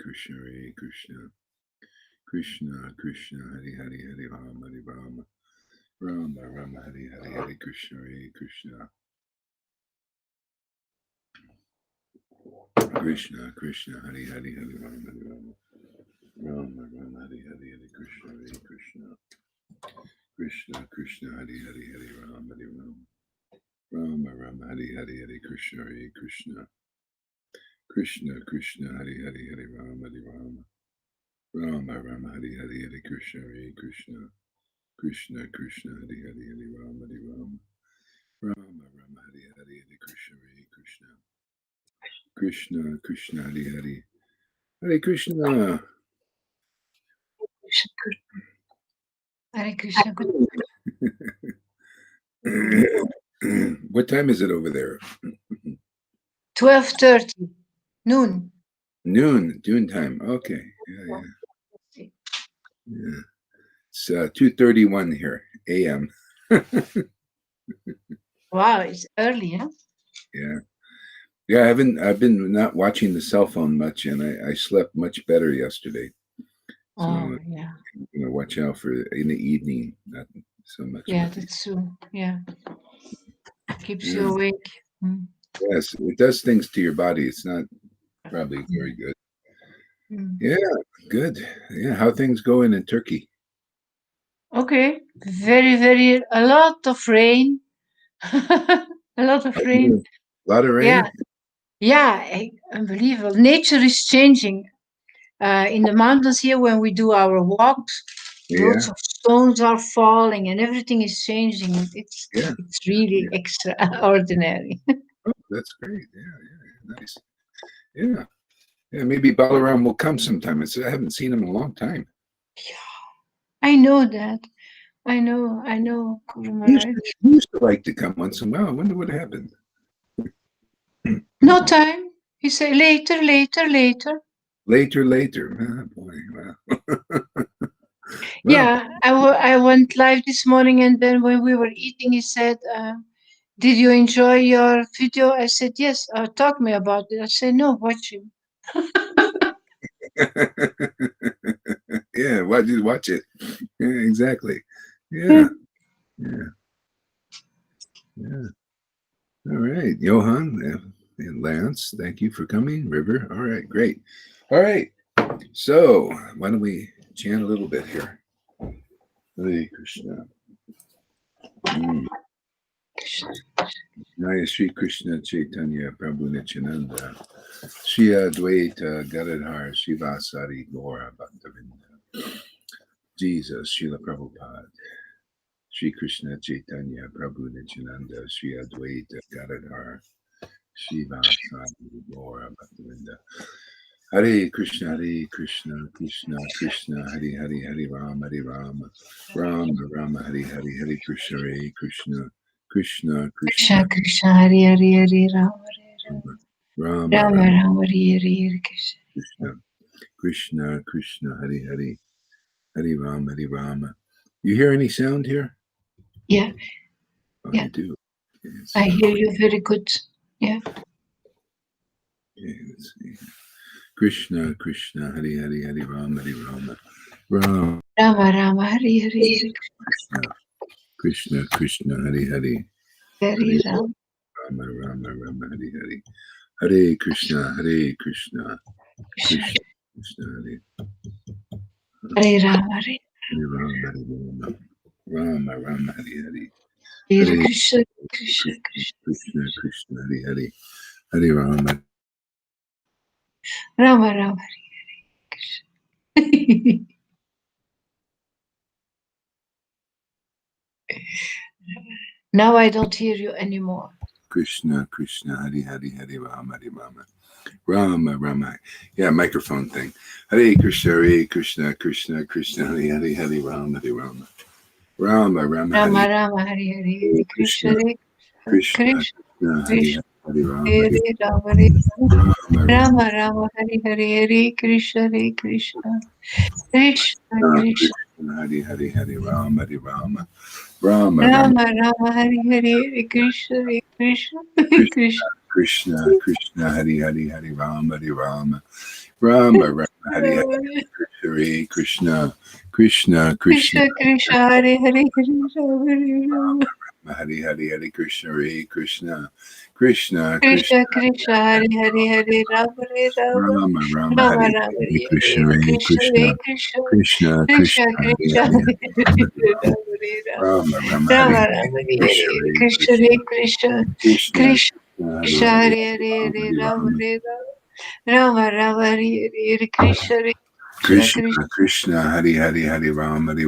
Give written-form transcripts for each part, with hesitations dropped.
Krishna, Hare Krishna. Krishna, Krishna, Hare Hare, Hare Rama, Hare Rama. Rama, Rama, Hare Hare, Hare Krishna, Hare Krishna. Krishna, Krishna, Hare Hare, Hare Rama, Hare Rama. Rama, Rama, Hare Hare, Hare Krishna, Hare Krishna. Krishna, Krishna, Hare Hare, Hare Rama, Hare Rama. Rama, Rama, Hare Hare, Hare Krishna, Hare Krishna. Krishna, Krishna, Hare Hare, Hare Rama, Hare Rama. Rama, Rama, Hare Hare, Hare Krishna, Hare Krishna. Krishna, Krishna, Hare Hare, Hare Rama, Hare Rama. Rama, Rama, Hare Hare, Hare Krishna, Hare Krishna. Krishna, Krishna, Hare Hare. Hare Krishna. Hare Krishna. What time is it over there? 12:30, noon. Noon time. Okay. Yeah. It's 2:31 here, a.m. Wow, it's early, huh? Yeah. I've been not watching the cell phone much, and I slept much better yesterday. So yeah. I'm gonna watch out for in the evening, not so much. Yeah, that's true. Yeah. Keeps you awake. Yes, it does things to your body. It's not probably very good. Yeah, good. Yeah, how things going in Turkey? Okay, very, a lot of rain. A lot of rain. A lot of rain? Yeah, unbelievable. Nature is changing. In the mountains here, when we do our walks, lots of stones are falling and everything is changing. It's really extraordinary. Oh, that's great. Yeah, nice. Yeah, maybe Balaram will come sometime. I haven't seen him in a long time. Yeah, I know that. I know. He used to like to come once in a while. I wonder what happened. No time. He said later. Later. Oh, boy, wow. Yeah, I went live this morning, and then when we were eating, he said, "Did you enjoy your video?" I said, "Yes." Talk me about it. I said, "No, watch him." Yeah, watch it. Yeah, exactly. Yeah. All right, Johan and Lance, thank you for coming. River, all right, great. All right, so why don't we chant a little bit here? Hare Krishna. Jaya Sri Krishna Chaitanya Prabhu Nityananda Shri Advaita Gadadhar Shivasari Gaura Bhaktavinda Jesus Srila Prabhupada Shri Krishna Chaitanya Prabhu Nityananda Shri Advaita Gadadhar Shivasari Gaura Bhaktavinda Hare Krishna, Krishna Krishna, Hare Hare, Hare Rama, Rama Rama, Hare Hare, Hare Krishna, Krishna Krishna, Krishna, Hare Hare, Rama, Rama, Hare Krishna, Hare Hare, Hare Rama. You hear any sound here? Yeah. Oh, you do. Yes. I hear you very good. Yeah. Okay, let's see. Krishna, Hare Hare, Hare Rama, Rama. Rama, Hare Hare, Krishna, Hare Hare. Hare Rama. Rama, Hare Hare. Hare Krishna, Krishna Hare. Hare Rama, Rama, Hare Hare. Hare Krishna, Krishna, Hare Hare. Hare Rama. Rama, Hare Krishna. Now I don't hear you anymore. Krishna, Hare Hare, Hare Rama, Rama. Yeah, microphone thing. Hare Krishna, Krishna Hare Hare, Hare Rama, Rama, Rama, Hare Hare, Krishna, Krishna, Hare Hare Rama, Rama, Hare Hare, Krishna, Krishna Hare Hare, Rama, Rama, Hare Hare, Krishna, Krishna Krishna, Hare Hare, Hare Rama, Rama Rama Hari Hari Hare Krishna Krishna Krishna Krishna Krishna Hare Hare Hare Rama Hari Hari Hare Krishna Hare Krishna Krishna Krishna Krishna Krishna Hare Hare Hare Rama Rama Rama Rama Hari Rama Hari Hare Krishna Hare Hare Krishna Krishna Hare Krishna Krishna Krishna Krishna Hari Krishna Hari Hare Rama Rama Hari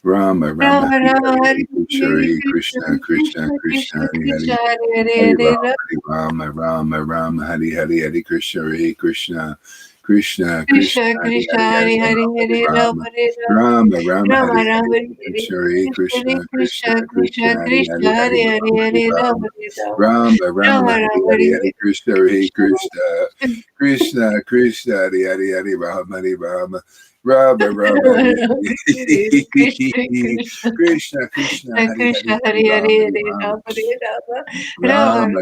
Rama Hari Rama Krishna Hare Hare Krishna Krishna Hare Krishna Krishna Krishna Krishna Hari Krishna Hari Hare Hare Hare Rama Rama Hare Rama Rama Hare Hare Krishna Hare Krishna Krishna Krishna Krishna Hari Hari Hari Rama Hari Rama Rama Rama Rama Hari Rama Hari Hare Hari Krishna Hare Hari Krishna Krishna Krishna Krishna Krishna Krishna Hari Krishna Hari Hare Hari Hare Hare Rama Hari Rama Rama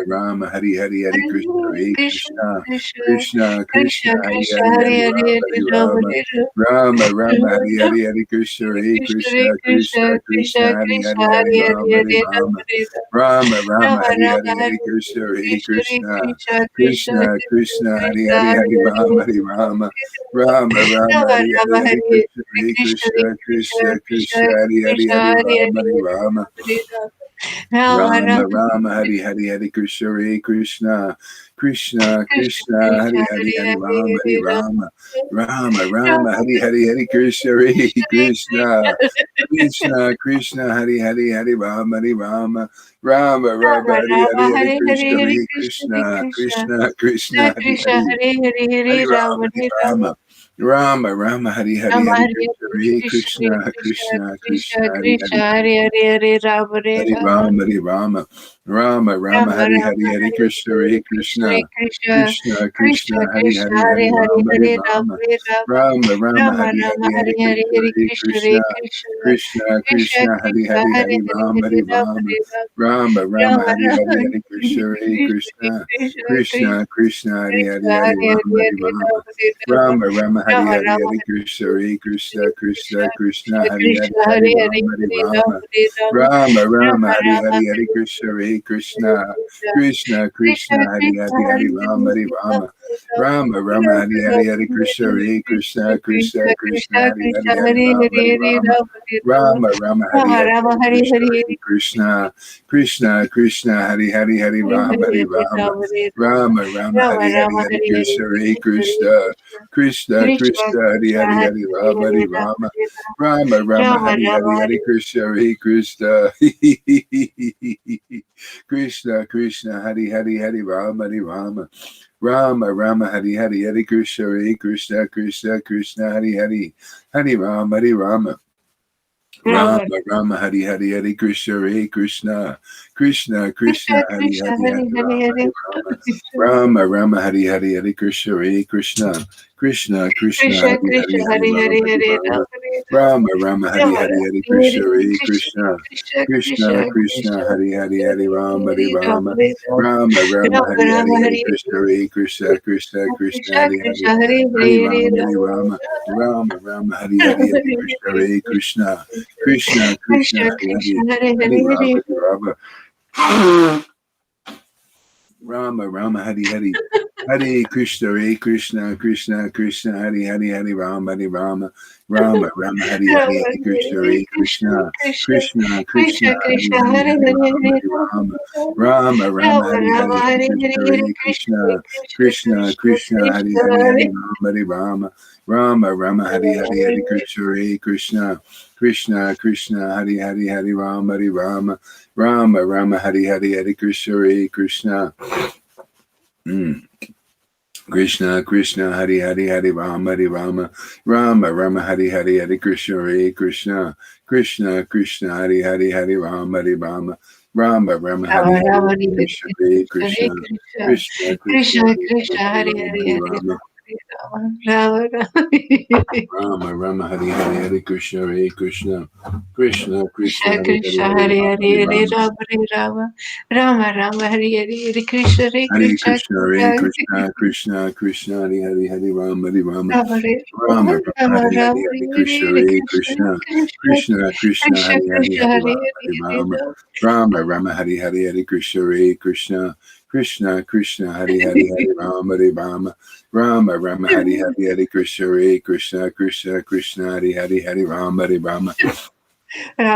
Rama Hari Hari Hari Krishna Hari Krishna Krishna Krishna Krishna Hari Krishna Hari Hare Hari Hare Hari Hare Rama Rama Hare Rama Rama Rama Hari Rama Hari Hare Hari Hare Krishna Hari Krishna Krishna Krishna Krishna Krishna Krishna Hari Krishna Hari Hare Hari Hare Hare Rama Rama Hare Rama Rama Rama Hari Rama Hari Hare Hari Krishna Hari Krishna Krishna Krishna Hari Hari Hari Rama Hari Rama Rama Rama Rama Hari Rama Hare Krishna Hari Krishna Krishna Krishna Hari Krishna Hari Hari Hare Hare Rama Hari Hare Rama Rama Hare Rama Rama Rama Hari Hari Hari Krishna Hari Krishna Krishna Krishna Krishna Krishna Krishna Hari Krishna Hari Hari Hare Rama Hare Hari Hare Rama Rama Hare Rama Rama Hari Rama Hari Hari Krishna Hari Krishna Krishna Krishna Krishna Krishna Krishna Hari Krishna Hari Hari Hare Rama Hare Hari Hare Rama Rama Hare Rama Rama Rama Hari Rama Hari Hari Hare Krishna Hari Krishna Krishna Krishna Krishna Krishna Krishna Krishna Hari Krishna Hari Hare Hari Hare Rama Hari Hare Rama Rama Rama Rama Hari Hari Rama Hari Hare Krishna Hari Krishna Krishna Krishna Krishna Krishna Krishna Hari Hari Krishna Hari Hare Rama Hare Hari Hare Rama Rama Rama Rama Rama Hari Hari Hari Krishna Hari Krishna Krishna Krishna Krishna Krishna Hari Hari Hare Hari Hare Rama Hari Hare Rama Rama Rama Rama Hari Rama Hari Hari Krishna Hari Krishna Krishna Krishna Krishna Hari Hari Hari Rama Hari Rama Rama Rama Rama Hari Rama Hari Hari Hare Hare Krishna Hare Hari Krishna Hare Krishna Krishna Krishna Krishna Krishna Hari Krishna Hari Hare Hare Hari Hare Rama Rama Hari Hare Rama Rama Rama Rama Hari Hari Rama Hari Hare Krishna Hare Hari Krishna Hare Krishna Krishna Krishna Krishna Krishna Hari Krishna Hari Hare Hare Hare Rama Hare Hari Rama Rama, Hari Rama, Rama, Rama, Rama Hari Rama Hari, Hari Hare Krishna, Hare Hari Krishna Krishna, Hare Krishna Krishna, Krishna, Krishna Hari Krishna Hari, Hare Hari Hare Rama, Hari Hare Rama Rama, Hare Rama Rama, Rama, Rama Hari Rama Hari, Hari Hare Hare Krishna, Hare Hari Krishna Krishna, Hare Krishna Krishna, Krishna Krishna, Hari Krishna Hari, Hare Hari Hare Rama, Hari Hare Rama Rama, Hare Rama Rama, Rama, Rama Hari Rama Hari, Hare Hari Krishna, Hari Krishna Krishna, Krishna Krishna Krishna, Krishna, Hari Hari, Krishna Hari Hare Rama, Hare Hari Hare Rama, Rama Hare Rama Rama, Rama, Hari Rama Hari, Rama Hari Hare Krishna, Hari Krishna, Krishna, Krishna, Krishna Hari Hari, Krishna Hari Hare Hare Rama, Hari Hare Rama Rama, Hare Rama Rama, Rama, Rama Hari Rama Hari, Hari Hare Krishna, Hari Hare Krishna, Krishna Krishna, Krishna Krishna, Hari Krishna Hari, Hare Hari Hare Rama, Hari Rama Rama, Hare Rama Rama, Rama, Rama Hari Hari, Rama Hari Krishna, Hare Hari Krishna Krishna, Krishna Krishna, Krishna, Krishna Hari Hari, Krishna Hari Hare Rama, Hare Hari Hare Rama, Rama Hare Rama Rama, Rama, Hari Rama Hari, Rama Hari Hare Krishna, Hare Hari Krishna, Krishna, Krishna, Hari Hari, Hari Hare Rama, Hare Hari Hare Rama, Rama Hare Rama Rama, Rama, Rama Hari Hari, Rama Hari Hare Hare Krishna, Hari Krishna Hare Krishna, Krishna Krishna, Krishna Krishna, Hari Krishna Hari, Hare Hari Hare Rama, Hare Hari Rama Rama, Hare Rama Rama, Rama, Rama Hari Rama Hari, Hari Hare Krishna, Hari Krishna, Krishna, Krishna, Hari Hari, Hari Rama, Hari Rama, Rama, Rama, Hari Hari, Hari Krishna, Hari Krishna, Krishna, Krishna, Hari Hari, Hari Rama, Hari Rama. Rama Rama Rama Hari Hari Hari Krishna Hare Krishna Krishna Krishna Krishna Hari Krishna Hari Hare Hari Hare Rama Hare Hari Rama Rama Rama Hari Hari Hari Krishna Hare Krishna Krishna Krishna Krishna Hari Krishna Hari Hari Hare Rama Hare Hari Hare Rama Rama Rama Rama Hari Rama Hari Hari Hare Krishna Hare Krishna Krishna Krishna Krishna Krishna Krishna Krishna Hari Hari Hari Rama Hari Hare Rama Rama Rama Rama Rama Hari Rama Hari Hari Hare Krishna Hare Krishna Krishna Krishna Krishna Hari Hari Krishna Hare Hari Hare Rama Hare Hari Rama Rama Rama Hari Hari Hari Krishna Hare Krishna Krishna Krishna Krishna Hari Hari Krishna Hare Hari Hare Rama Hare Hari Rama Rama Rama Hari Hari Hare Krishna Hare Krishna Krishna Krishna Hari Hari Hari Rama Hari Rama Rama Rama Hari Hari Hari Krishna Hare Krishna Krishna Krishna Krishna Krishna Krishna Hari Krishna Hari Hare Hari Hare Rama Hare Hari Rama Rama Rama Rama Rama Hari Rama Hari Hari Hare Krishna Hare Hare Hare Krishna Krishna Krishna Krishna Krishna Krishna Hari Krishna Hari Hare Hari Rama Hari Rama Rama Rama Hari Hari Hari Krishna Hare Krishna Krishna Krishna Hari Hari Hari Rama Hari Rama Rama Rama Hari Hari Hari Krishna Hare Krishna Krishna Krishna Hari Hari Hari Rama Hari Rama Rama Rama Hari Hari Hari Krishna Hare Krishna Krishna Krishna Hari Hari Hari Rama Hari Rama Rama Rama Hari Rama Hari Rama Krishna Hare Hare Krishna Krishna Krishna Krishna Krishna Hari Krishna Hari Hare Rama Hare Hari Hare Rama Rama Rama Rama Hari Hari Hari Krishna Hare Krishna Krishna Krishna Krishna Hari Hari Krishna Hari Hare Rama Hari Hare Hare Rama Rama Hare Rama Rama Rama Hare Hare Hare Krishna Hare Hare Krishna Krishna Hare Krishna Krishna Krishna Krishna Hari Hari Hari Rama Hari Rama Rama Hare Rama Rama Rama Hari Rama Hari Hari Hare Krishna Hare Hare Krishna Krishna Krishna Krishna Krishna Krishna Hari Hari Krishna Hari Hare Rama Hari Hare Rama Hare Rama Rama Hari Hari Hari Krishna Hare Krishna Krishna Krishna Hari Hari Hari Rama Hari Rama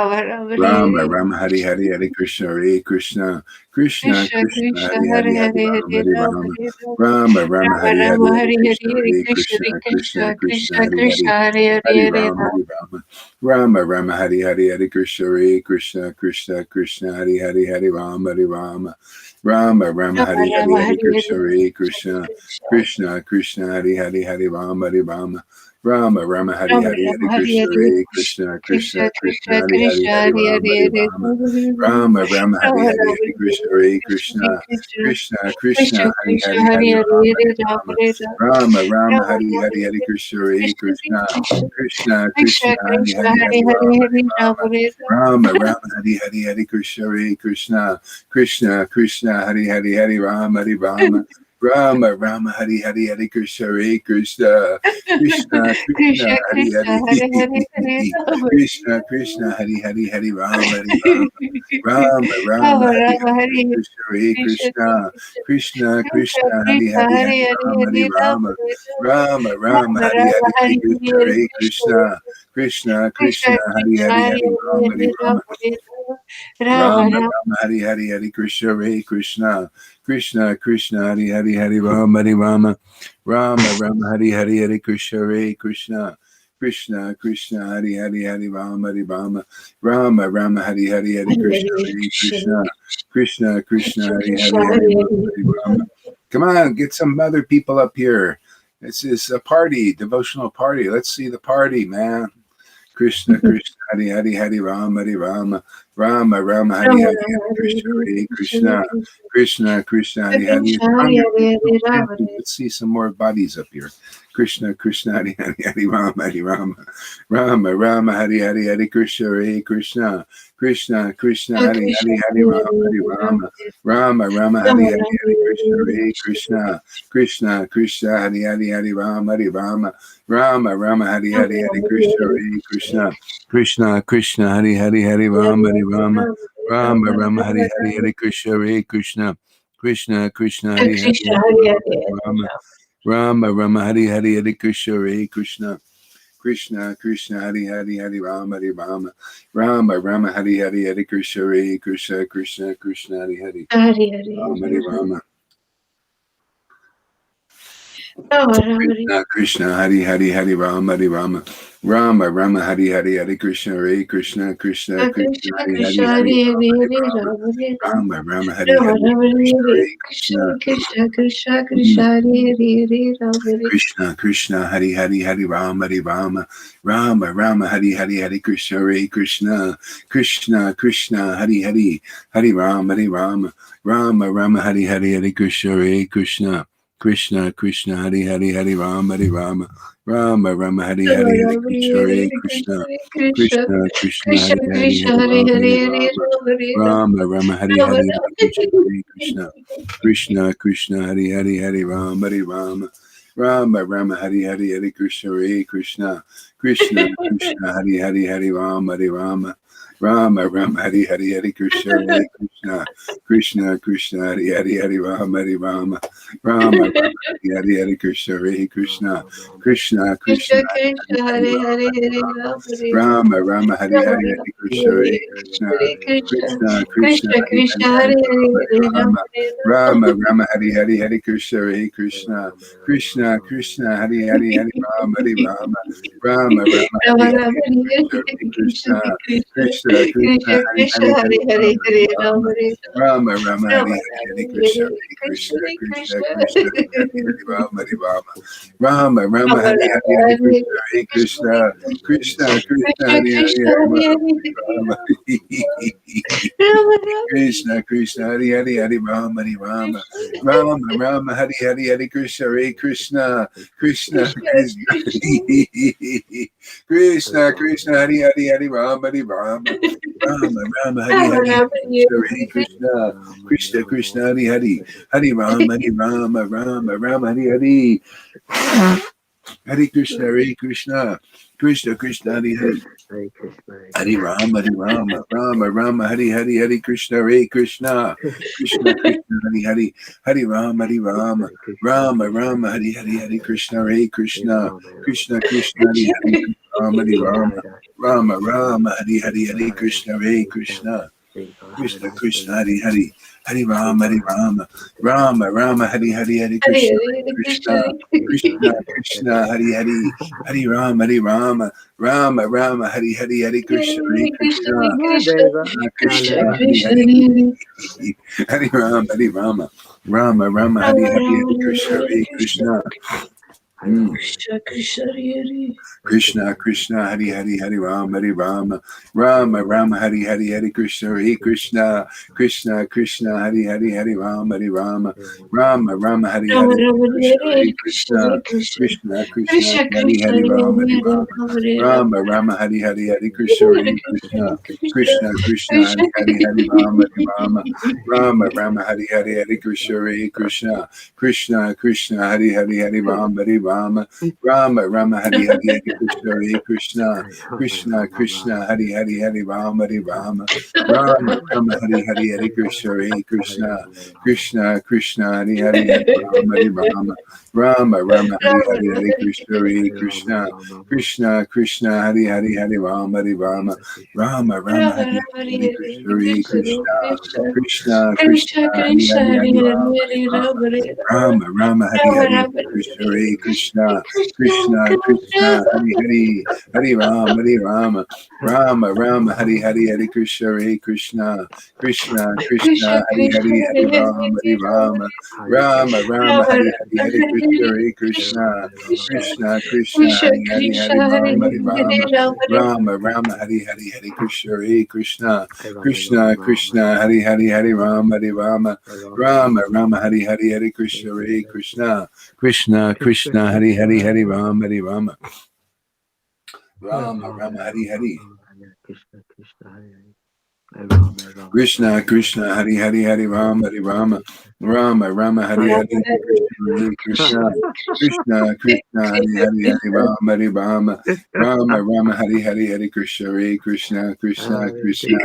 Rama Rama Hari Hari Hari Krishna Hare Krishna Krishna Krishna Hari Hari Hari Rama Hari Rama Rama Rama Rama Hare Rama Hari Hari Hari Krishna Hare Krishna Krishna Krishna Krishna Krishna Hari Hare Hari Hari Hare Rama Hare Hari Rama Rama Hare Rama Rama Rama Rama Hari Hari Rama Hari Hare Krishna Hare Hare Hare Krishna Krishna Hare Krishna Krishna Krishna Krishna Hari Hari Krishna Hare Hari Hare Hare Rama Hari Rama Rama Rama Hari Hari Hari Krishna Hare Krishna Krishna Krishna Hari Hari Hari Rama Hari Rama Rama Rama Rama Hari Hari Rama Hari Hare Krishna Hare Hare Krishna Krishna Krishna Hari Hari Hari Rama Hari Rama Rama Rama Hari Rama Hari Rama Hari Hare Krishna Hare Hare Krishna Krishna Krishna Krishna Krishna Hari Hari Krishna Hari Hare Rama Hari Hare Rama Hare Rama Rama Hari Rama Hari Rama Hari Krishna Hare Hare Krishna Krishna Krishna Krishna Krishna Krishna Hari Krishna Hari Hari Hare Rama Hare Hari Rama Rama Hare Rama Rama Rama Hari Rama Hari Hari Hare Krishna Hare Krishna Krishna Krishna Krishna Krishna Krishna Hari Krishna Hari Hare Hari Hare Rama Hare Hari Rama Rama Hare Rama Rama Hari Hari Hari Krishna Hare Krishna Krishna Krishna Hari Hari Hari Rama Hari Rama Rama Rama Hari Hari Hari Krishna Hare Krishna Krishna Krishna Krishna Hari Krishna Hare Hare Hare Hari Rama Krishna Krishna Hari Hari Hari Rama Hari Rama Rama Rama Rama Hari Rama Hari Hari Hare Krishna Hare Krishna Krishna Krishna Krishna Krishna Hari Krishna Hari Hare Hari Hare Rama Hari Hare Rama Rama Hare Rama Rama Rama Hari Rama Hari Hari Hare Krishna Hare Hare Krishna Krishna Krishna Krishna Krishna Hari Krishna Hari Hare Hari Rama Hari Hare Rama Rama Hare Rama Rama Rama Rama Hari Hari Hari Krishna Hare Krishna Krishna Krishna Hari Hari Hari Rama Hari Rama Rama Rama Hari Hari Hari Krishna Hare Krishna Krishna Krishna Hari Hari Hari Rama Hari Rama Rama Rama Hari Hari Hari Hare Krishna Hare Hare Krishna Krishna Krishna Krishna Krishna Hari Krishna Hari Hari Hare Rama Hari Rama. Come on, get some other people up here. This is a party, devotional party. Let's see the party, man. Krishna Krishna Hari Hari Hari Rama Hari Rama Rama Rama Hari Rama Hari Rama Hari Hare Krishna Hare Hare Krishna Krishna Krishna Krishna Hari Hari. Krishna Hare Hare Hare Rama Hare Let's see some more bodies up here. Krishna Krishna Hari Hari Hari Rama Hari Rama Rama Rama Hari Hari Hari Krishna Hare Krishna Krishna Krishna Hari Krishna Hari Hari Hare Rama Hare Hari Hare Rama Rama Rama Rama Rama Hari Hari Rama Hari Krishna Hare Hare Krishna Krishna Krishna Krishna Hari Hari Hari Rama Hari Rama Rama Rama Hari Rama Hari Hari Rama Krishna Hare Hare Krishna Krishna Krishna Hari Hari Hari Rama Hari Rama Rama Rama Hari Hari Hari Krishna Hare Krishna Krishna Krishna Hari Hari Krishna Hari Hare Rama Hare Rama Rama Rama Hari Hari Hari Krishna Hare Krishna Krishna Krishna Hari Hari Hari Rama Hari Rama Rama Rama Hari Hari Hari Krishna Hare Krishna Krishna Krishna Hari Hari Hare Hare Rama Hari Rama Rama Rama Krishna Krishna Hari Hari Hari Rama Hari Rama Rama Rama Hari Hari Hari Krishna Hare Krishna Krishna Krishna Krishna Hari Hari Krishna Hari Hare Rama Hare Hari Hare Rama Rama Hare Rama Rama Hari Rama Hari Rama Hari Krishna Hare Hare Krishna Krishna Krishna Krishna Krishna Hare Hare Hare Rama Hare Krishna Krishna Hari Hari Hari Rama Hari Rama Rama Rama Hari Hari Hari Krishna Hare Krishna Krishna Krishna Hari Hari Hari Rama Hari Rama Rama Rama Hari Hari Hari Krishna Hare Krishna Krishna Krishna Hari Hari Hari Rama Hari Rama Rama Rama Hari Rama Hari Hari Rama Krishna Hare Hare Krishna Krishna Krishna Krishna Krishna Hari Hari Krishna Hari Hare Rama Hare Hari Hare Rama Rama Hare Rama Rama Hari Rama Hari Hari Krishna Hare Krishna Rama Krishna Krishna Hari Hari Hari Rama Hari Rama Rama Rama Hari Hari Hari Krishna Hare Krishna Krishna Krishna Hari Hari Hari Rama Hari Rama Rama Rama Hari Hari Hari Krishna Hare Krishna Krishna Krishna Hari Hari Hari Rama Hari Rama Rama Rama Hari Hari Hari Krishna Hare Krishna Krishna Krishna Krishna Hari Krishna Hari Hare Rama Hare Hari Hare Rama Rama Hare Rama Rama Hari Rama Hari Rama Hari Krishna Hare Hare Krishna Hare Krishna Krishna Krishna Krishna Hari Hari Krishna Hari Hare Hare Rama Hare Hari Rama Rama Hare Rama Rama Hari Hari Hari Krishna Hare Krishna Krishna Krishna Hari Hari Hari Rama, Hare Rama, Rama Rama, Hare Hare, Hare Krishna, Krishna Krishna, Hare Hare, Hare Rama, Hare Rama, Rama Rama, Hare Hare, Hare Krishna, Hare Krishna, Krishna Krishna, Hare Hare, Rama, Hare Rama, Rama Rama, Hare Hare, Hare Krishna, Hare Krishna, Krishna Krishna, Hare Hare, Hare Rama, Krishna Krishna, Hare Hare, Hare Rama, Hare Rama, Rama Rama, Hare Hare, Hare Krishna, Hare Krishna, Krishna Krishna, Krishna Krishna, Hare Hare, Hare Rama, Hare Rama, Rama Rama, Hare Hare, Hare Krishna, Hare Krishna, Krishna Krishna, Hare Hare, Hare Rama, Hare Rama, Rama Rama, Hare Hare, Hare Krishna, Hare Krishna, Krishna Krishna, Hare Hare, Hare Rama, Hare Rama, Rama Rama, Hare Hare, Hare Krishna, Hare Krishna, Krishna Krishna, Hare Hare, Hare Rama, Hare Rama, Rama Rama, Hare Hare, Hare Krishna, Hare Krishna, Krishna Krishna, Hare Hare, Rama, Hare Rama, Rama Rama, Hare Hare, Hare Krishna, Hare Krishna, Krishna Krishna, Hare Hare, Hare Rama, Hare Rama, Rama Rama, Hare Hare, Hare Krishna, Hare Krishna, Krishna Krishna, Hare Hare, Hare Rama, Hare Rama, Rama Rama, Hare Hare, Hare Krishna, Hare Krishna, Krishna Hare Hare, Hare Rama, Hare Rama, Rama Rama, Hare Hare, Hare Krishna, Hare Krishna. Krishna Krishna, Hare Hare, Hare Rama, Hare Rama, Rama Rama, Hare Hare, Hare Krishna, Hare Krishna, Krishna Krishna, Hare Hare, Hare Rama, Hare Rama, Rama Rama, Hare Hare, Hare Krishna, Krishna Krishna, Hare Hare, Rama, Hare Rama, Rama Rama, Hare Hare, Hare Krishna, Hare Krishna, Krishna Krishna, Hare Hare, Hare Rama, Hare Rama, Rama Rama, Hare Hare, Hare Krishna, Hare Krishna, Krishna Krishna, Hare Hare, Hare Rama, Hare Rama, Rama Rama, Hare Hare, Hare Krishna, Hare Krishna, Krishna Krishna, Hare Hare, Hare Rama, Hare Rama, Rama Rama, Hare Hare, Hare Krishna, Hare Krishna, Krishna Krishna, Hare Hare, Hare Rama, Hare Rama, Rama Rama, Hare Hare, Hare Krishna, Hare Krishna, Krishna Krishna, Hare Hare, Hare Rama, Hare Rama, Rama Rama, Hare Hare, Hare Krishna, Hare Krishna, Krishna Krishna, Hare Hare, Hare Rama, Hare Rama, Rama Rama, Hare Hare, Krishna, Hare Krishna, Krishna Krishna, Hare Hare, Hare Rama, Hare Rama, Rama Rama, Hare Hare, Hare Krishna, Hare Krishna, Krishna Krishna, Hare Hare, Hare Rama, Hare Rama, Rama Rama, Hare Hare, Hare Krishna, Hare Krishna, Krishna Krishna, Hare Hare, Hare Rama, Hare Rama, Rama Rama, Hare Hare, Hare Krishna, Hare Krishna, Krishna Krishna, Hare Hare, Hare Rama, Hare Rama, Rama Rama, Hare Hare, Hare Krishna, Hare Krishna, Krishna Krishna, Hare Hare, Hare Rama, Hare Rama, Rama Rama, Hare Hare, Krishna Krishna, Hare Hare, Hare Rama, Hare Rama, Rama Rama, Hare Hare, Hare Krishna, Krishna Krishna, Hare Hare, Hare Rama, Hare Rama, Rama Rama, Hare Hare, Hare Krishna, Hare Krishna, Krishna Krishna,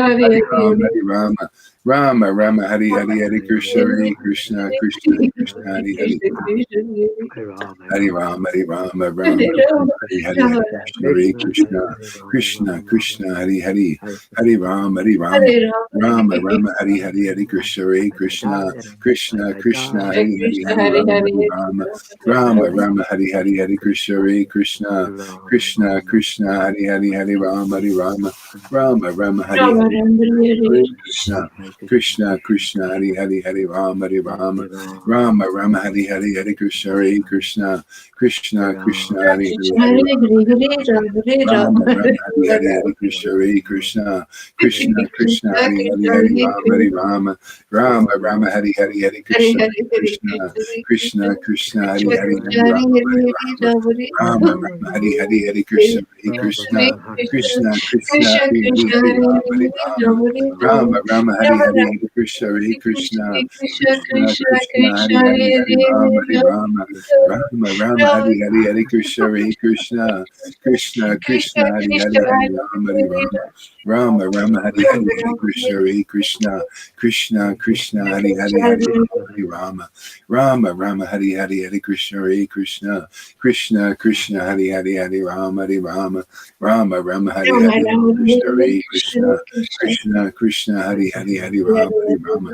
Hare Rama, Hare Rama, Rama Rama, Hare Hare, Hare Krishna, Hare Krishna, Krishna Krishna, Hare Hare, Hare Rama, Hare Rama, Rama Hare Hare, Hare Krishna, Hare Krishna, Krishna Krishna, Hare Hare, Hare Rama, Hare Rama, Rama Rama, Hare Hare, Hare Krishna, Hare Krishna, Krishna Krishna, Hare Hare, Hare Rama, Rama Rama, Hare Hare, Hare Krishna, Hare Krishna, Krishna Krishna, Hare Hare, Hare Rama, Hare Rama, Rama Rama, Hare Hare, Krishna, Krishna Krishna, Hare Hare, Hare Rama, Hare Rama, Rama Rama, Hare Hare, Hare Krishna, Hare Krishna, Krishna Krishna, Hare Hare, Rama Rama, Hare Hare, Hare Krishna, Hare Krishna, Krishna Krishna, Hare Hare, Hare Rama, Hare Rama, Rama Rama, Hare Hare, Hare Krishna, Hare Krishna, Krishna Krishna, Hare Hare, Hare Rama, Hare Rama, Rama Rama, Hare Hare, Hare Krishna, Hare Krishna, Krishna Krishna, Hare Hare, Hare Rama, Hare Rama, Rama Rama, Hare Hare, Hare Krishna, Hare Krishna, Krishna Krishna, Hare Hare, Hare Rama, Hare Rama, Rama Rama, Hare Hare, Hare Krishna, Hare Krishna, Krishna Krishna, Hare Hare, Hare Rama, Hare Rama, Rama Rama, Hare Hare, Hare Krishna, Hare Krishna, Krishna Krishna, Hare Hare, Hare Rama, Rama Rama, Hare Hare, Hare Krishna, Hare Krishna, Krishna Krishna, Hare Hare, Hare Rama, Hare Rama, Rama Rama, Hare Hare, Hare Krishna, Hare Krishna, Krishna Krishna, Hare Hare, Hare Rama, Hare Rama,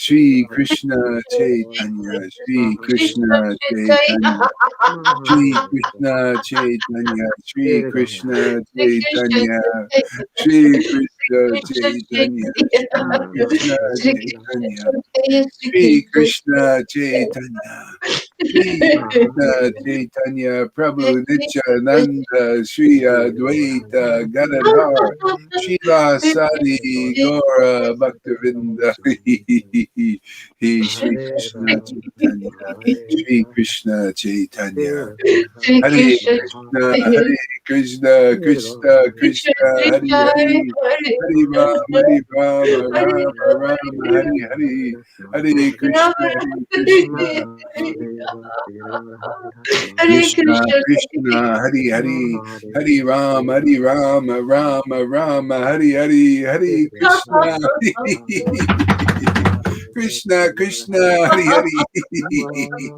Shri Krishna Chaitanya, Shri Krishna Chaitanya, Shri Krishna Chaitanya, Shri Krishna Chaitanya, Shri Krishna Chaitanya, Shri Krishna Chaitanya, Shri Krishna Chaitanya, Shri Krishna Chaitanya, Prabhu Nityananda, Shri Advaita Gadadhar, Shila Sadi Gora Bhaktavinda, Shri Krishna Chaitanya, Shri Krishna Chaitanya, Hare Krishna, Hare Krishna, Krishna Krishna, Hare Hare, Hare Rama, Hare Rama, Rama Rama, Hare Hare, Hare Krishna, Hare Krishna, Krishna Krishna, Hare Hare, Hare Rama, Hare Rama, Rama Rama, Hare Hare, Hare Krishna, Krishna Krishna, Hare Hare, Hare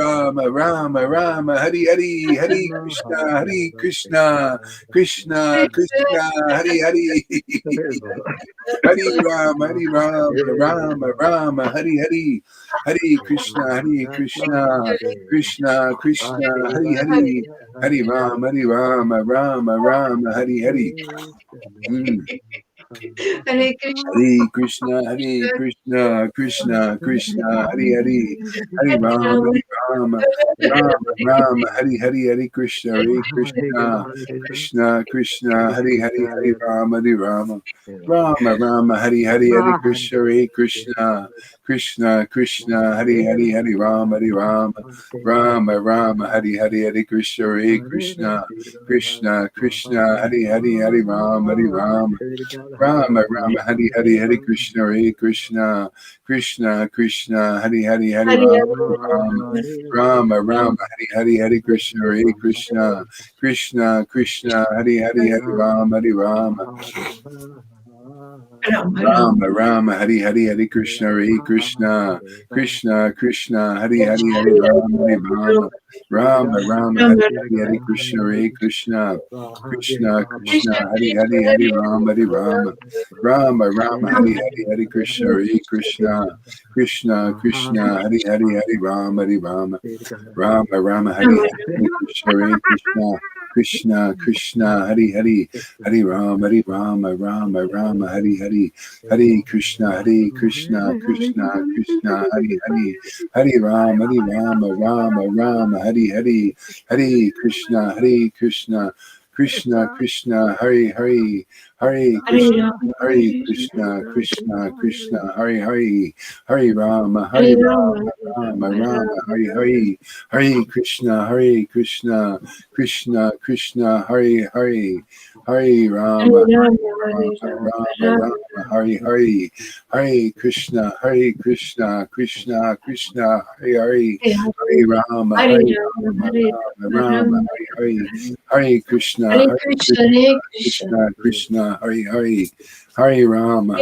Rama, Rama Rama, Hare Hare, Hare Krishna, Hare Krishna, Krishna Krishna, Hare Hare, Hare Rama, Rama Rama, Hare Hare, Hare Krishna, Krishna Krishna, Hare Hare, Hare Rama, Rama Rama, Hare Hare. Hare Krishna, Krishna Krishna, Hare Hare, Hare Rama, Rama, Hare Hare, Hare Krishna, Krishna Krishna, Hare Hare, Hare Rama, Rama, Hare Hare, Hare Krishna, Krishna Krishna, Hare Hare, Hare Rama, Rama, Hare Hare, Hare Krishna, Krishna Krishna, Hare Hare, Hare Rama, Rama, Hare Hare, Hare Krishna, Krishna Krishna, Hare Hare, Hare Rama, Hare Hare, Hare Krishna, Krishna Krishna, Hare Hare, Hare Rama, Rama, Hare Hare, Hare Krishna, Krishna Krishna, Hare Hare, Hare Rama, Rama, Hare Hare, Hare Krishna, Krishna Krishna, Hare Hare, Hare Rama, Rama, Hare Hare, Hare Krishna, Krishna Krishna, Hare Hare, Hare Rama, Rama, Hare Hare, Hare Krishna, Krishna, Hare Hare, Hare Rama, Rama, Hare Hare, Hare Krishna, Krishna Krishna, Hare Hare, Hare Rama, Rama, Hare Hare, Hare Krishna, Krishna Krishna, Hare Hare, Hare Krishna, Krishna Krishna, Hare Hare, Hare Rama, Rama, Hare Hare, Hare Krishna, Krishna Krishna, Hare Hare, Hare Rama, Rama, Hare Hare, Hare Krishna, Krishna Krishna, Hare Hare, Hare Rama, Rama, Hare Hare, Hare Krishna, Krishna, Hare Hare, Hare Rama,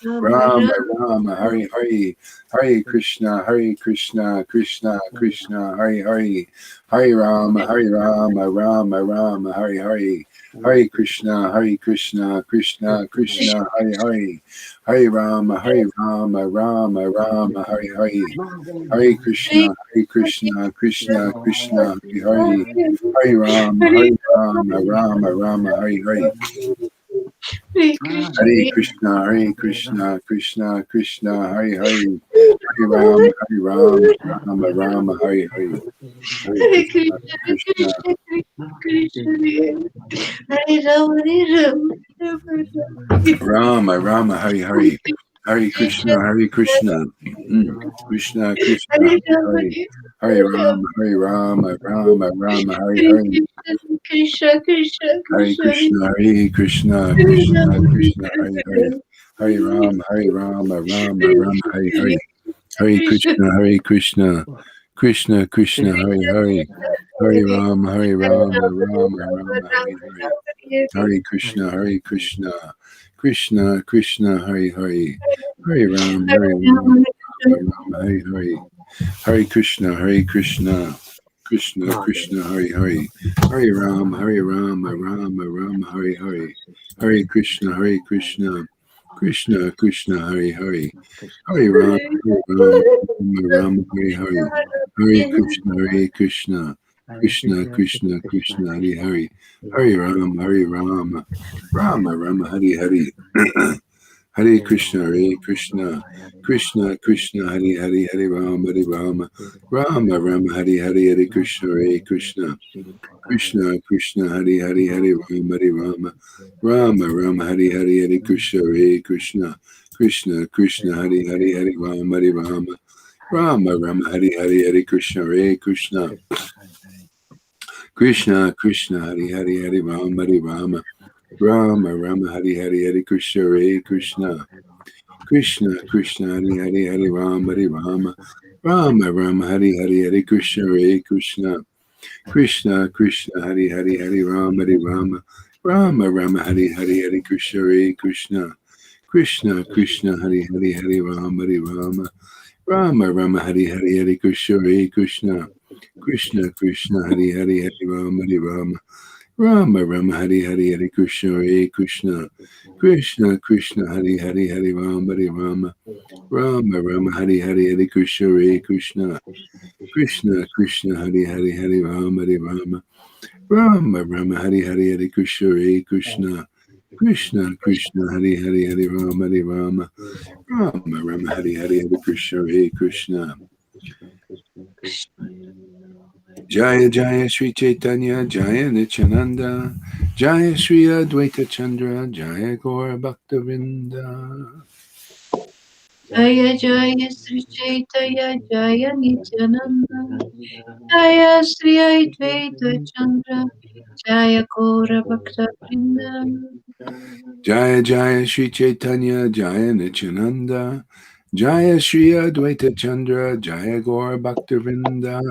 Rama, Hare Hare, Hare Krishna, Krishna Krishna, Hare Hare, Hare Rama, Rama, Hare Hare, Hare Krishna, Krishna Krishna, Hare Hare, Hare Rama, Rama, Hare Hare, Hare Krishna, Krishna Krishna, Hare Hare, Hare Rama, Hare Hare. Hare Krishna, Krishna Krishna, Hare Hare, Hare Rama, Hare Hare, Hare Krishna, Rama, Hare Hare, Hare Krishna, Krishna Krishna, Hare Hare, Hare Rama, Rama, Hare Hare, Krishna, Hare Krishna, Krishna Krishna, Hare Hare, Hare Rama, Rama, Hare Hare, Hare Krishna, Krishna Hare Hare, Hare Rama, Rama, Hare Hare, Hare Krishna, Krishna Hare Hare, Hare Rama, Rama, Hare Hare, Hare Krishna, Krishna Hare Hare, Hare Rama, Rama, Hare Hare, Hare Krishna, Krishna, Krishna, Hari Hari, Hari Ram, Ram, Ram, Hari Hari, Hari Krishna, Krishna, Krishna, Krishna, Hari Hari, Hari Ram, Rama, Rama, Hari Hari, Hare Krishna, Krishna, Krishna, Hare Hare, Hare Rama, Rama, Hare Hare, Hare Krishna, Krishna, Krishna, Hare Hare, Hare Rama, Rama, Hare Hare, Hare Krishna, Krishna, Krishna, Hare Hare, Hare Rama, Rama, Hare Hare, Hare Krishna, Krishna, Krishna, Hare Hare, Hare Rama, Rama, Hare Hare, Hare Krishna, Krishna, Krishna, Hare Hare, Hare Rama, Rama, Hare Hare, Hare Krishna, Krishna, Krishna, Hare Hare, Hare Rama, Rama, Hare Hare, Hare Krishna, Krishna, Hare Hare, Hare Rama, Rama, Hare Hare, Hare Krishna, Krishna, Hare Hare, Hare Rama, Rama, Hare Hare, Hare Krishna, Krishna, Hare Hare, Hare Rama, Rama, Hare Hare, Hare Krishna, Krishna, Hare Hare, Hare Rama, Rama, Hare Hare, Hare Krishna, Krishna, Hare Hare, Hare Rama, Rama, Hare Hare, Hare Krishna. Jaya Jaya Sri Chaitanya Jaya Nityananda Jaya Sri Advaita Chandra Jaya Gaura Bhaktavinda. Jaya Jaya Sri Chaitanya Jaya Nityananda Jaya Sri Advaita Chandra Jaya Gaura Bhakta Vrinda. Jaya Jaya Sri Chaitanya Jaya Nityananda Jaya Sri Advaita Chandra Jaya Gaura Bhaktavinda.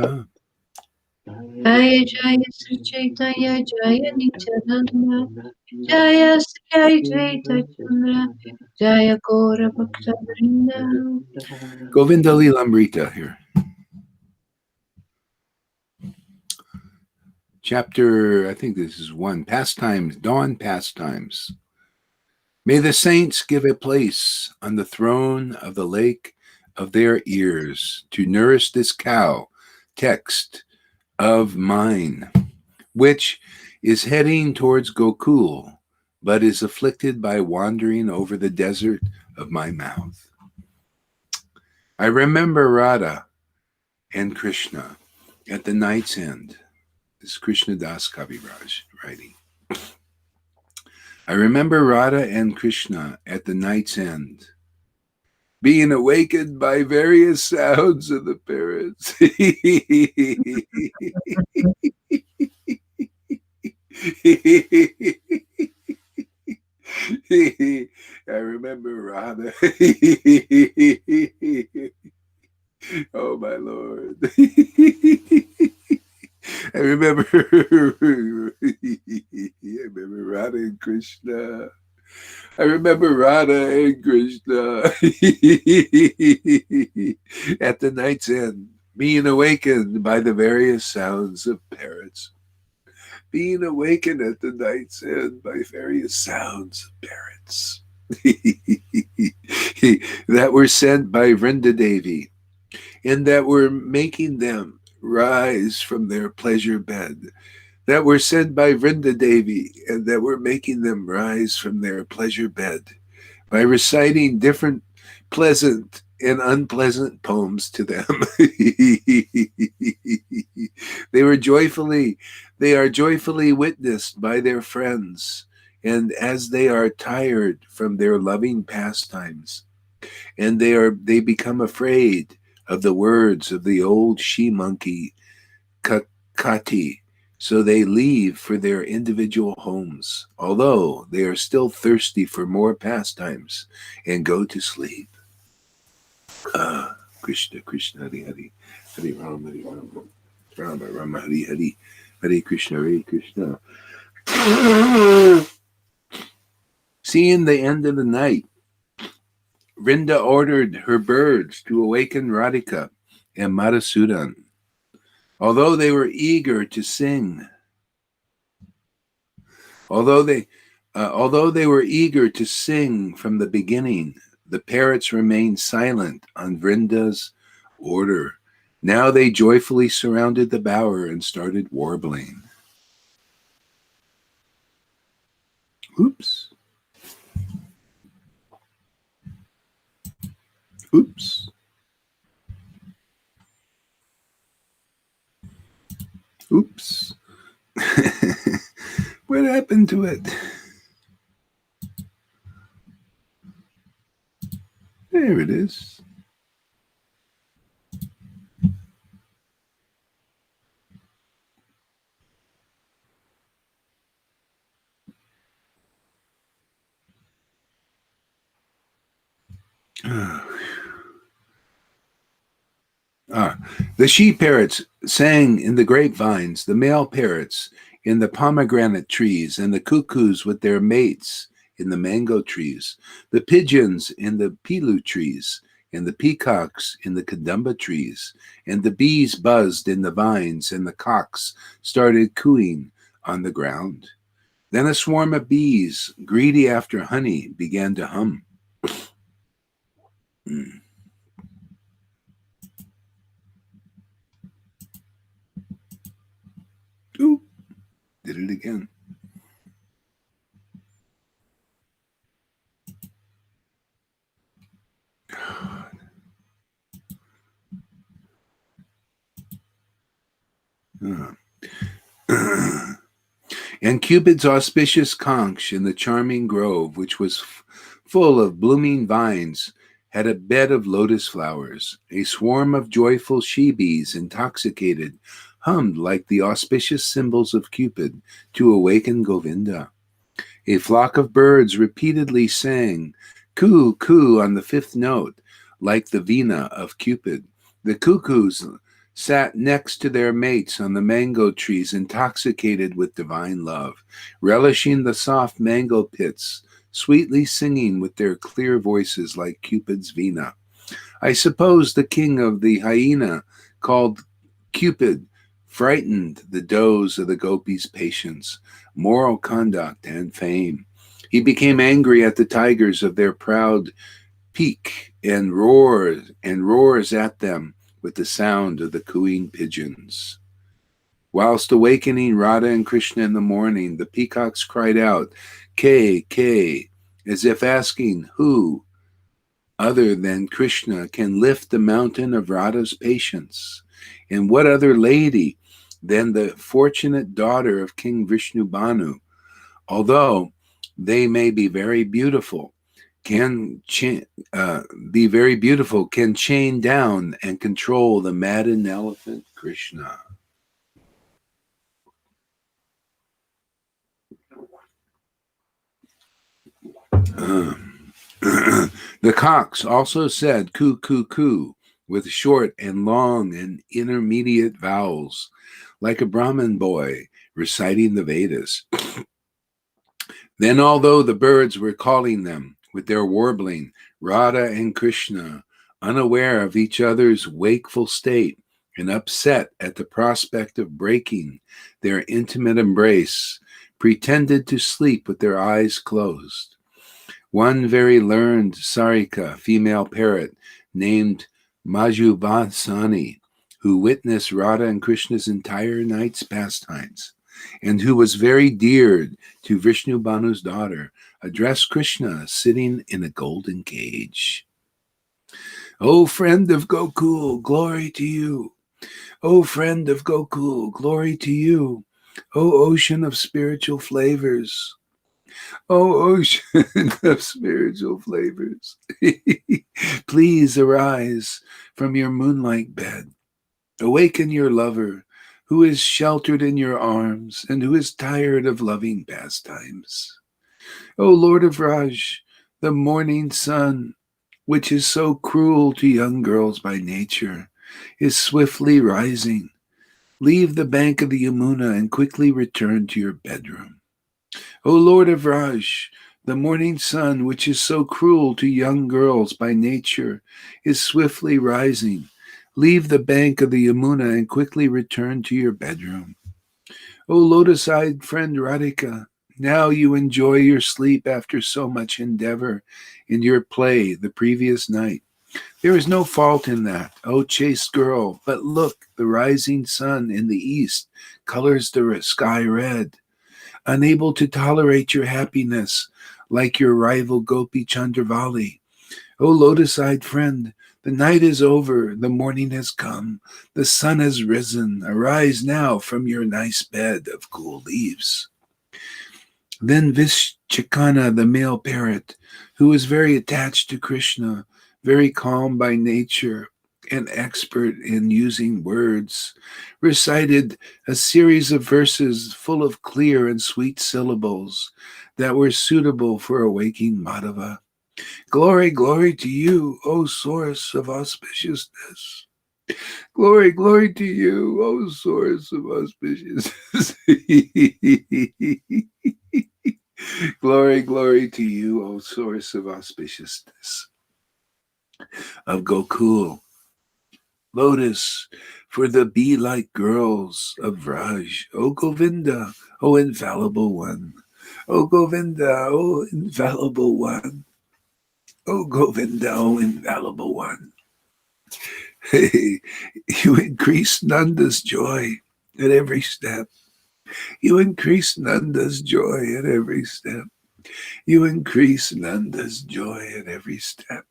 Jaya Jaya Sri Chaitanya Jaya Nityananda Jaya Sri Advaita Chandra Jaya Gaura Bhakta Vrinda. Govinda Lilamrita here. Chapter, I think this is 1, Pastimes, Dawn Pastimes. May the saints give a place on the throne of the lake of their ears to nourish this cow, text of mine, which is heading towards Gokul, but is afflicted by wandering over the desert of my mouth. I remember Radha and Krishna at the night's end. This is Krishna Das Kaviraj writing. I remember Radha and Krishna at the night's end, being awakened by various sounds of the parrots. I remember Radha. Oh my Lord. I remember Radha and Krishna. I remember Radha and Krishna at the night's end, being awakened by the various sounds of parrots. Being awakened at the night's end by various sounds of parrots that were sent by Vrinda Devi, and that were making them rise from their pleasure bed, that were sent by Vrinda Devi, and that were making them rise from their pleasure bed by reciting different pleasant and unpleasant poems to them. They are joyfully witnessed by their friends, and as they are tired from their loving pastimes, and they become afraid of the words of the old she-monkey Kati, so they leave for their individual homes, although they are still thirsty for more pastimes, and go to sleep. Krishna, Krishna, Hare Hare, Hare Rama, Rama, Rama, Hare Hare, Hare Krishna, Hare Krishna. Seeing the end of the night, Vrinda ordered her birds to awaken Radhika and Madhusudan. Although they were eager to sing, although they Although they were eager to sing from the beginning, the parrots remained silent on Vrinda's order. Now they joyfully surrounded the bower and started warbling. Oops. Oops. Oops. What happened to it? There it is. The she parrots sang in the grapevines, the male parrots in the pomegranate trees, and the cuckoos with their mates in the mango trees, the pigeons in the pilu trees, and the peacocks in the kadamba trees, and the bees buzzed in the vines, and the cocks started cooing on the ground. Then a swarm of bees, greedy after honey, began to hum. Mm. Ooh, did it again. And Cupid's auspicious conch in the charming grove, which was full of blooming vines, had a bed of lotus flowers. A swarm of joyful she-bees, intoxicated, hummed like the auspicious cymbals of Cupid to awaken Govinda. A flock of birds repeatedly sang, coo, coo, on the fifth note, like the vina of Cupid. The cuckoos sat next to their mates on the mango trees, intoxicated with divine love, relishing the soft mango pits, sweetly singing with their clear voices like Cupid's vina. I suppose the king of the hyena, called Cupid, frightened the does of the gopis' patience, moral conduct, and fame. He became angry at the tigers of their proud peak and roars at them with the sound of the cooing pigeons. Whilst awakening Radha and Krishna in the morning, the peacocks cried out, K, K, as if asking, who, other than Krishna, can lift the mountain of Radha's patience? And what other lady than the fortunate daughter of King Vishnu Banu, although they may be very beautiful, can can chain down and control the maddened elephant Krishna. The cocks also said coo, coo, coo, with short and long and intermediate vowels, like a Brahmin boy reciting the Vedas. Then, although the birds were calling them with their warbling, Radha and Krishna, unaware of each other's wakeful state and upset at the prospect of breaking their intimate embrace, pretended to sleep with their eyes closed. One very learned Sarika, female parrot, named Majubhasani, who witnessed Radha and Krishna's entire night's pastimes, and who was very dear to Vishnu Banu's daughter, addressed Krishna sitting in a golden cage. O friend of Gokul, glory to you. O friend of Gokul, glory to you. O ocean of spiritual flavors. O ocean of spiritual flavors. Please arise from your moonlight bed. Awaken your lover, who is sheltered in your arms and who is tired of loving pastimes. O Lord of Raj, the morning sun, which is so cruel to young girls by nature, is swiftly rising. Leave the bank of the Yamuna and quickly return to your bedroom. O Lord of Raj, the morning sun, which is so cruel to young girls by nature, is swiftly rising. Leave the bank of the Yamuna and quickly return to your bedroom. O lotus-eyed friend Radhika, Now you enjoy your sleep after so much endeavor in your play the previous night. There is no fault in that, O chaste girl, but look, the rising sun in the east colors the sky red. Unable to tolerate your happiness, like your rival Gopi Chandravali. O lotus-eyed friend, the night is over, the morning has come, the sun has risen. Arise now from your nice bed of cool leaves. Then Vishchakana, the male parrot, who was very attached to Krishna, very calm by nature, and expert in using words, recited a series of verses full of clear and sweet syllables that were suitable for a waking Madhava. Glory, glory to you, O source of auspiciousness. Glory, glory to you, O source of auspiciousness. Glory, glory to you, O source of auspiciousness of Gokul. Lotus for the bee-like girls of Raj. O Govinda, O infallible one. O Govinda, O infallible one. O Govinda, O infallible one. You increase Nanda's joy at every step. You increase Nanda's joy at every step. You increase Nanda's joy at every step.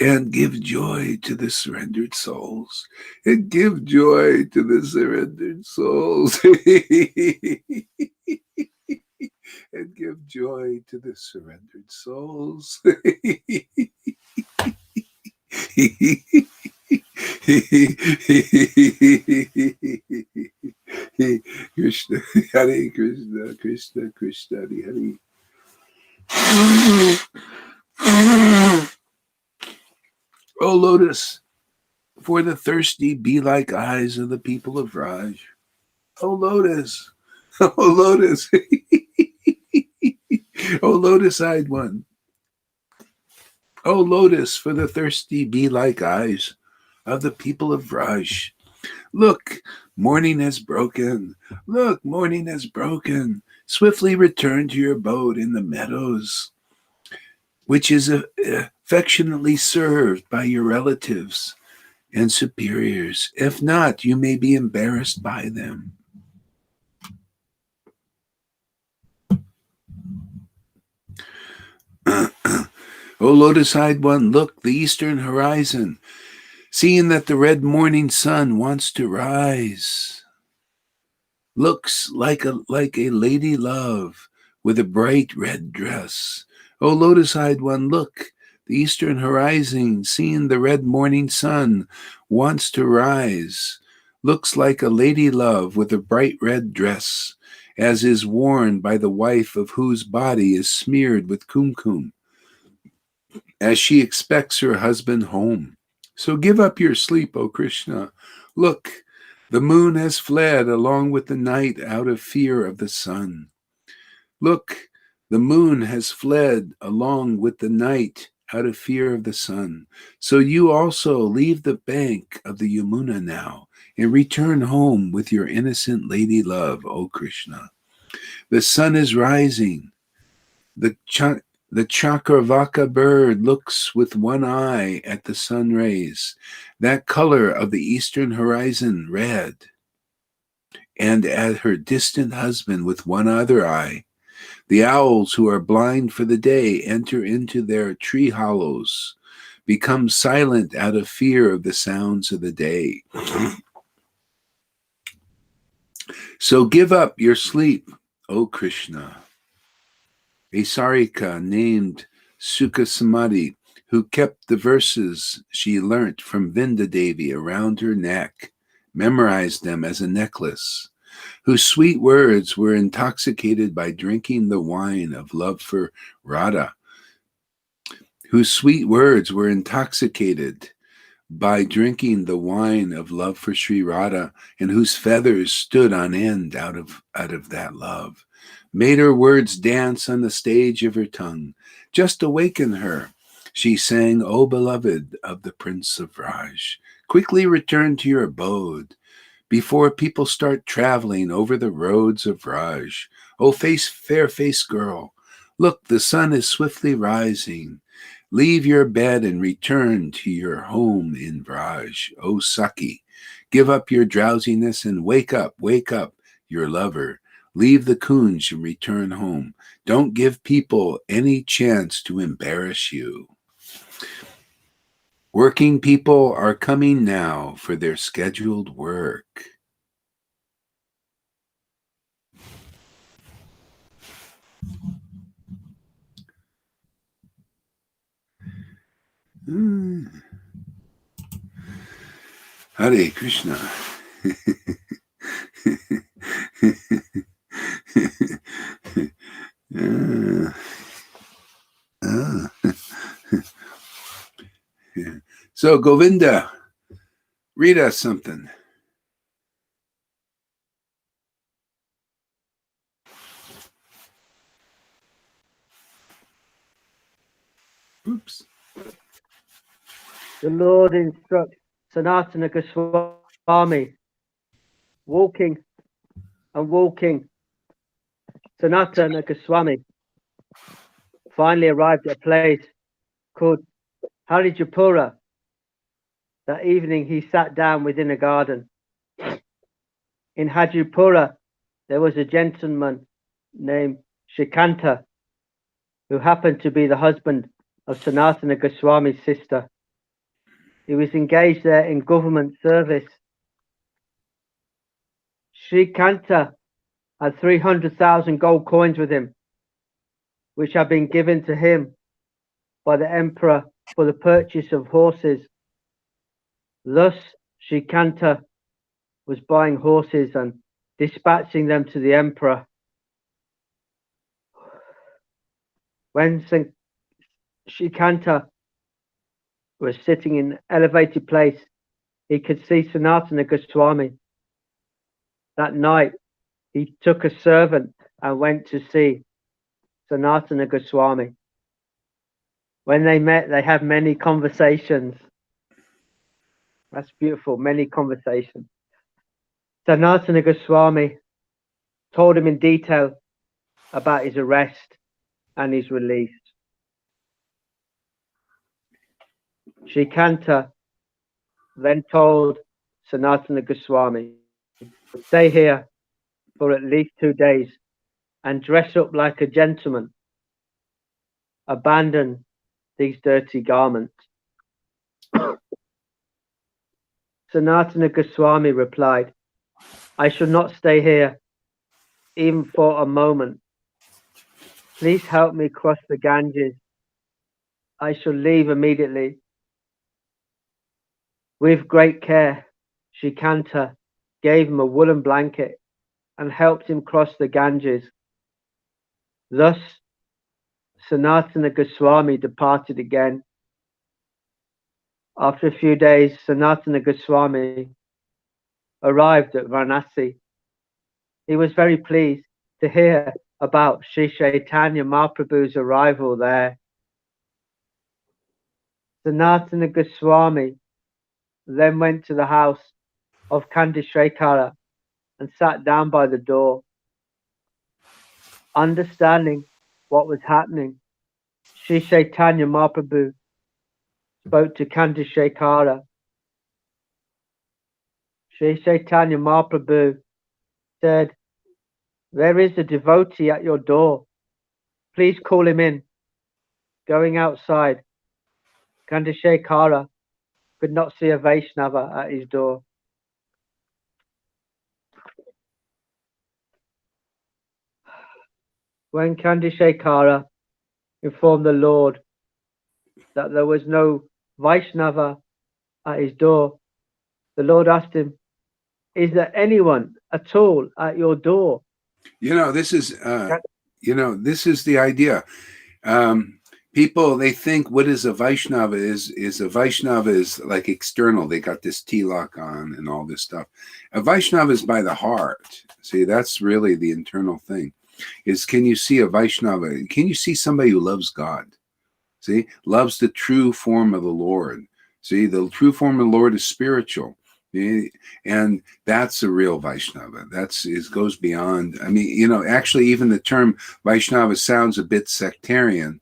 And give joy to the surrendered souls. And give joy to the surrendered souls. And give joy to the surrendered souls. Krishna, Hare Krishna, Krishna, Krishna, Hare Hare. O lotus, for the thirsty bee-like eyes of the people of Raj. O lotus, O lotus, O lotus-eyed one. O lotus, for the thirsty bee-like eyes of the people of Raj. Look, morning has broken. Look, morning has broken. Swiftly return to your abode in the meadows, which is affectionately served by your relatives and superiors. If not, you may be embarrassed by them. O lotus-eyed one, look, the eastern horizon, seeing that the red morning sun wants to rise. Looks like a lady love with a bright red dress. O lotus-eyed one, look, the eastern horizon, seeing the red morning sun, wants to rise. Looks like a lady love with a bright red dress, as is worn by the wife of whose body is smeared with kumkum, as she expects her husband home. So give up your sleep, O Krishna. Look, the moon has fled along with the night out of fear of the sun. Look, the moon has fled along with the night out of fear of the sun. So you also leave the bank of the Yamuna now and return home with your innocent lady love, O Krishna. The sun is rising. The Chakravaka bird looks with one eye at the sun rays, that color of the eastern horizon red, and at her distant husband with one other eye. The owls who are blind for the day enter into their tree hollows, become silent out of fear of the sounds of the day. So give up your sleep, O Krishna. A Sarika named Sukasamadhi, who kept the verses she learnt from Vinda Devi around her neck, memorized them as a necklace, whose sweet words were intoxicated by drinking the wine of love for Radha, whose sweet words were intoxicated by drinking the wine of love for Sri Radha, and whose feathers stood on end out of that love, made her words dance on the stage of her tongue. Just awaken her. She sang, O beloved of the Prince of Raj, quickly return to your abode. before people start traveling over the roads of Raj. Oh, fair-faced girl, look, the sun is swiftly rising. Leave your bed and return to your home in Vraj. O Saki, give up your drowsiness and wake up, your lover. Leave the Kunj and return home. Don't give people any chance to embarrass you. Working people are coming now for their scheduled work. Hare Krishna. So, Govinda, read us something. Oops. The Lord instructs Sanatana Goswami, walking and walking. Sanatana Goswami finally arrived at a place called Harijapura. That evening he sat down within a garden. In Hajipura, there was a gentleman named Shikanta, who happened to be the husband of Sanatana Goswami's sister. He was engaged there in government service. Shikanta had 300,000 gold coins with him, which had been given to him by the emperor for the purchase of horses. Thus, Shikanta was buying horses and dispatching them to the emperor. When Shikanta was sitting in an elevated place, he could see Sanatana Goswami. That night, he took a servant and went to see Sanatana Goswami. When they met, they had many conversations. That's beautiful, many conversations. Sanatana Goswami told him in detail about his arrest and his release. Shikanta then told Sanatana Goswami, stay here for at least 2 days and dress up like a gentleman. Abandon these dirty garments. Sanatana Goswami replied, I shall not stay here even for a moment. Please help me cross the Ganges. I shall leave immediately. With great care, Shikanta gave him a woolen blanket and helped him cross the Ganges. Thus, Sanatana Goswami departed again. After a few days, Sanatana Goswami arrived at Varanasi. He was very pleased to hear about Sri Chaitanya Mahaprabhu's arrival there. Sanatana Goswami then went to the house of Kandishekara and sat down by the door. Understanding what was happening, Sri Chaitanya Mahaprabhu spoke to Kandishekara. Sri Chaitanya Mahaprabhu said, there is a devotee at your door. Please call him in. Going outside, Kandishekara could not see a Vaishnava at his door. When Kandishekara informed the Lord that there was no Vaishnava at his door, the Lord asked him, is there anyone at all at your door? This is the idea. People, they think what is a Vaishnava is a Vaishnava is like external. They got this tilak on and all this stuff. A Vaishnava is by the heart. See, that's really the internal thing. Is can you see a Vaishnava? Can you see somebody who loves God? See, loves the true form of the Lord. See, the true form of the Lord is spiritual. And that's a real Vaishnava. It goes beyond. I mean, actually, even the term Vaishnava sounds a bit sectarian,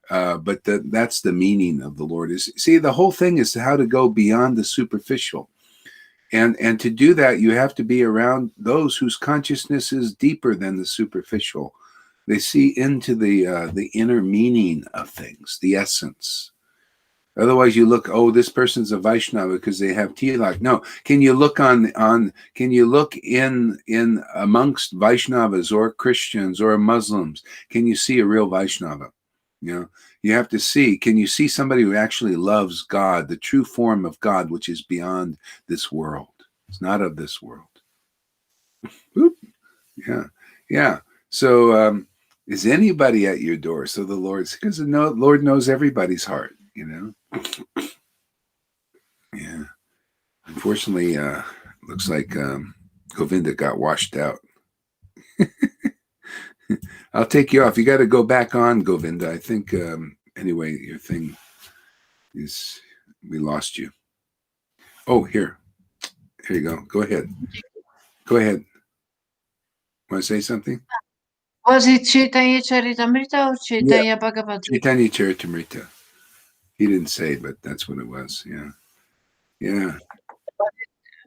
but that's the meaning of the Lord. See, the whole thing is how to go beyond the superficial, and to do that, you have to be around those whose consciousness is deeper than the superficial. They see into the inner meaning of things, the essence. Otherwise, you look, oh, this person's a Vaishnava because they have tilak. No, can you look can you look in amongst Vaishnavas or Christians or Muslims? Can you see a real Vaishnava? You have to see. Can you see somebody who actually loves God, the true form of God, which is beyond this world? It's not of this world. Oop. Yeah. So, is anybody at your door? So the Lord's, because the Lord knows everybody's heart. Yeah. Unfortunately, looks like Govinda got washed out. I'll take you off. You got to go back on, Govinda. I think, anyway, your thing is, we lost you. Oh, here you go. Go ahead. Want to say something? Was it Chaitanya Charitamrita or Chaitanya Bhagavad Gita? Chaitanya Charitamrita. He didn't say, but that's what it was. Yeah.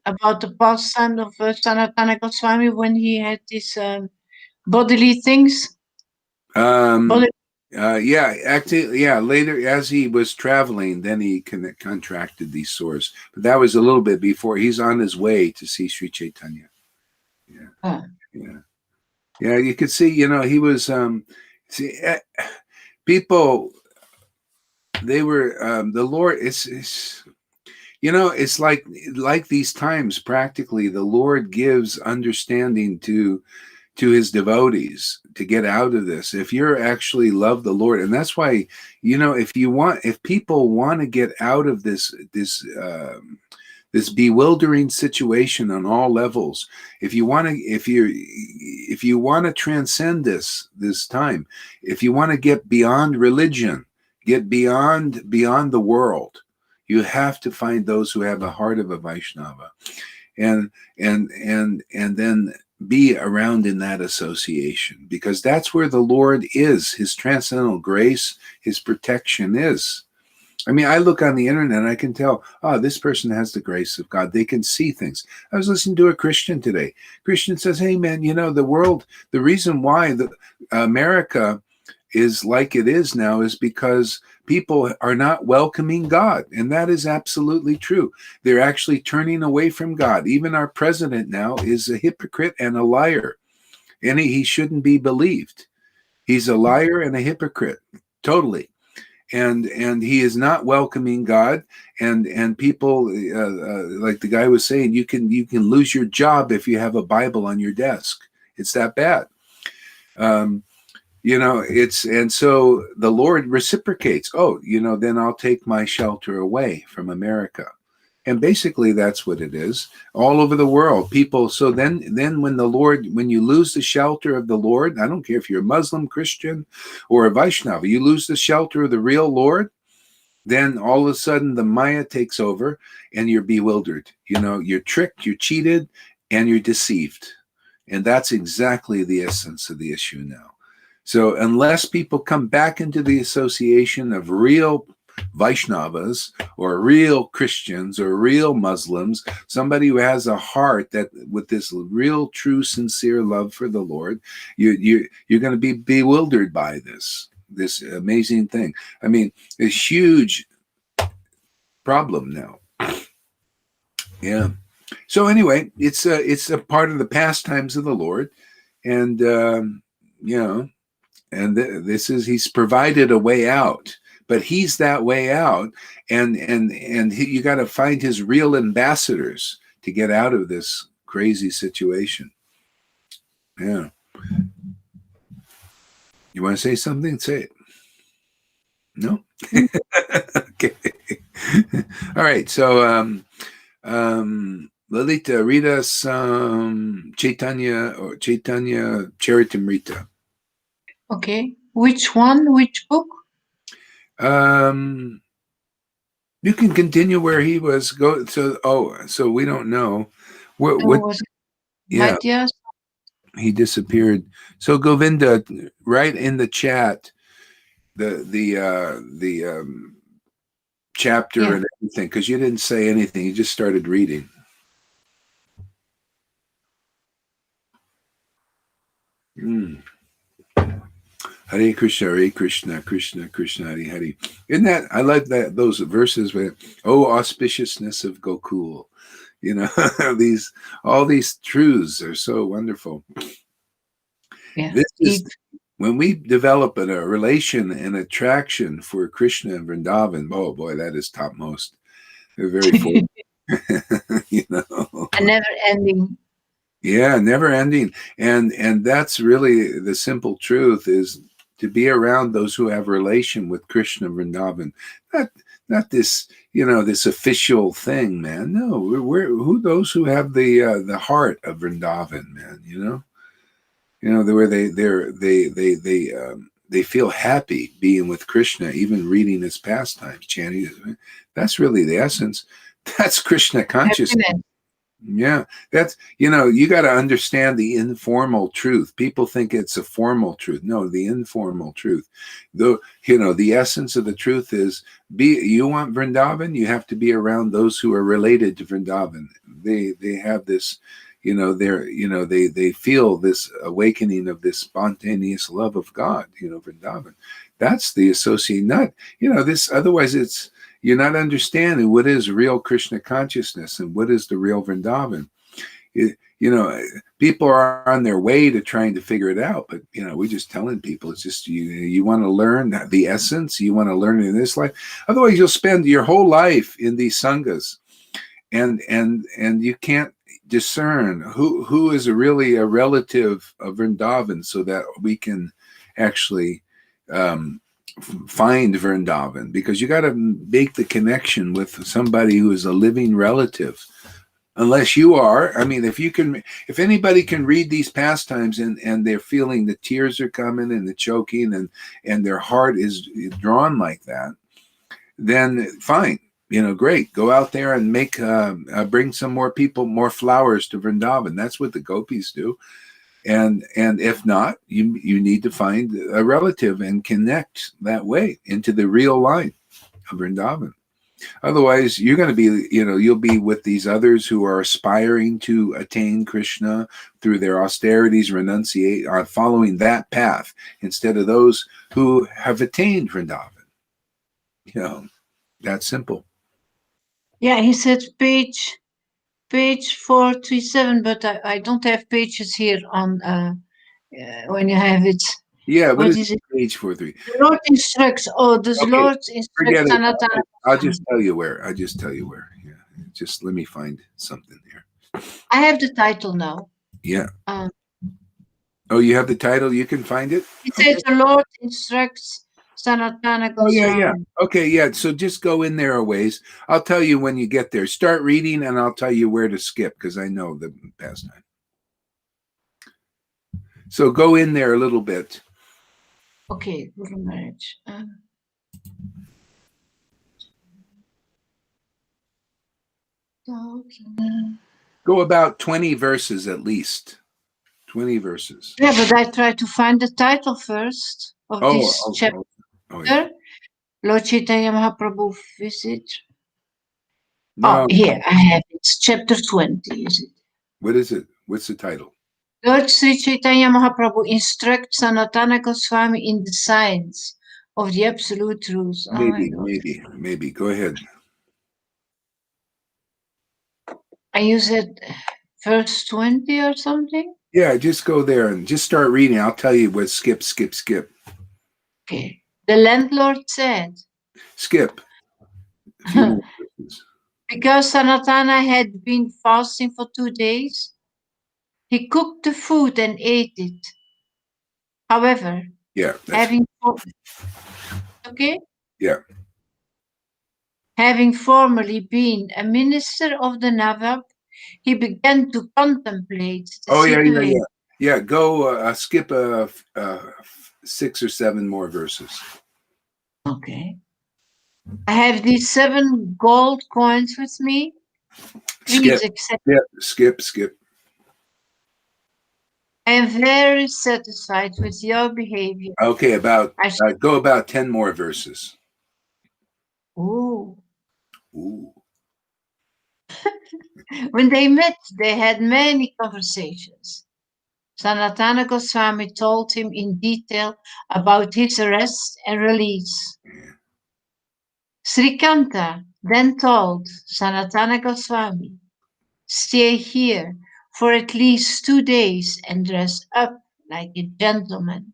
About the pastime of Sanatana Goswami when he had these bodily things. Later, as he was traveling, then he contracted these sores. But that was a little bit before. He's on his way to see Sri Chaitanya. Yeah. You could see, he was. People, they were the Lord. It's like these times. Practically, the Lord gives understanding to his devotees to get out of this. If you're actually love the Lord, and that's why, if people want to get out of this bewildering situation on all levels, if you want to transcend this time, if you want to get beyond religion, get beyond the world, you have to find those who have the heart of a Vaishnava, and then be around in that association, because that's where the Lord is. His transcendental grace, his protection is. I mean, I look on the internet and I can tell, this person has the grace of God. They can see things. I was listening to a Christian today. Christian says, hey man, the world, the reason why America is like it is now is because people are not welcoming God. And that is absolutely true. They're actually turning away from God. Even our president now is a hypocrite and a liar. And he shouldn't be believed. He's a liar and a hypocrite, totally. And he is not welcoming God. And people, like the guy was saying, you can lose your job if you have a Bible on your desk. It's that bad. And so the Lord reciprocates. Then I'll take my shelter away from America. And basically that's what it is all over the world. People. So then when you lose the shelter of the Lord, I don't care if you're a Muslim, Christian, or a Vaishnava, you lose the shelter of the real Lord, then all of a sudden the Maya takes over and you're bewildered. You're tricked, you're cheated, and you're deceived. And that's exactly the essence of the issue now. So unless people come back into the association of real Vaishnavas or real Christians or real Muslims, somebody who has a heart that with this real, true, sincere love for the Lord, you're going to be bewildered by this amazing thing. I mean, a huge problem now. Yeah. So anyway, it's a part of the pastimes of the Lord, and he's provided a way out, but he's that way out, and you got to find his real ambassadors to get out of this crazy situation. Yeah. You want to say something? Say it. No? Okay. All right. So, Lalita, read us Chaitanya Charitamrita. Okay. Which one? Which book? You can continue where he was. Go so we don't know what was it yeah, Matthias? he disappeared. So Govinda, write in the chat the chapter Yeah. and everything, because you didn't say anything. You just started reading. Hare Krishna, Hare Krishna, Krishna Krishna, Hare Hare. Isn't that, I like that, those verses where, oh, auspiciousness of Gokul. You know, all these truths are so wonderful. Yeah. This is when we develop a relation and attraction for Krishna and Vrindavan. Oh boy, that is topmost. They're very full. You know, a never ending. yeah, never ending. And that's really the simple truth, is to be around those who have relation with Krishna Vrindavan. Not this, this official thing, man. No, we're who those who have the heart of Vrindavan, man. Where they feel happy being with Krishna, even reading his pastimes, chanting. That's really the essence. That's Krishna consciousness. Happiness. Yeah, that's, you got to understand the informal truth. People think it's a formal truth. No, the informal truth. The essence of the truth is, you want Vrindavan, you have to be around those who are related to Vrindavan. They have this, they feel this awakening of this spontaneous love of God, Vrindavan. That's the associate, not, this, otherwise you're not understanding what is real Krishna consciousness and what is the real Vrindavan. People are on their way to trying to figure it out, but we're just telling people, it's just you want to learn the essence, you want to learn it in this life. Otherwise, you'll spend your whole life in these sanghas, and you can't discern who is really a relative of Vrindavan, so that we can actually find Vrindavan, because you got to make the connection with somebody who is a living relative. Unless you are, if anybody can read these pastimes and they're feeling the tears are coming and the choking and their heart is drawn like that, then fine, great. Go out there and bring some more people, more flowers to Vrindavan. That's what the gopis do. And if not, you need to find a relative and connect that way into the real line of Vrindavan. Otherwise, you're going to be, you'll be with these others who are aspiring to attain Krishna through their austerities, renunciate, are following that path, instead of those who have attained Vrindavan. That's simple. Yeah, he said page 437, but I don't have pages here on when you have it. Yeah, what is it? Page 43. The Lord instructs. Oh, the Lord instructs. Forget it. I'll just tell you where. Yeah, just let me find something here. I have the title now. Yeah. Oh, you have the title? You can find it? It says the Lord instructs Sanatana Goswami. Oh, yeah. Okay, yeah. So just go in there a ways. I'll tell you when you get there. Start reading and I'll tell you where to skip, because I know the pastime. So go in there a little bit. Okay, Guru Maharaj. Go about 20 verses at least. 20 verses. Yeah, but I try to find the title first of this chapter. Yeah. Lord Chaitanya Mahaprabhu visit. No. Oh, here I have it. It's chapter 20, is it? What is it? What's the title? Lord Sri Chaitanya Mahaprabhu instructs Sanatana Goswami in the science of the absolute truth. Maybe. Go ahead. And you said verse 20 or something? Yeah, just go there and just start reading. I'll tell you what skip. Okay. The landlord said. Skip. Because Sanatana had been fasting for 2 days, he cooked the food and ate it. However, having formerly been a minister of the Nawab, he began to contemplate the situation. Yeah. Go skip 6 or 7 more verses. Okay. I have these 7 gold coins with me. Please Skip, accept. skip. I am very satisfied with your behavior. Okay, about I sh- go about 10 more verses. Ooh. Ooh. When they met, they had many conversations. Sanatana Goswami told him in detail about his arrest and release. Srikanta then told Sanatana Goswami, "Stay here for at least 2 days and dress up like a gentleman.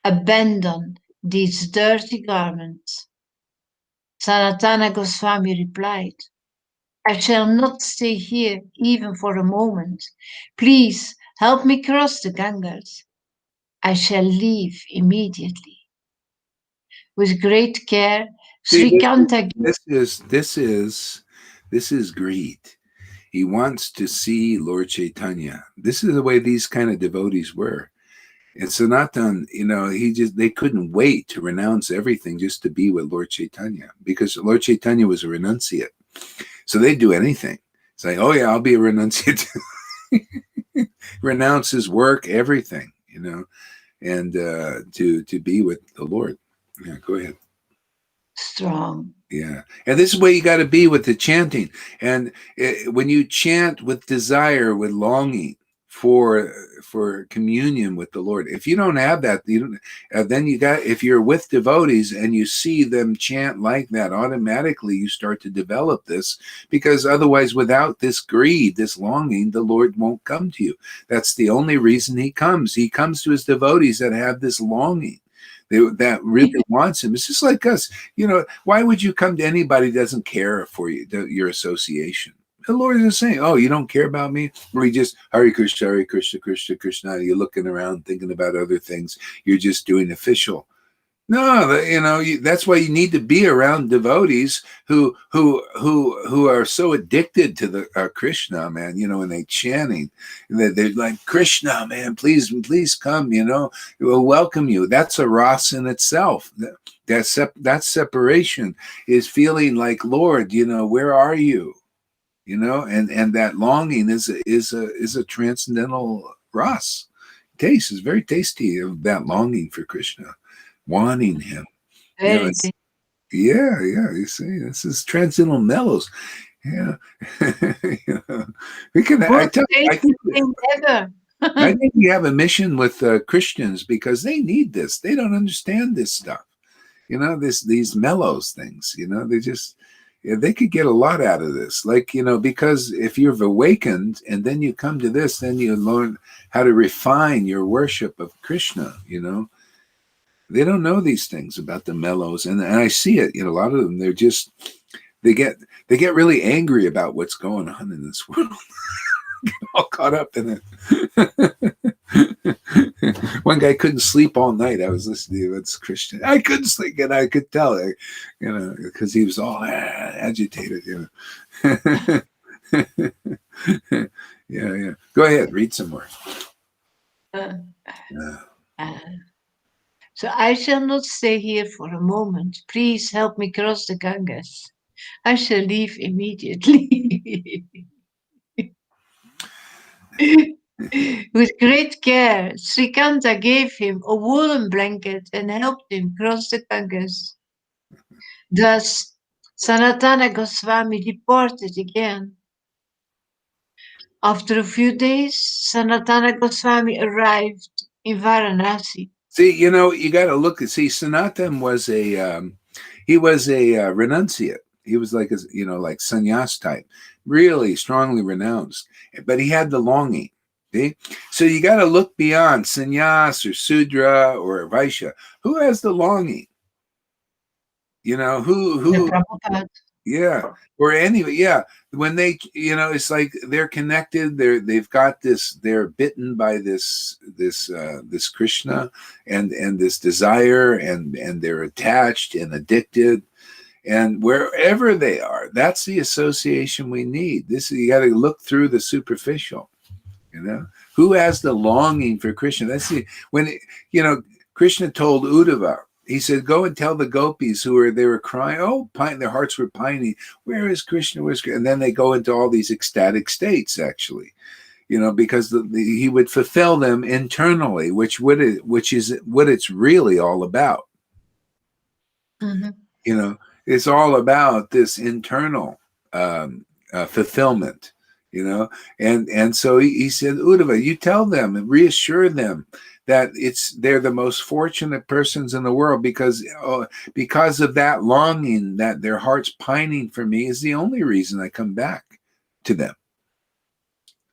Abandon these dirty garments." Sanatana Goswami replied, "I shall not stay here even for a moment. Please help me cross the Ganges. I shall leave immediately." With great care, See, Srikanta this is greed. He wants to see Lord Chaitanya. This is the way these kind of devotees were. And Sanatan, they couldn't wait to renounce everything just to be with Lord Chaitanya, because Lord Chaitanya was a renunciate. So they'd do anything. It's like, oh yeah, I'll be a renunciate. Renounce his work, everything, and to be with the Lord. Yeah, go ahead. strong. Yeah, and this is where you got to be with the chanting. And when you chant with desire, with longing for communion with the Lord, if you don't have that, you don't. Then you got. If you're with devotees and you see them chant like that, automatically you start to develop this, because otherwise, without this greed, this longing, the Lord won't come to you. That's the only reason He comes. He comes to His devotees that have this longing. That really wants Him. It's just like us. Why would you come to anybody who doesn't care for you, your association? The Lord isn't saying, "Oh, you don't care about me," or He just Hare Krishna, Krishna Krishna. You're looking around thinking about other things. You're just doing official. No, that's why you need to be around devotees who are so addicted to the Krishna, man. When they chanting, they're like, "Krishna, man, please come. We'll welcome you." That's a ras in itself. That separation is feeling like, Lord, where are you? And that longing is a transcendental ras. Taste is very tasty of that longing for Krishna, wanting Him. Very Yeah. You see, this is transcendental mellows. Yeah. We can. I tell you, thing ever. I think we have a mission with Christians, because they need this. They don't understand this stuff. These mellows things. They could get a lot out of this. Like, because if you've awakened and then you come to this, then you learn how to refine your worship of Krishna. They don't know these things about the mellows, and I see it. A lot of them, they get really angry about what's going on in this world. All caught up in it. One guy couldn't sleep all night. I was listening to it's Christian. I couldn't sleep, and I could tell, because he was all agitated. Yeah. Go ahead, read some more. So I shall not stay here for a moment. Please help me cross the Ganges. I shall leave immediately. With great care, Srikanta gave him a woolen blanket and helped him cross the Ganges. Thus, Sanatana Goswami departed again. After a few days, Sanatana Goswami arrived in Varanasi. See, you got to look and see. Sanatan was he was a renunciate. He was like like sannyas type, really strongly renounced, but he had the longing. See? So you got to look beyond sannyas or sudra or vaishya. Who has the longing? Who yeah, or anyway, yeah. When they, it's like they're connected. They've got this. They're bitten by this Krishna and this desire, and they're attached and addicted. And wherever they are, that's the association we need. You got to look through the superficial. Who has the longing for Krishna? That's when Krishna told Uddhava, he said, go and tell the gopis they were crying, their hearts were pining. Where is Krishna? Where's Krishna? And then they go into all these ecstatic states, actually, because he would fulfill them internally, which is what it's really all about. Mm-hmm. It's all about this internal fulfillment, and so he said, Uddhava, you tell them and reassure them that they're the most fortunate persons in the world because of that longing, that their heart's pining for me is the only reason I come back to them.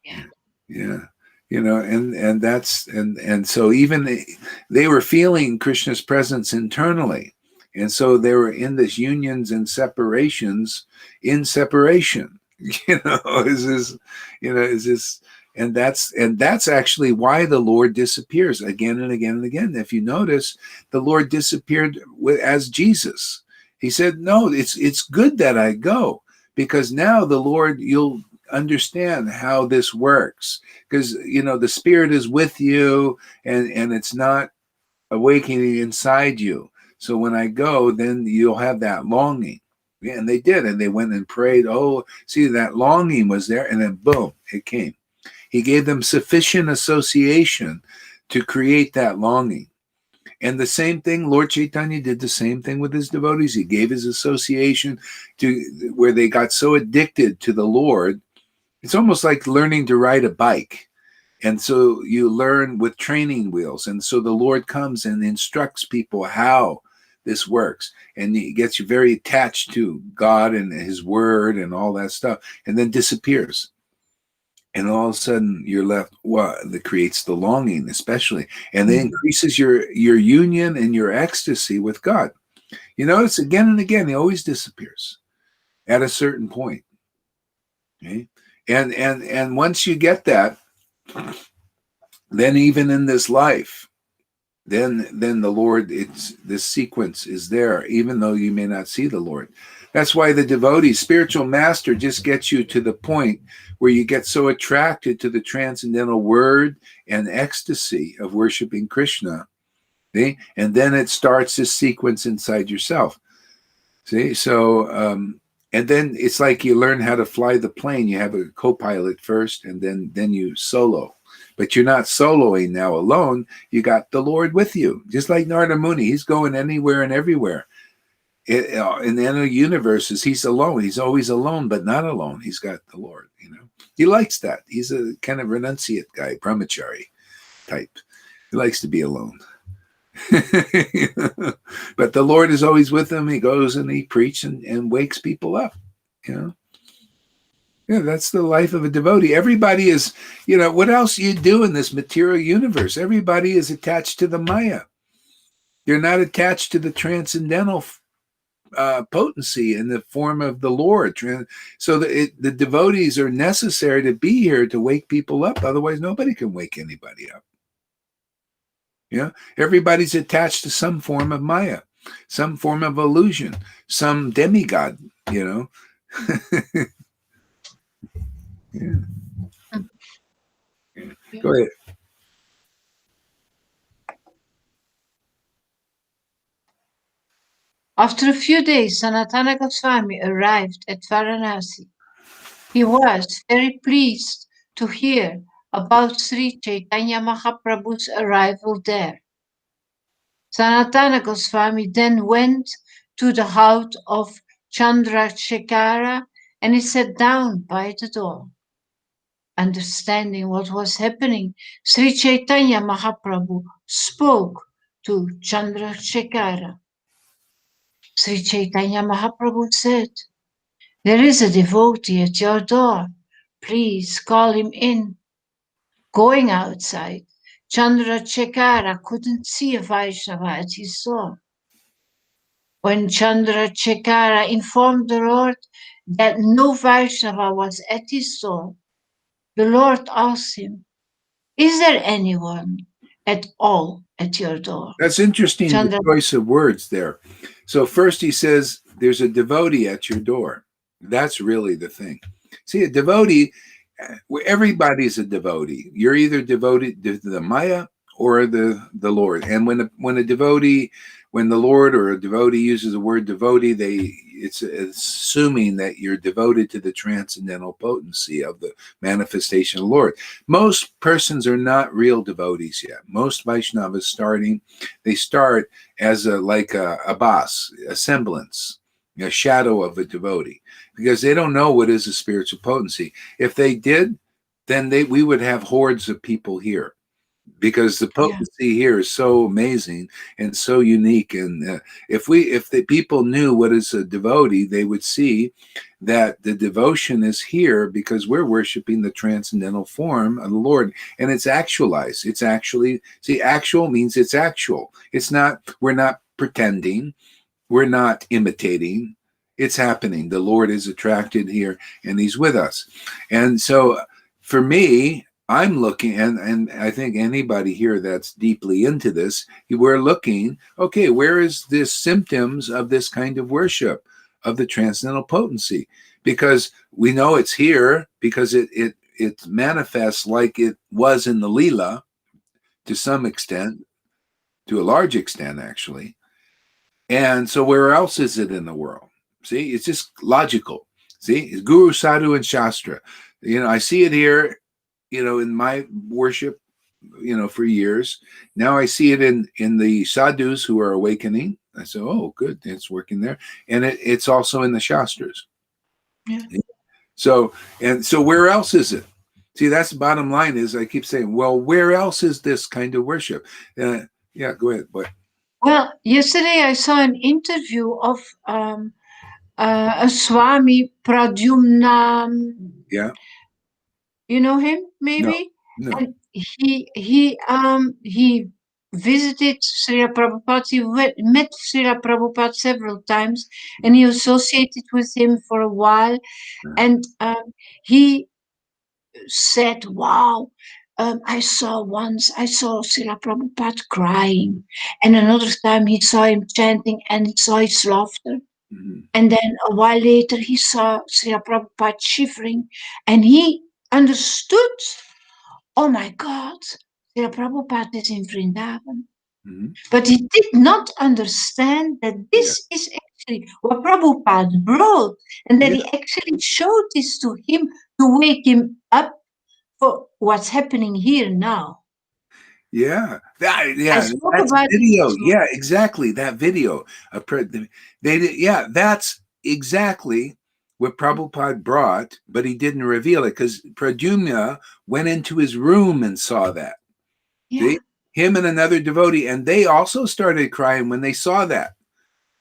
Yeah. And that's and so even they were feeling Krishna's presence internally, and so they were in this unions and separations in separation. And that's actually why the Lord disappears again and again and again. If you notice, the Lord disappeared as Jesus. He said, no, it's good that I go, because now the Lord, you'll understand how this works, because the Spirit is with you, and it's not awakening inside you. So when I go, then you'll have that longing. Yeah, and they did, and they went and prayed. Oh, see, that longing was there, and then boom, it came. He gave them sufficient association to create that longing. And the same thing, Lord Chaitanya did the same thing with his devotees. He gave his association to where they got so addicted to the Lord. It's almost like learning to ride a bike. And so you learn with training wheels. And so the Lord comes and instructs people how this works. And he gets you very attached to God and his word and all that stuff, and then disappears. And all of a sudden you're left, that creates the longing, especially. And then increases your union and your ecstasy with God. You notice again and again, he always disappears at a certain point. Okay? And once you get that, then even in this life, then the Lord, this sequence is there, even though you may not see the Lord. That's why the devotee, spiritual master, just gets you to the point where you get so attracted to the transcendental word and ecstasy of worshiping Krishna. See? And then it starts this sequence inside yourself. See? So, and then it's like you learn how to fly the plane. You have a co-pilot first, and then you solo. But you're not soloing now alone. You got the Lord with you. Just like Narada Muni, he's going anywhere and everywhere. In the other universes, he's alone. He's always alone, but not alone. He's got the Lord, He likes that. He's a kind of renunciate guy, brahmachari type. He likes to be alone. But the Lord is always with him. He goes and he preaches and wakes people up, Yeah, that's the life of a devotee. Everybody is, what else do you do in this material universe? Everybody is attached to the Maya. You're not attached to the transcendental potency in the form of the Lord. So the devotees are necessary to be here to wake people up. Otherwise, nobody can wake anybody up. Everybody's attached to some form of Maya, some form of illusion, some demigod, Yeah. Go ahead. After a few days, Sanatana Goswami arrived at Varanasi. He was very pleased to hear about Sri Chaitanya Mahaprabhu's arrival there. Sanatana Goswami then went to the house of Chandrasekhara and he sat down by the door. Understanding what was happening, Sri Chaitanya Mahaprabhu spoke to Chandrasekhara. Sri Chaitanya Mahaprabhu said, "There is a devotee at your door. Please call him in." Going outside, Chandrasekhara couldn't see a Vaishnava at his door. When Chandrasekhara informed the Lord that no Vaishnava was at his door, the Lord asked him, "Is there anyone at all at your door?" That's interesting, the choice of words there. So first he says, there's a devotee at your door. That's really the thing. See, a devotee, everybody's a devotee. You're either devoted to the Maya or the Lord. And when a devotee when the Lord or a devotee uses the word devotee, it's assuming that you're devoted to the transcendental potency of the manifestation of the Lord. Most persons are not real devotees yet. Most Vaishnavas they start as a boss, a semblance, a shadow of a devotee, because they don't know what is a spiritual potency. If they did, then we would have hordes of people here, because the potency here is so amazing and so unique. And if the people knew what is a devotee, they would see that the devotion is here because we're worshiping the transcendental form of the Lord, and it's actualized. It's actually, see, actual means it's actual. It's not, we're not pretending, we're not imitating. It's happening. The Lord is attracted here and he's with us. And so for me, I'm looking, and I think anybody here that's deeply into this, we're looking, okay, where is this symptoms of this kind of worship of the transcendental potency? Because we know it's here, because it manifests like it was in the Leela to some extent, to a large extent, actually. And so where else is it in the world? See, it's just logical. See, it's Guru, Sadhu, and Shastra. I see it here, in my worship, for years. Now I see it in the sadhus who are awakening. I say, oh, good, it's working there. And it's also in the Shastras. Yeah. So where else is it? See, that's the bottom line is I keep saying, well, where else is this kind of worship? Yeah, go ahead. What? Well, yesterday I saw an interview of a Swami Pradyumna. Yeah. You know him, maybe? No. And he visited Srila Prabhupada. He met Srila Prabhupada several times, and he associated with him for a while. And he said, "Wow, I saw Srila Prabhupada crying, and another time he saw him chanting, and he saw his laughter." Mm-hmm. And then a while later, he saw Srila Prabhupada shivering, and he understood, oh my God, Srila Prabhupada is in Vrindavan. Mm-hmm. But he did not understand that this is actually what Prabhupada brought, and that he actually showed this to him to wake him up for what's happening here now. Yeah, I spoke that's about video. it. Yeah, exactly. That video. They did. Yeah, that's exactly what Prabhupada brought, but he didn't reveal it because Pradyumna went into his room and saw that. Yeah. See? Him and another devotee, and they also started crying when they saw that.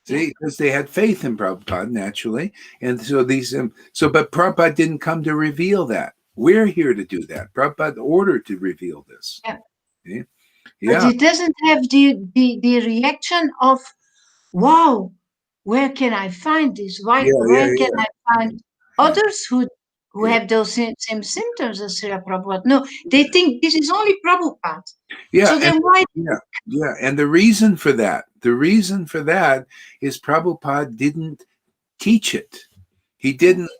See, because they had faith in Prabhupada naturally, and so but Prabhupada didn't come to reveal that. We're here to do that. Prabhupada ordered to reveal this. Yeah. See? But it doesn't have the reaction of, wow, where can I find this? Where can I find others who have those same symptoms as Srila Prabhupada? No, they think this is only Prabhupada. Yeah. So then why? Yeah. And the reason for that is Prabhupada didn't teach it. He didn't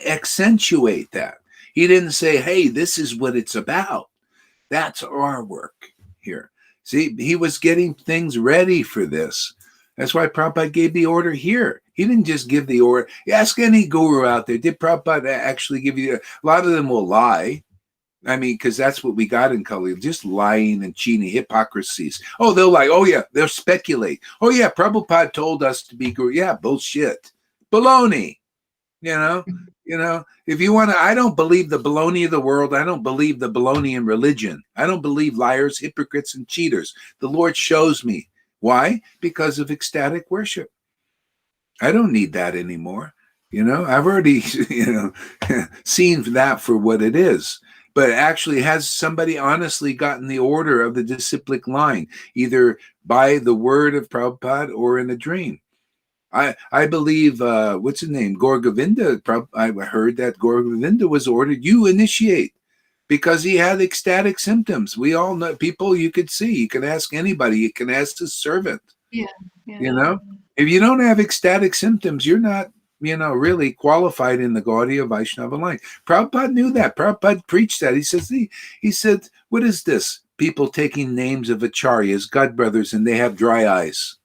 accentuate that. He didn't say, hey, this is what it's about. That's our work here. See, he was getting things ready for this. That's why Prabhupada gave the order here. He didn't just give the order. Ask any guru out there, did Prabhupada actually give you? A lot of them will lie. I mean, because that's what we got in Kali, just lying and cheating, hypocrisies. Oh, they'll lie. Oh, yeah, they'll speculate. Oh, yeah, Prabhupada told us to be guru. Yeah, bullshit. Baloney. If you want to, I don't believe the baloney of the world. I don't believe the baloney in religion. I don't believe liars, hypocrites, and cheaters. The Lord shows me. Why? Because of ecstatic worship. I don't need that anymore. I've already, seen that for what it is. But actually, has somebody honestly gotten the order of the disciplic line, either by the word of Prabhupada or in a dream? I believe, what's his name? Gaur Govinda. I heard that Gaur Govinda was ordered, you initiate, because he had ecstatic symptoms. We all know people you could see. You can ask anybody. You can ask his servant. Yeah. If you don't have ecstatic symptoms, you're not, really qualified in the Gaudiya Vaishnava line. Prabhupada knew that. Prabhupada preached that. He said, what is this? People taking names of acharyas, god brothers, and they have dry eyes.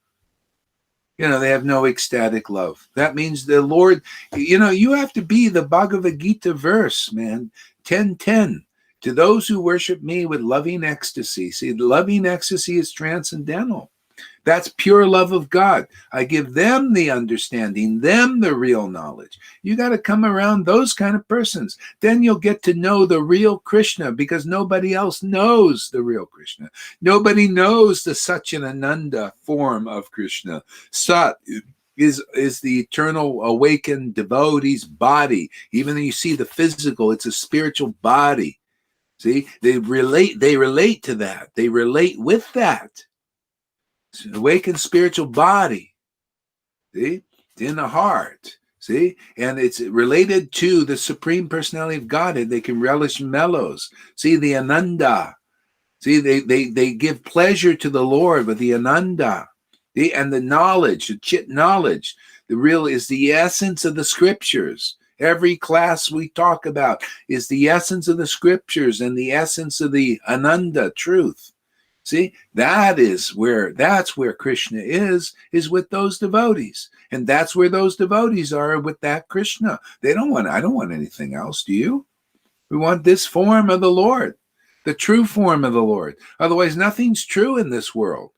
They have no ecstatic love. That means the Lord, you have to be the Bhagavad Gita verse, man. 10:10. To those who worship me with loving ecstasy. See, loving ecstasy is transcendental. That's pure love of God. I give them the understanding, them the real knowledge. You got to come around those kind of persons. Then you'll get to know the real Krishna, because nobody else knows the real Krishna. Nobody knows the Satchidananda form of Krishna. Sat is the eternal awakened devotee's body. Even though you see the physical, it's a spiritual body. See, they relate to that. They relate with that. It's an awakened spiritual body. See? It's in the heart. See? And it's related to the Supreme Personality of Godhead. They can relish mellows. See, the Ananda. See, they give pleasure to the Lord with the Ananda. See? And the knowledge, the chit knowledge, the real is the essence of the scriptures. Every class we talk about is the essence of the scriptures and the essence of the Ananda, truth. See, that's where Krishna is with those devotees. And that's where those devotees are with that Krishna. I don't want anything else, do you? We want this form of the Lord, the true form of the Lord. Otherwise, nothing's true in this world.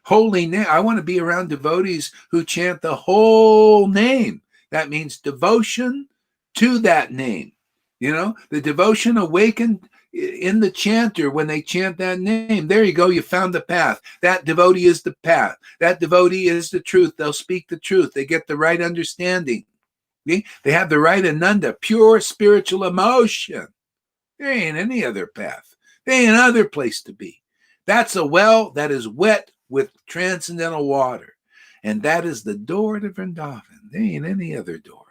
Holy name. I want to be around devotees who chant the whole name. That means devotion to that name. The devotion awakened in the chanter when they chant that name. There you go. You found the path. That devotee is the path. That devotee is the truth. They'll speak the truth. They get the right understanding. See? They have the right ananda, pure spiritual emotion. There ain't any other path. There ain't another place to be. That's a well that is wet with transcendental water. And that is the door to Vrindavan. There ain't any other door.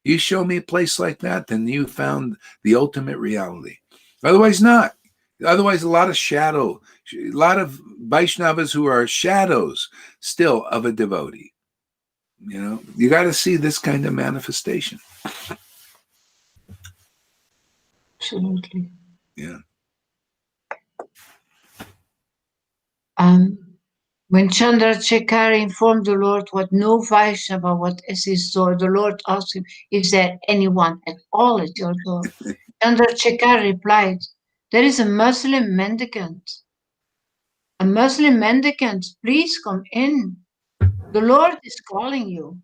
You show me a place like that, then you found the ultimate reality. Otherwise not. Otherwise, a lot of Vaishnavas who are shadows still of a devotee. You got to see this kind of manifestation. Absolutely. Yeah. When Chandrasekhar informed the Lord what no Vaishnava was at his door, the Lord asked him, "Is there anyone at all at your door?" Chandrasekhar replied, "There is a Muslim mendicant. A Muslim mendicant, please come in. The Lord is calling you."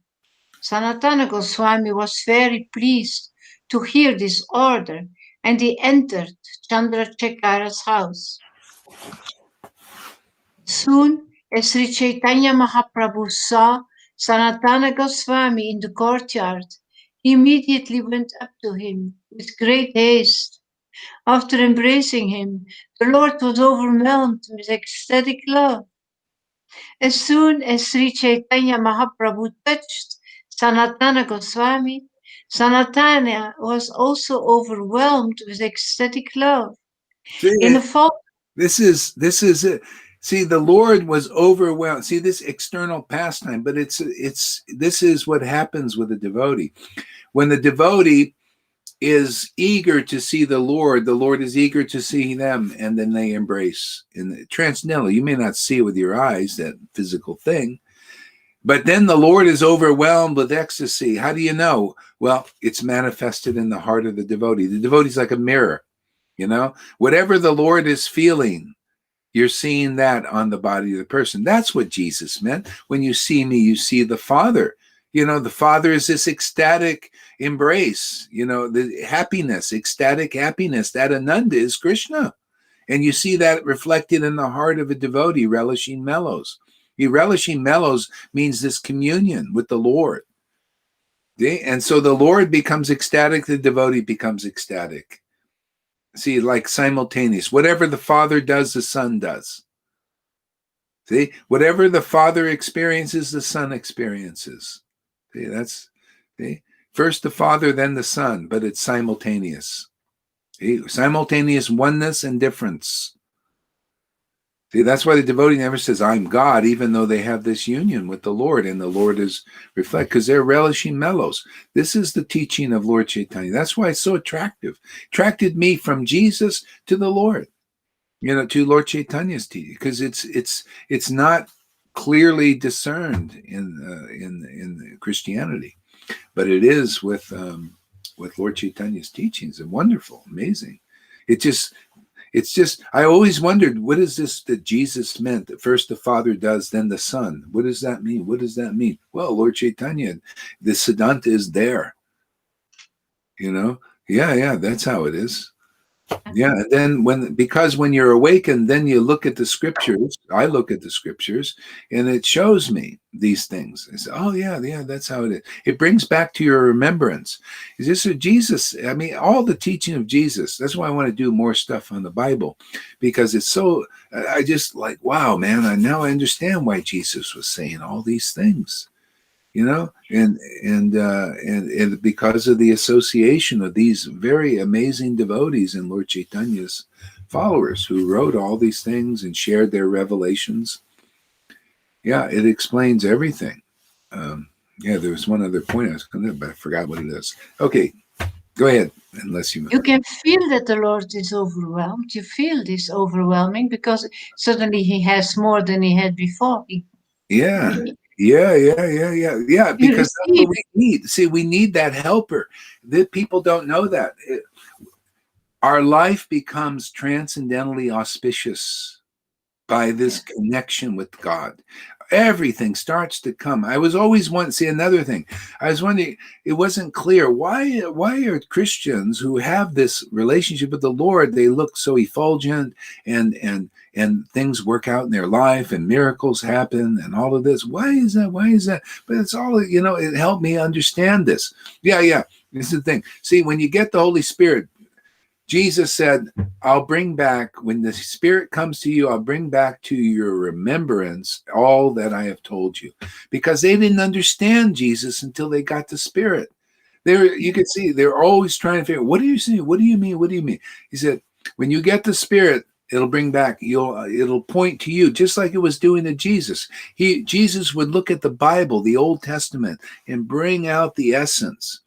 Sanatana Goswami was very pleased to hear this order, and he entered Chandrasekhar's house. Soon as Sri Chaitanya Mahaprabhu saw Sanatana Goswami in the courtyard, he immediately went up to him with great haste. After embracing him, the Lord was overwhelmed with ecstatic love. As soon as Sri Chaitanya Mahaprabhu touched Sanatana Goswami, Sanatana was also overwhelmed with ecstatic love. This is it. See, the Lord was overwhelmed. See, this external pastime, but this is what happens with a devotee. When the devotee is eager to see the Lord is eager to see them, and then they embrace. In the transcendental, you may not see it with your eyes, that physical thing, but then the Lord is overwhelmed with ecstasy. How do you know? Well, it's manifested in the heart of the devotee. The devotee is like a mirror. Whatever the Lord is feeling, you're seeing that on the body of the person. That's what Jesus meant. When you see me, you see the Father. The Father is this ecstatic embrace, the happiness, ecstatic happiness. That Ananda is Krishna. And you see that reflected in the heart of a devotee relishing mellows. Relishing mellows means this communion with the Lord. See? And so the Lord becomes ecstatic, the devotee becomes ecstatic. See, like simultaneous. Whatever the Father does, the Son does. See, whatever the Father experiences, the Son experiences. See, first the Father, then the Son, but it's simultaneous. See, simultaneous oneness and difference. See, that's why the devotee never says, "I'm God," even though they have this union with the Lord, and the Lord is reflect, because they're relishing mellows. This is the teaching of Lord Chaitanya. That's why it's so attractive. Attracted me from Jesus to the Lord, to Lord Chaitanya's teaching, because it's not clearly discerned in Christianity, but it is with Lord Chaitanya's teachings, and wonderful, amazing. It's just, I always wondered, what is this that Jesus meant? That first the Father does, then the Son. What does that mean? What does that mean? Well, Lord Chaitanya, the Siddhanta is there. Yeah, that's how it is. Yeah, and then because when you're awakened, then you look at the scriptures. I look at the scriptures, and it shows me these things. I say, oh yeah, that's how it is. It brings back to your remembrance. Is this Jesus? I mean, all the teaching of Jesus. That's why I want to do more stuff on the Bible, because it's so. I just like, wow, man. Now I understand why Jesus was saying all these things. And because of the association of these very amazing devotees and Lord Chaitanya's followers who wrote all these things and shared their revelations. Yeah, it explains everything. There was one other point I was going to, but I forgot what it is. Okay, go ahead, unless you... You can feel that the Lord is overwhelmed. You feel this overwhelming because suddenly he has more than he had before. Yeah, because that's what we need. See, we need that helper. That people don't know that. Our life becomes transcendently auspicious by this connection with God. Everything starts to come. I was always see another thing. I was wondering, it wasn't clear why are Christians who have this relationship with the Lord, they look so effulgent and things work out in their life and miracles happen and all of this. Why is that? But it's all, it helped me understand this. Yeah. This is the thing. See, when you get the Holy Spirit, Jesus said, I'll bring back, when the Spirit comes to you, I'll bring back to your remembrance all that I have told you. Because they didn't understand Jesus until they got the Spirit. You could see they're always trying to figure, what do you see? What do you mean? What do you mean? He said, when you get the Spirit, it'll bring back, it'll point to you, just like it was doing to Jesus. Jesus would look at the Bible, the Old Testament, and bring out the essence.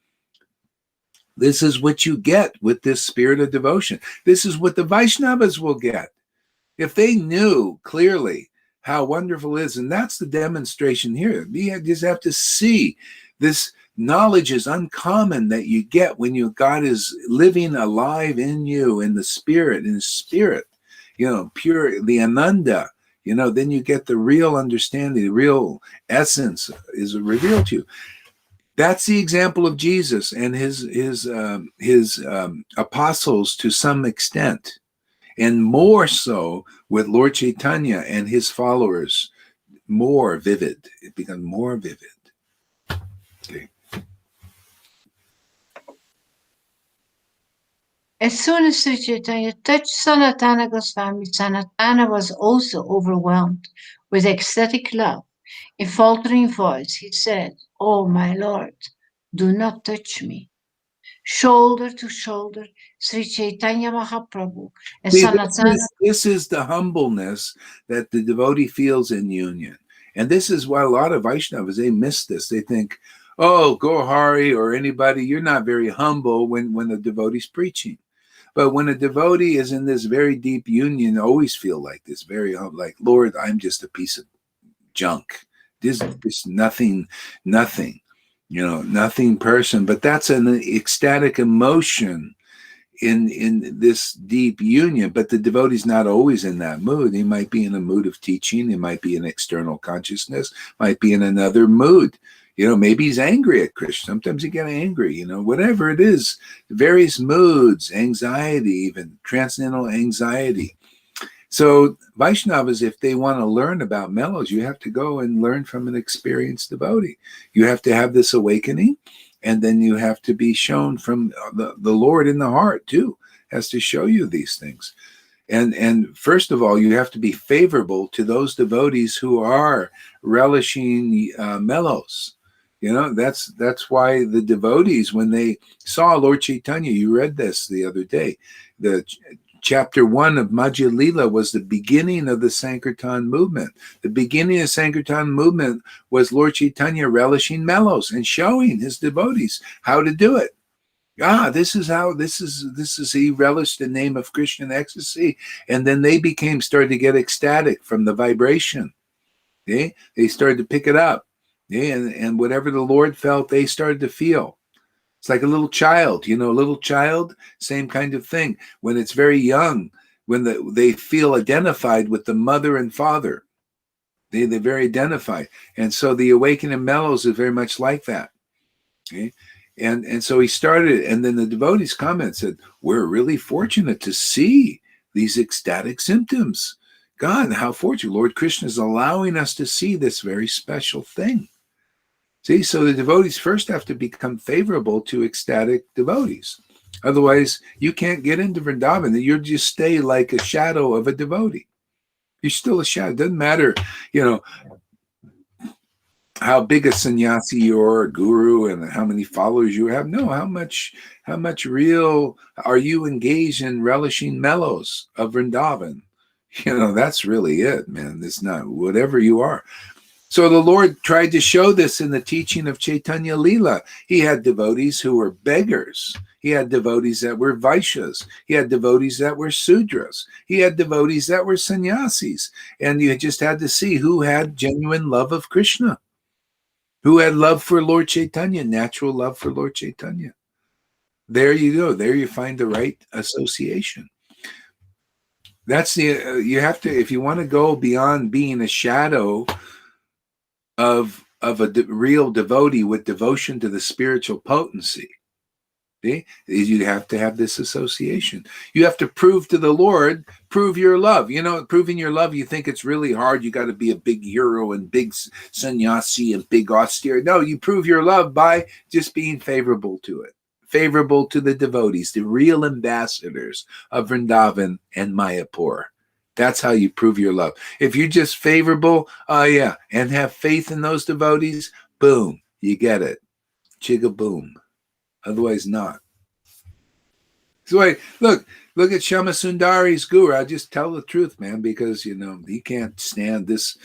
This is what you get with this spirit of devotion. This is what the Vaishnavas will get. If they knew clearly how wonderful it is, and that's the demonstration here. You just have to see this knowledge is uncommon that you get when God is living alive in you, in the spirit, pure, the Ananda, then you get the real understanding, the real essence is revealed to you. That's the example of Jesus and his apostles to some extent, and more so with Lord Chaitanya and his followers, more vivid. It becomes more vivid. Okay. As soon as Sri Chaitanya touched Sanatana Goswami, Sanatana was also overwhelmed with ecstatic love. In faltering voice, he said, "Oh, my Lord, do not touch me." Shoulder to shoulder, Sri Chaitanya Mahaprabhu and See, Sanatana. this is the humbleness that the devotee feels in union. And this is why a lot of Vaishnavas, they miss this. They think, oh, Gohari or anybody, you're not very humble when the devotee's preaching. But when a devotee is in this very deep union, always feel like this, very humble, like, Lord, I'm just a piece of junk. This nothing, nothing person. But that's an ecstatic emotion in this deep union. But the devotee's not always in that mood. He might be in a mood of teaching. He might be in external consciousness, might be in another mood. Maybe he's angry at Krishna. Sometimes you get angry, whatever it is, various moods, anxiety, even transcendental anxiety. So Vaishnavas, if they want to learn about mellows, you have to go and learn from an experienced devotee. You have to have this awakening, and then you have to be shown from the Lord in the heart too, has to show you these things. And first of all, you have to be favorable to those devotees who are relishing mellows. That's why the devotees, when they saw Lord Chaitanya, you read this the other day, the chapter 1 of Madhya Lila was the beginning of the Sankirtan movement. The beginning of the Sankirtan movement was Lord Chaitanya relishing mellows and showing his devotees how to do it. This is he relished the name of Krishna ecstasy, and then they started to get ecstatic from the vibration. They started to pick it up. And whatever the Lord felt, they started to feel. It's like a little child, a little child, same kind of thing. When it's very young, when they feel identified with the mother and father, they're very identified. And so the awakening mellows is very much like that. Okay. And so he started, and then the devotees comment said, we're really fortunate to see these ecstatic symptoms. God, how fortunate. Lord Krishna is allowing us to see this very special thing. See, so the devotees first have to become favorable to ecstatic devotees. Otherwise, you can't get into Vrindavan. You'll just stay like a shadow of a devotee. You're still a shadow. It doesn't matter, how big a sannyasi you are, a guru, and how many followers you have. No, how much real are you engaged in relishing mellows of Vrindavan? That's really it, man. It's not whatever you are. So the Lord tried to show this in the teaching of Chaitanya Leela. He had devotees who were beggars. He had devotees that were Vaishyas. He had devotees that were Sudras. He had devotees that were sannyasis. And you just had to see who had genuine love of Krishna, who had love for Lord Chaitanya, natural love for Lord Chaitanya. There you go. There you find the right association. That's you have to, if you want to go beyond being a shadow of a real devotee with devotion to the spiritual potency, you have to have this association. You have to prove to the Lord, prove your love. Proving your love, you think it's really hard. You got to be a big hero and big sannyasi and big austere. No, you prove your love by just being favorable to it. Favorable to the devotees, the real ambassadors of Vrindavan and Mayapur. That's how you prove your love. If you're just favorable, and have faith in those devotees, boom, you get it. Chigga boom. Otherwise not. So look at Shama Sundari's guru. I just tell the truth, man, because he can't stand this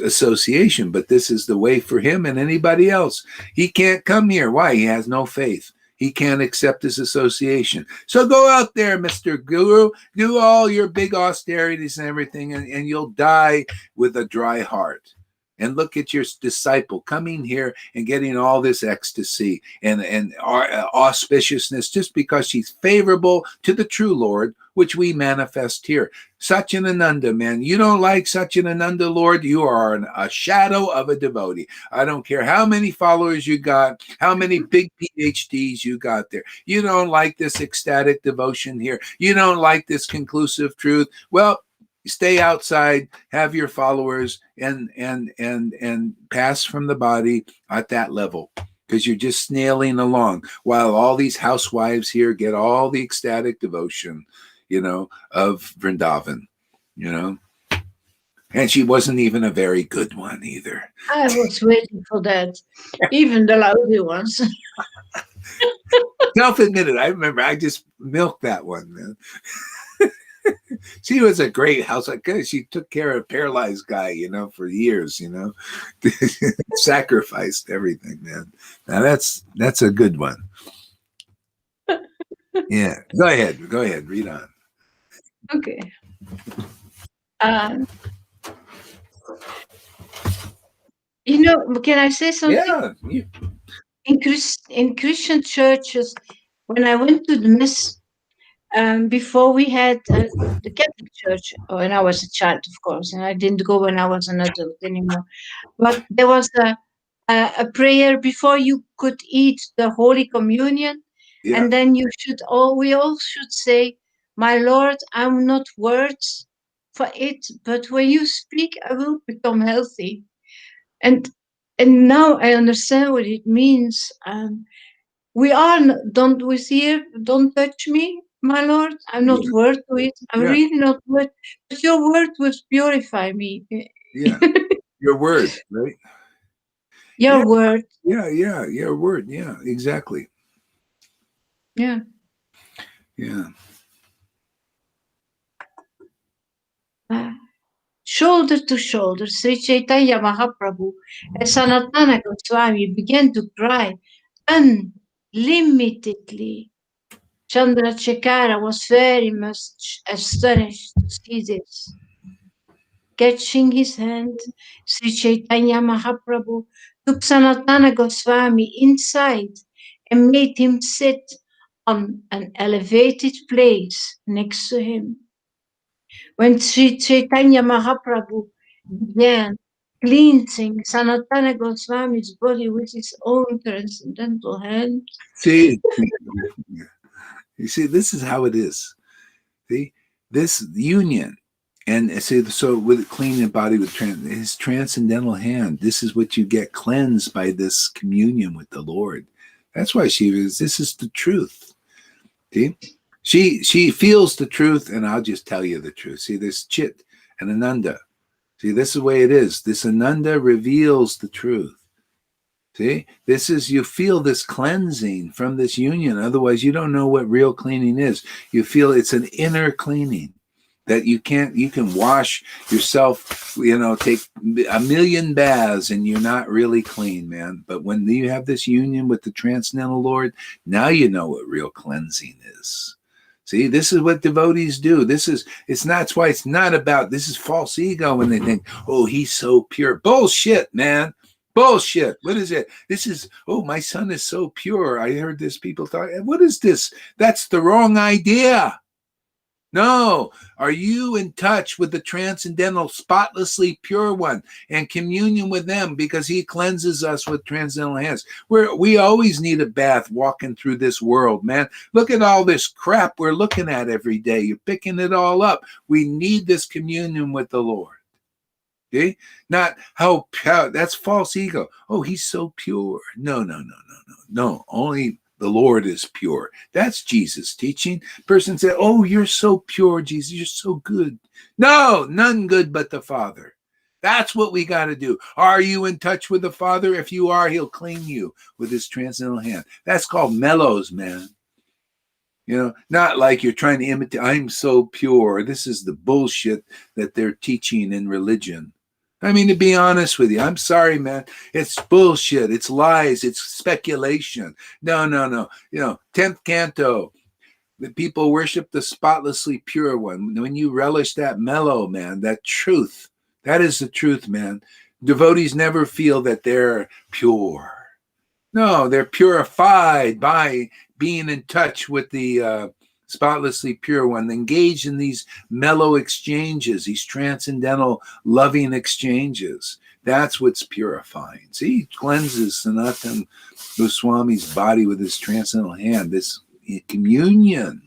association, but this is the way for him and anybody else. He can't come here. Why? He has no faith. He can't accept this association. So go out there, Mr. Guru, do all your big austerities and everything, and you'll die with a dry heart. And look at your disciple coming here and getting all this ecstasy and auspiciousness just because she's favorable to the true Lord, which we manifest here. Satchidananda, man, you don't like Satchidananda, Lord, you are a shadow of a devotee. I don't care how many followers you got, how many big PhDs you got there. You don't like this ecstatic devotion here. You don't like this conclusive truth. Well, stay outside, have your followers, and pass from the body at that level, because you're just snailing along while all these housewives here get all the ecstatic devotion, of Vrindavan, and she wasn't even a very good one either. I was waiting for that, even the lousy ones. Self-admitted, I remember I just milked that one, man. She was a great housewife. She took care of a paralyzed guy, for years, sacrificed everything, man. Now that's a good one. Yeah. Go ahead. Read on. Okay. Can I say something? Yeah. In Christian churches, when I went to the Mass, before we had the Catholic Church, when I was a child, of course, and I didn't go when I was an adult anymore. But there was a prayer before you could eat the Holy Communion, and then we all should say, "My Lord, I'm not words for it, but when you speak, I will become healthy." And now I understand what it means. We are don't we see? Don't touch me, my Lord. I'm not worth to it. I'm really not worth. But your word will purify me. Yeah, your word, right? Your word. Yeah, your word. Yeah, exactly. Yeah. Shoulder to shoulder, Sri Chaitanya Mahaprabhu and Sanatana Goswami began to cry unlimitedly. Chandrasekhara was very much astonished to see this. catching his hand, Sri Chaitanya Mahaprabhu took Sanatana Goswami inside and made him sit on an elevated place next to him. When Sri Chaitanya Mahaprabhu began cleansing Sanatana Goswami's body with his own transcendental hand, See, you see, this is how it is. See, this union, and see, so with cleaning the body with his transcendental hand, this is what you get cleansed by this communion with the Lord. That's why this is the truth. See, she feels the truth, and I'll just tell you the truth. See, there's Chit and Ananda. See, this is the way it is. This Ananda reveals the truth. See, this is, you feel this cleansing from this union. Otherwise, you don't know what real cleaning is. You feel it's an inner cleaning that you can wash yourself, take 1,000,000 baths and you're not really clean, man. But when you have this union with the Transcendental Lord, now you know what real cleansing is. See, this is what devotees do. That's why it's not about, this is false ego when they think, oh, he's so pure. Bullshit, man. Bullshit. What is it? This is, oh, my son is so pure. I heard this people talk. What is this? That's the wrong idea. No. Are you in touch with the transcendental, spotlessly pure one and communion with them because he cleanses us with transcendental hands? We always need a bath walking through this world, man. Look at all this crap we're looking at every day. You're picking it all up. We need this communion with the Lord. Okay? Not how that's false ego. Oh, he's so pure. No. Only the Lord is pure. That's Jesus' teaching. Person said, oh, you're so pure, Jesus. You're so good. No, none good but the Father. That's what we got to do. Are you in touch with the Father? If you are, he'll clean you with his transcendental hand. That's called mellows, man. Not like you're trying to imitate. I'm so pure. This is the bullshit that they're teaching in religion. I mean, to be honest with you, I'm sorry, man. It's bullshit. It's lies. It's speculation. No. 10th canto. The people worship the spotlessly pure one. When you relish that mellow, man, that truth, that is the truth, man. Devotees never feel that they're pure. No, they're purified by being in touch with the spotlessly pure one, engaged in these mellow exchanges, these transcendental loving exchanges. That's what's purifying. See, he cleanses Sanatana Goswami's body with his transcendental hand, this communion.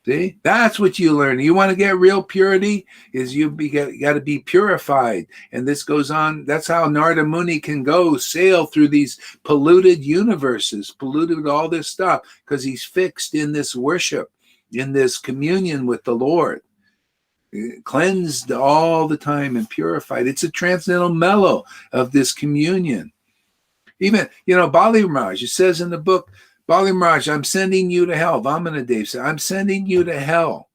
See, that's what you learn. You want to get real purity, is you got to be purified. And this goes on. That's how Narada Muni can go sail through these polluted universes, polluted with all this stuff, because he's fixed in this worship, in this communion with the Lord. Cleansed all the time and purified. It's a transcendental mellow of this communion. Even, Bali Maharaj, it says in the book, Bali Maharaj, I'm sending you to hell. Vamanadev said, I'm sending you to hell.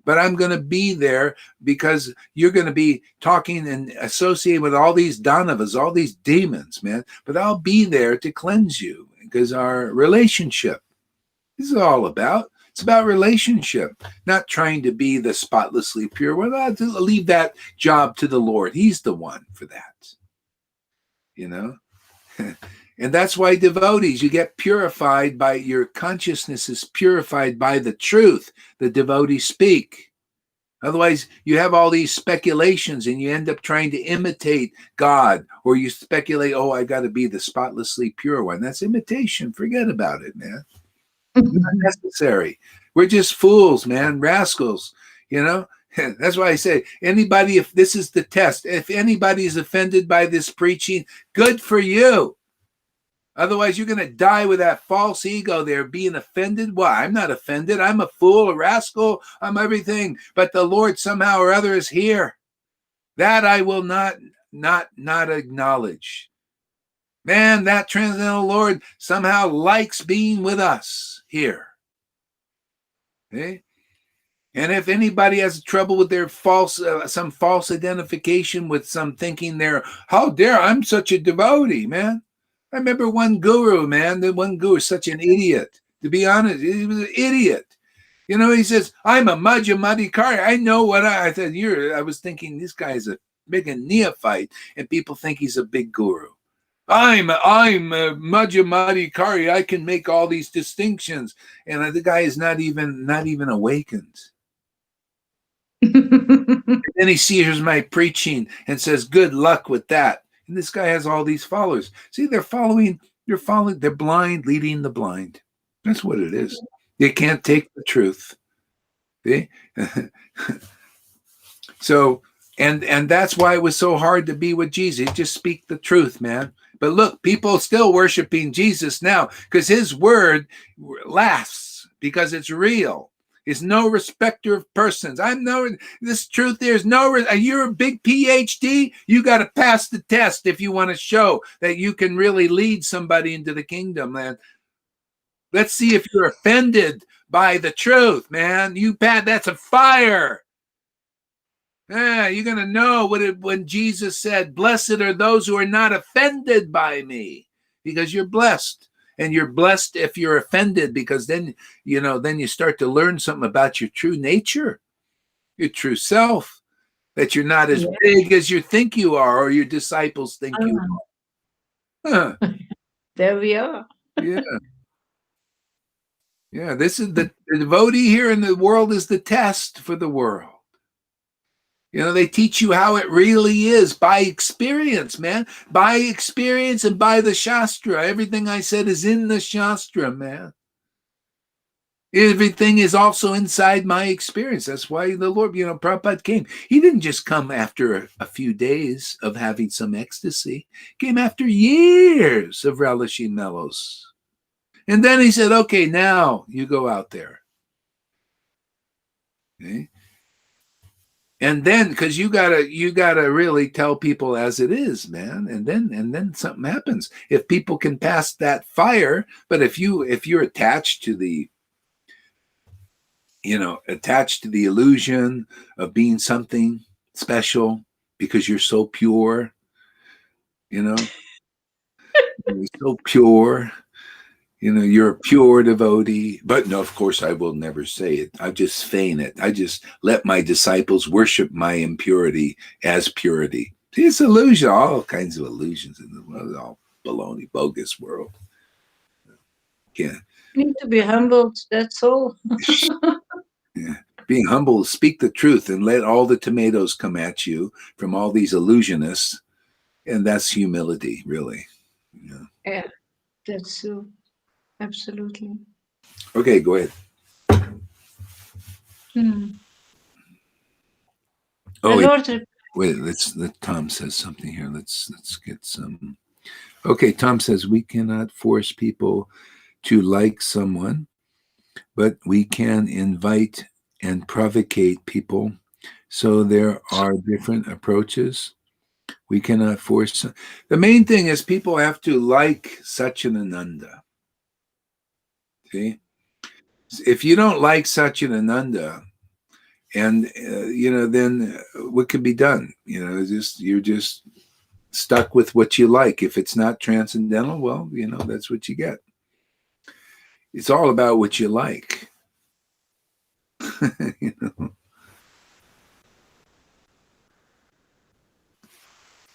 But I'm going to be there because you're going to be talking and associated with all these Danavas, all these demons, man. But I'll be there to cleanse you because our relationship. This is all about. It's about relationship, not trying to be the spotlessly pure. Well, I'll leave that job to the Lord. He's the one for that. And that's why devotees, you get purified by, your consciousness is purified by the truth the devotees speak. Otherwise, you have all these speculations and you end up trying to imitate God, or you speculate, oh, I got to be the spotlessly pure one. That's imitation. Forget about it, man. Not necessary. We're just fools, man, rascals, That's why I say, anybody, if this is the test, if anybody is offended by this preaching, good for you. Otherwise, you're going to die with that false ego there, being offended. Why? I'm not offended. I'm a fool, a rascal. I'm everything. But the Lord somehow or other is here. That I will not acknowledge. Man, that transcendental Lord somehow likes being with us here. Okay? And if anybody has trouble with their some false identification with some thinking they're, how dare, I'm such a devotee, man. I remember one guru, man, such an idiot. To be honest, he was an idiot. You know, he says, I'm a Madhyamadikari. I know what I said. I was thinking this guy is a big neophyte, and people think he's a big guru. I'm a Madhyamadikari. I can make all these distinctions. And the guy is not even awakened. And then he hears my preaching and says, good luck with that. And this guy has all these followers. See, they're blind, leading the blind. That's what it is. They can't take the truth. See? So, and that's why it was so hard to be with Jesus. Just speak the truth, man. But look, people still worshiping Jesus now because his word lasts because it's real. It's no respecter of persons. This truth. There's no. You're a big PhD. You got to pass the test if you want to show that you can really lead somebody into the kingdom, man. Let's see if you're offended by the truth, man. That's a fire. Yeah, you're going to know when Jesus said, blessed are those who are not offended by me, because you're blessed. And you're blessed if you're offended, because then you start to learn something about your true nature, your true self, that you're not as big as you think you are, or your disciples think you are. Huh. There we are. Yeah. Yeah, this is the devotee here in the world is the test for the world. They teach you how it really is by experience, man. By experience and by the Shastra. Everything I said is in the Shastra, man. Everything is also inside my experience. That's why the Lord, Prabhupada came. He didn't just come after a few days of having some ecstasy. He came after years of relishing mellows. And then he said, okay, now you go out there. Okay? And then, because you gotta really tell people as it is, man. And then something happens. If people can pass that fire, but if you're attached to the, attached to the illusion of being something special because you're so pure, you're so pure. You're a pure devotee. But no, of course, I will never say it. I just feign it. I just let my disciples worship my impurity as purity. See, it's illusion, all kinds of illusions in the world, all baloney, bogus world. Yeah. Need to be humbled, that's all. Yeah. Being humble, speak the truth and let all the tomatoes come at you from all these illusionists. And that's humility, really. Yeah, that's so. Absolutely. Okay, go ahead. Oh, wait, let Tom says something here. Let's get some. Okay, Tom says we cannot force people to like someone, but we can invite and provocate people. So there are different approaches. We cannot force. The main thing is people have to like Satchidananda. See? If you don't like Satchidananda, and then what can be done? You're just stuck with what you like. If it's not transcendental, well, that's what you get. It's all about what you like. Let's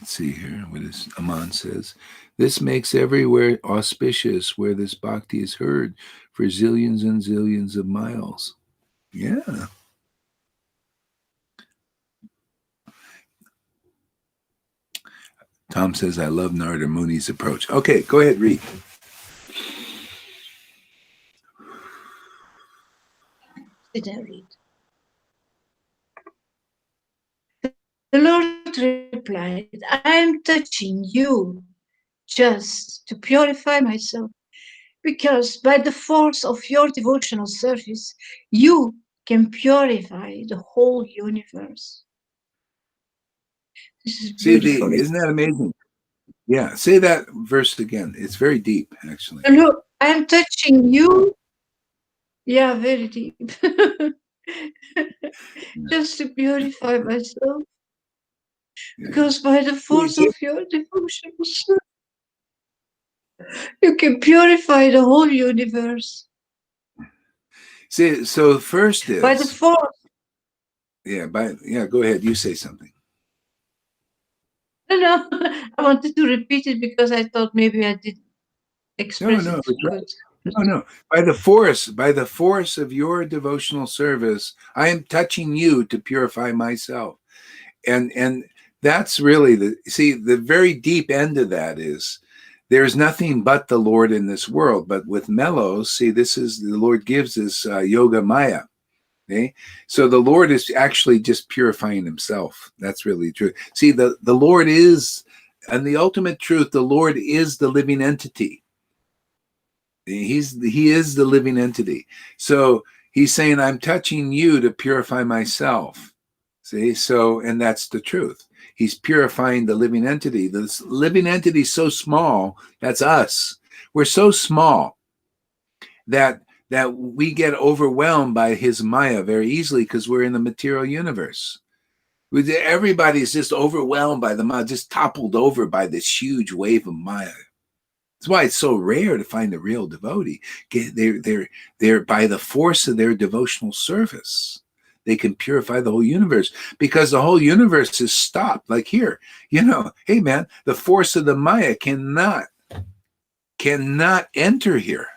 see here. What is Aman says? This makes everywhere auspicious where this bhakti is heard for zillions and zillions of miles. Yeah. Tom says, I love Narada Muni's approach. Okay, go ahead, read. Did I read? The Lord replied, I am touching you just to purify myself, because by the force of your devotional service, you can purify the whole universe. This is beautiful. Isn't that amazing? Yeah, say that verse again. It's very deep, actually. Look, I'm touching you. Yeah, very deep. Just to purify myself. Yeah. Because by the force of your devotion, you can purify the whole universe. See, so first By the is force. go ahead. You say something. No, I wanted to repeat it because I thought maybe I didn't express No, it it's right. good. No. By the force of your devotional service, I am touching you to purify myself. And that's really the very deep end of that is there's nothing but the Lord in this world. But with Melos, see, this is the Lord gives us yoga maya. Okay? So the Lord is actually just purifying himself. That's really true. See, the Lord is, and the ultimate truth, the Lord is the living entity. He is the living entity. So he's saying, I'm touching you to purify myself. See, so, and that's the truth. He's purifying the living entity. This living entity is so small, that's us. We're so small that we get overwhelmed by his Maya very easily because we're in the material universe. Everybody's just overwhelmed by the Maya, just toppled over by this huge wave of Maya. That's why it's so rare to find a real devotee. They're by the force of their devotional service, they can purify the whole universe because the whole universe is stopped. Like here, hey man, the force of the Maya cannot enter here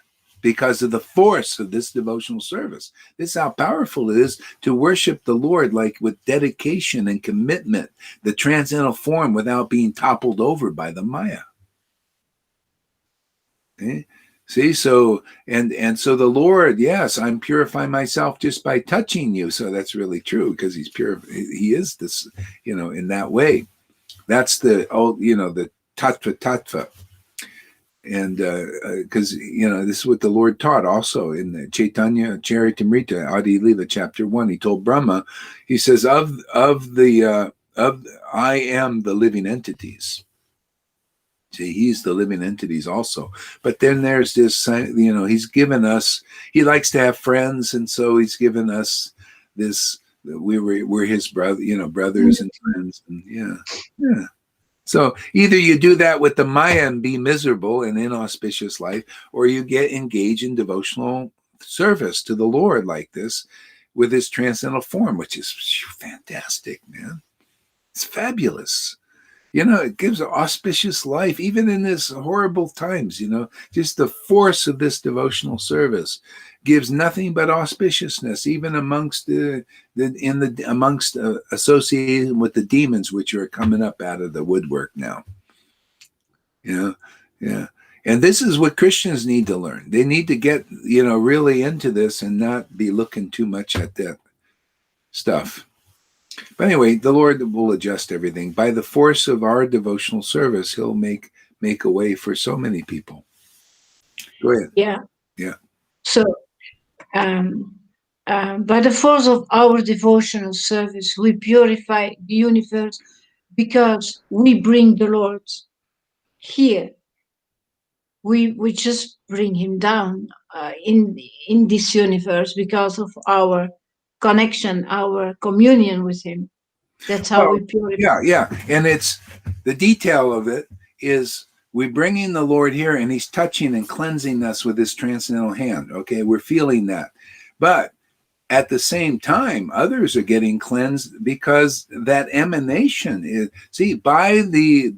because of the force of this devotional service. This is how powerful it is to worship the Lord, like with dedication and commitment, the transcendental form without being toppled over by the Maya. Okay? See, so and so the Lord, yes, I'm purifying myself just by touching you. So that's really true because he's pure. He is this, in that way. That's the the tattva. And because this is what the Lord taught also in the Chaitanya Charitamrita Adi Lila chapter 1. He told Brahma, he says, of I am the living entities. See, he's the living entities also. But then there's this, he's given us, he likes to have friends. And so he's given us this, we're his brother, brothers and friends. And yeah. So either you do that with the Maya and be miserable and inauspicious life, or you get engaged in devotional service to the Lord like this with his transcendental form, which is fantastic, man. It's fabulous. It gives an auspicious life, even in this horrible times, just the force of this devotional service gives nothing but auspiciousness, even amongst associated with the demons, which are coming up out of the woodwork now. Yeah. And this is what Christians need to learn. They need to get, really into this and not be looking too much at that stuff. But anyway, the Lord will adjust everything. By the force of our devotional service, he'll make a way for so many people. Go ahead. Yeah. So, by the force of our devotional service, we purify the universe because we bring the Lord here. We just bring him down in this universe because of our connection, our communion with him. That's how we purify. Yeah. And it's the detail of it is we bring in the Lord here and he's touching and cleansing us with his transcendental hand. Okay, we're feeling that. But at the same time, others are getting cleansed because that emanation is by the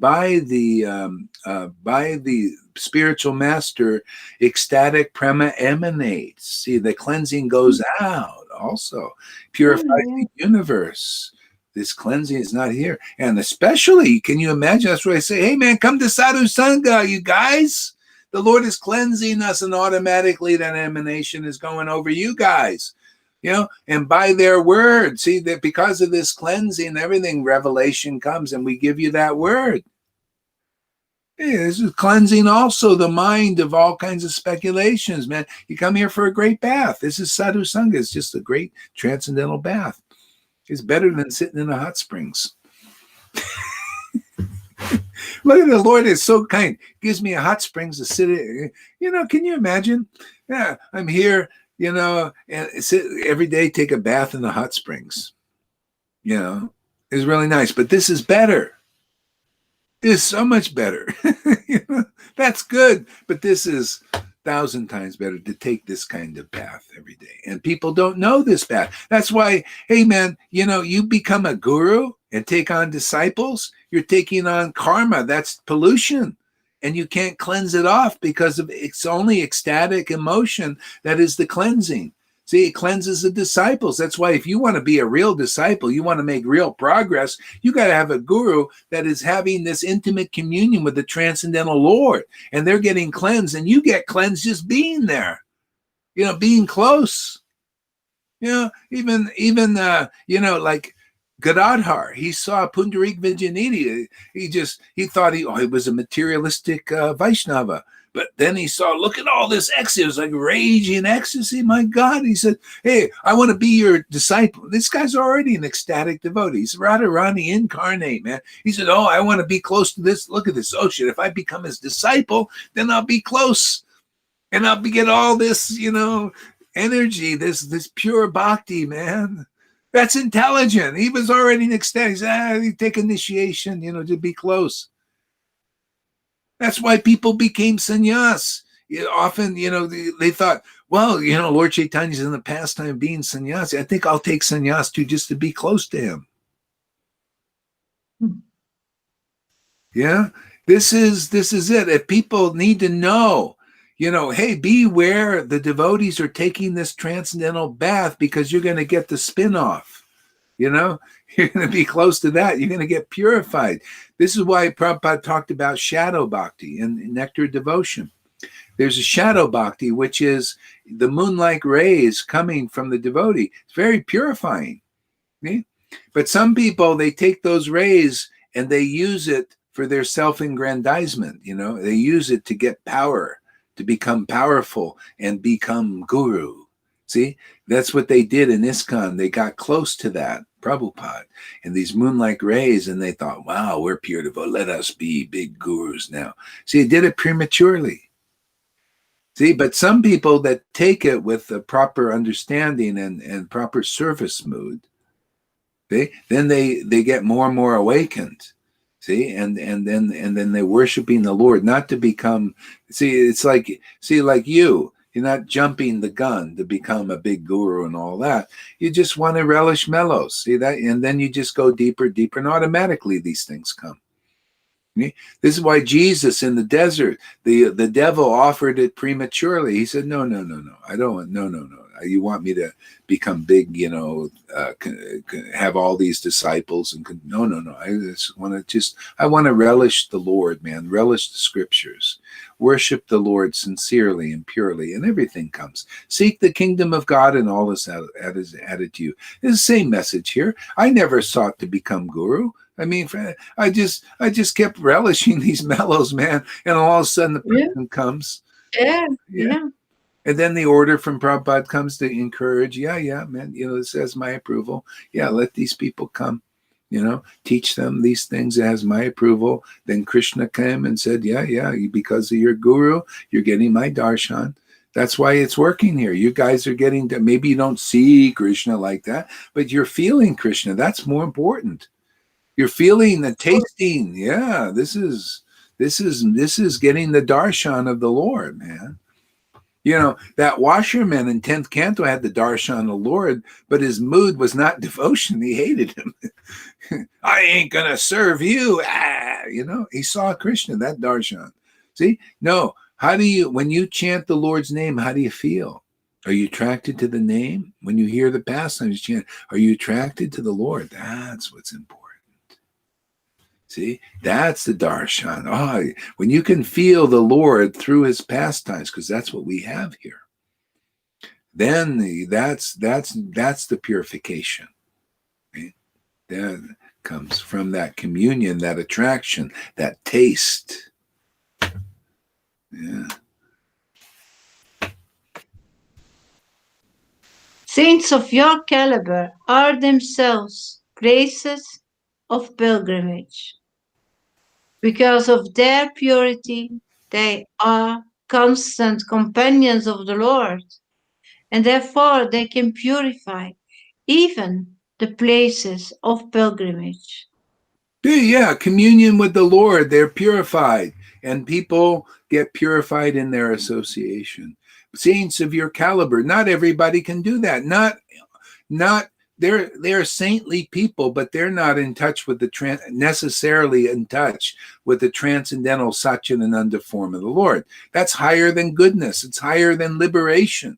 spiritual master, ecstatic prema emanates. See, the cleansing goes out also, purifies the universe. This cleansing is not here. And especially, can you imagine? That's why I say, hey man, come to Sadhu Sangha, you guys. The Lord is cleansing us, and automatically that emanation is going over you guys. And by their word, see that because of this cleansing, everything, revelation comes, and we give you that word. Hey, this is cleansing also the mind of all kinds of speculations, man. You come here for a great bath. This is Sadhu Sangha. It's just a great transcendental bath. It's better than sitting in the hot springs. Look at the Lord is so kind. Gives me a hot springs to sit in. Can you imagine? Yeah, I'm here. And sit every day, take a bath in the hot springs. It's really nice. But this is better. This is so much better. That's good. But this is 1,000 times better to take this kind of bath every day. And people don't know this bath. That's why, hey man, you become a guru and take on disciples, you're taking on karma. That's pollution. And you can't cleanse it off because it's only ecstatic emotion that is the cleansing. See, it cleanses the disciples. That's why if you want to be a real disciple, you want to make real progress, you got to have a guru that is having this intimate communion with the transcendental Lord. And they're getting cleansed, and you get cleansed just being there, being close. Even like Gadadhar, he saw Pundarik Vijayanidhi. He thought he was a materialistic Vaishnava. But then he saw, look at all this ecstasy. It was like raging ecstasy. My God. He said, hey, I want to be your disciple. This guy's already an ecstatic devotee. He's Radharani incarnate, man. He said, oh, I want to be close to this. Look at this ocean. If I become his disciple, then I'll be close. And I'll get all this, energy, this pure bhakti, man. That's intelligent. He was already an ecstatic. He take initiation, to be close. That's why people became sannyas. Often, they thought, well, Lord Chaitanya's in the pastime of being sannyasi. I think I'll take sannyas too, just to be close to him. Yeah, this is it. If people need to know, hey, beware, the devotees are taking this transcendental bath because you're going to get the spin-off. You're going to be close to that. You're going to get purified. This is why Prabhupada talked about shadow bhakti in Nectar Devotion. There's a shadow bhakti, which is the moon-like rays coming from the devotee. It's very purifying. Okay? But some people, they take those rays and they use it for their self-aggrandizement. They use it to get power, to become powerful and become guru. See, that's what they did in ISKCON. They got close to that, Prabhupada, and these moon-like rays, and they thought, wow, we're pure devote. Let us be big gurus now. See, they did it prematurely. See, but some people that take it with the proper understanding and proper service mood, then they get more and more awakened. See, and then they're worshiping the Lord, not to become. See, it's like you. You're not jumping the gun to become a big guru and all that. You just want to relish mellows. See that? And then you just go deeper, and automatically these things come. This is why Jesus in the desert, the devil offered it prematurely. He said, no, I don't want, no. You want me to become big, have all these disciples and no. I just want to relish the Lord, man, relish the scriptures, worship the Lord sincerely and purely, and everything comes. Seek the kingdom of God, and all is added to you. It's the same message here. I never sought to become guru. I mean, I just kept relishing these mellows, man, and all of a sudden the person comes. Yeah. And then the order from Prabhupada comes to encourage, man, this has my approval. Yeah, let these people come, teach them these things. It has my approval. Then Krishna came and said, because of your guru, you're getting my darshan. That's why it's working here. You guys are getting, maybe you don't see Krishna like that, but you're feeling Krishna. That's more important. You're feeling the tasting. Yeah, this is getting the darshan of the Lord, man. That washerman in 10th canto had the darshan of the Lord, but his mood was not devotion. He hated him. I ain't gonna serve you. He saw Krishna, that darshan. See? No. When you chant the Lord's name, how do you feel? Are you attracted to the name? When you hear the pastimes chant, are you attracted to the Lord? That's what's important. See, that's the darshan. When you can feel the Lord through his pastimes, because that's what we have here, then that's the purification. Right? That comes from that communion, that attraction, that taste. Yeah. Saints of your caliber are themselves graces of pilgrimage. Because of their purity, they are constant companions of the Lord, and therefore they can purify even the places of pilgrimage. Yeah, communion with the Lord, they're purified. and people get purified in their association. Saints of your caliber, not everybody can do that. Not they're saintly people, but they're not in touch with necessarily in touch with the transcendental Satchitananda form of the Lord. That's higher than goodness. It's higher than liberation.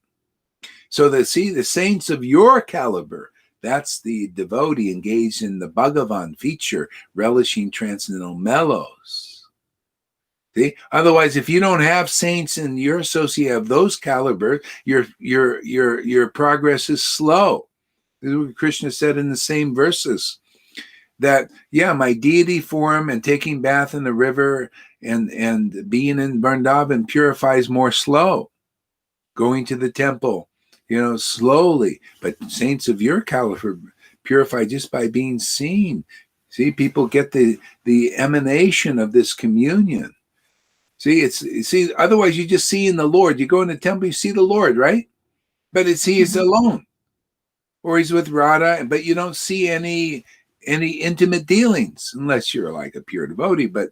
So the saints of your caliber, that's the devotee engaged in the Bhagavan feature, relishing transcendental mellows. See? Otherwise, if you don't have saints in your associate of those caliber, your progress is slow. This is what Krishna said in the same verses. That, yeah, my deity form and taking bath in the river and being in Vrindavan purifies more slow. Going to the temple, slowly. But saints of your caliber purify just by being seen. See, people get the emanation of this communion. See, otherwise you just see in the Lord. You go in the temple, you see the Lord, right? But he is alone. Or he's with Radha, but you don't see any intimate dealings unless you're like a pure devotee, but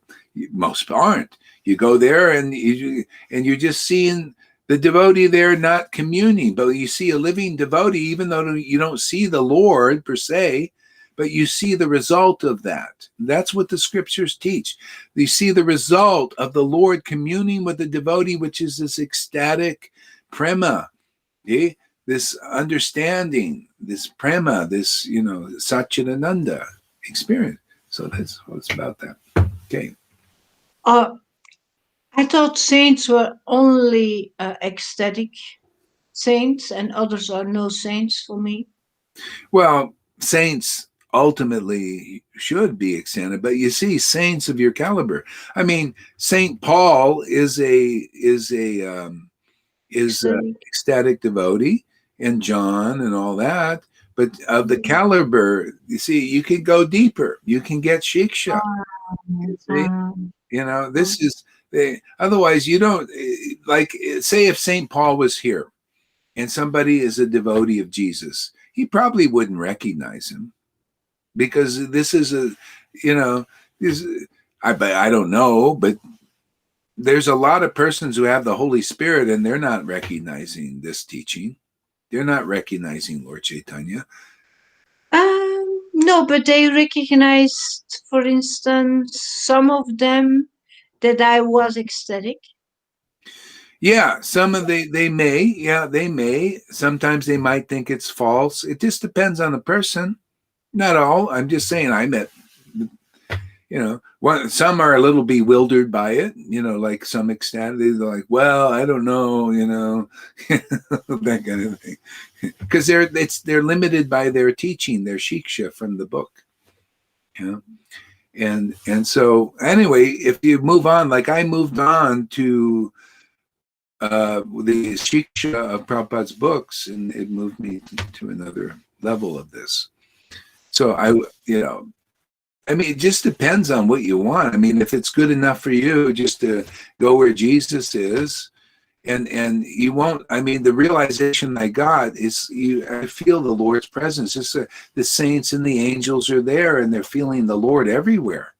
most aren't. You go there and you're just seeing the devotee there not communing, but you see a living devotee, even though you don't see the Lord per se, but you see the result of that. That's what the scriptures teach. You see the result of the Lord communing with the devotee, which is this ecstatic prema, this understanding, this prema, this, Satchitananda experience. So that's what's about that. Okay. I thought saints were only ecstatic saints, and others are no saints for me. Well, saints ultimately should be extended, but you see, saints of your caliber. I mean, Saint Paul is a ecstatic devotee, and John and all that. But of the caliber, you see, you can go deeper. You can get shiksha. This is otherwise you don't like. Say if Saint Paul was here, and somebody is a devotee of Jesus, he probably wouldn't recognize him because this is I don't know, but there's a lot of persons who have the Holy Spirit and they're not recognizing this teaching. They're not recognizing Lord Chaitanya. No, but they recognized, for instance, some of them that I was ecstatic. Yeah, some of they may. Sometimes they might think it's false. It just depends on the person. Not all. I'm just saying I met, some are a little bewildered by it, like some ecstatic. They're like, well, I don't know, that kind of thing. Because they're limited by their teaching, their shiksha from the book. And so anyway, if you move on, like I moved on to the shiksha of Prabhupada's books, and it moved me to another level of this. So it just depends on what you want. I mean, if it's good enough for you just to go where Jesus is, and you won't, the realization I got is I feel the Lord's presence. Just the saints and the angels are there and they're feeling the Lord everywhere.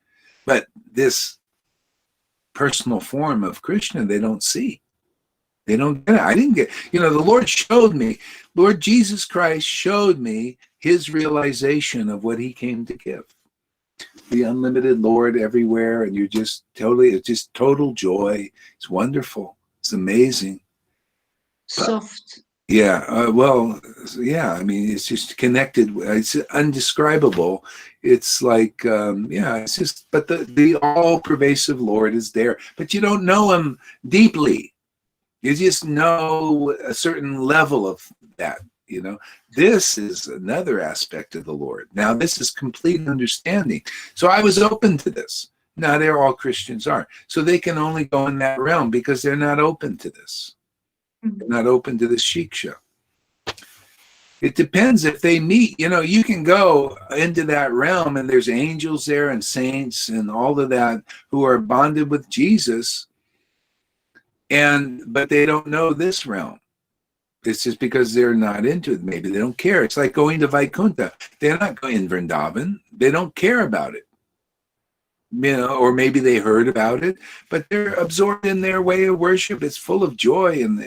But this personal form of Krishna, they don't see. They don't get it. I didn't get, the Lord showed me, Lord Jesus Christ showed me his realization of what he came to give. The unlimited Lord everywhere, and it's just total joy. It's wonderful. It's amazing. Soft. It's just connected. It's indescribable. It's like, it's just, but the all-pervasive Lord is there, but you don't know him deeply. You just know a certain level of that, This is another aspect of the Lord. Now, this is complete understanding. So I was open to this. Not all Christians are. So they can only go in that realm because they're not open to this. They're not open to the shiksha. It depends if they meet, you can go into that realm and there's angels there and saints and all of that who are bonded with Jesus, but they don't know this realm. It's just because they're not into it. Maybe they don't care. It's like going to Vaikuntha. They're not going in Vrindavan. They don't care about it. or maybe they heard about it, but they're absorbed in their way of worship. It's full of joy and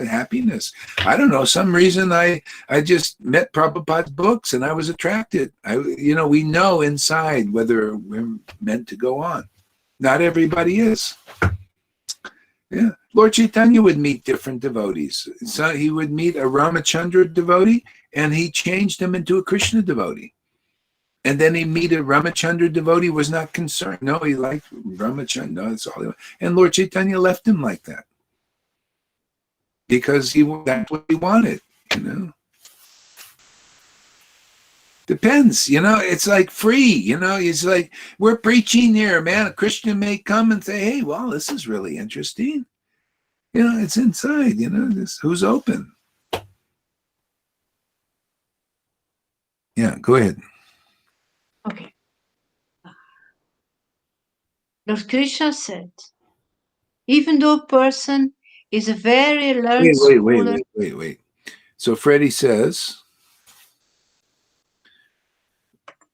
happiness. I don't know, some reason I just met Prabhupada's books and I was attracted. We know inside whether we're meant to go on. Not everybody is. Yeah, Lord Chaitanya would meet different devotees. So he would meet a Ramachandra devotee, and he changed him into a Krishna devotee. And then he meet a Ramachandra devotee, was not concerned. No, he liked Ramachandra. No, that's all he wanted. And Lord Chaitanya left him like that because that's what he wanted. Depends, it's like free, it's like we're preaching here, man. A Christian may come and say, hey, well, this is really interesting. It's inside, who's open. Yeah, go ahead. Okay. Lord Krishna said, even though a person is a very learned scholar. Wait. So Freddie says,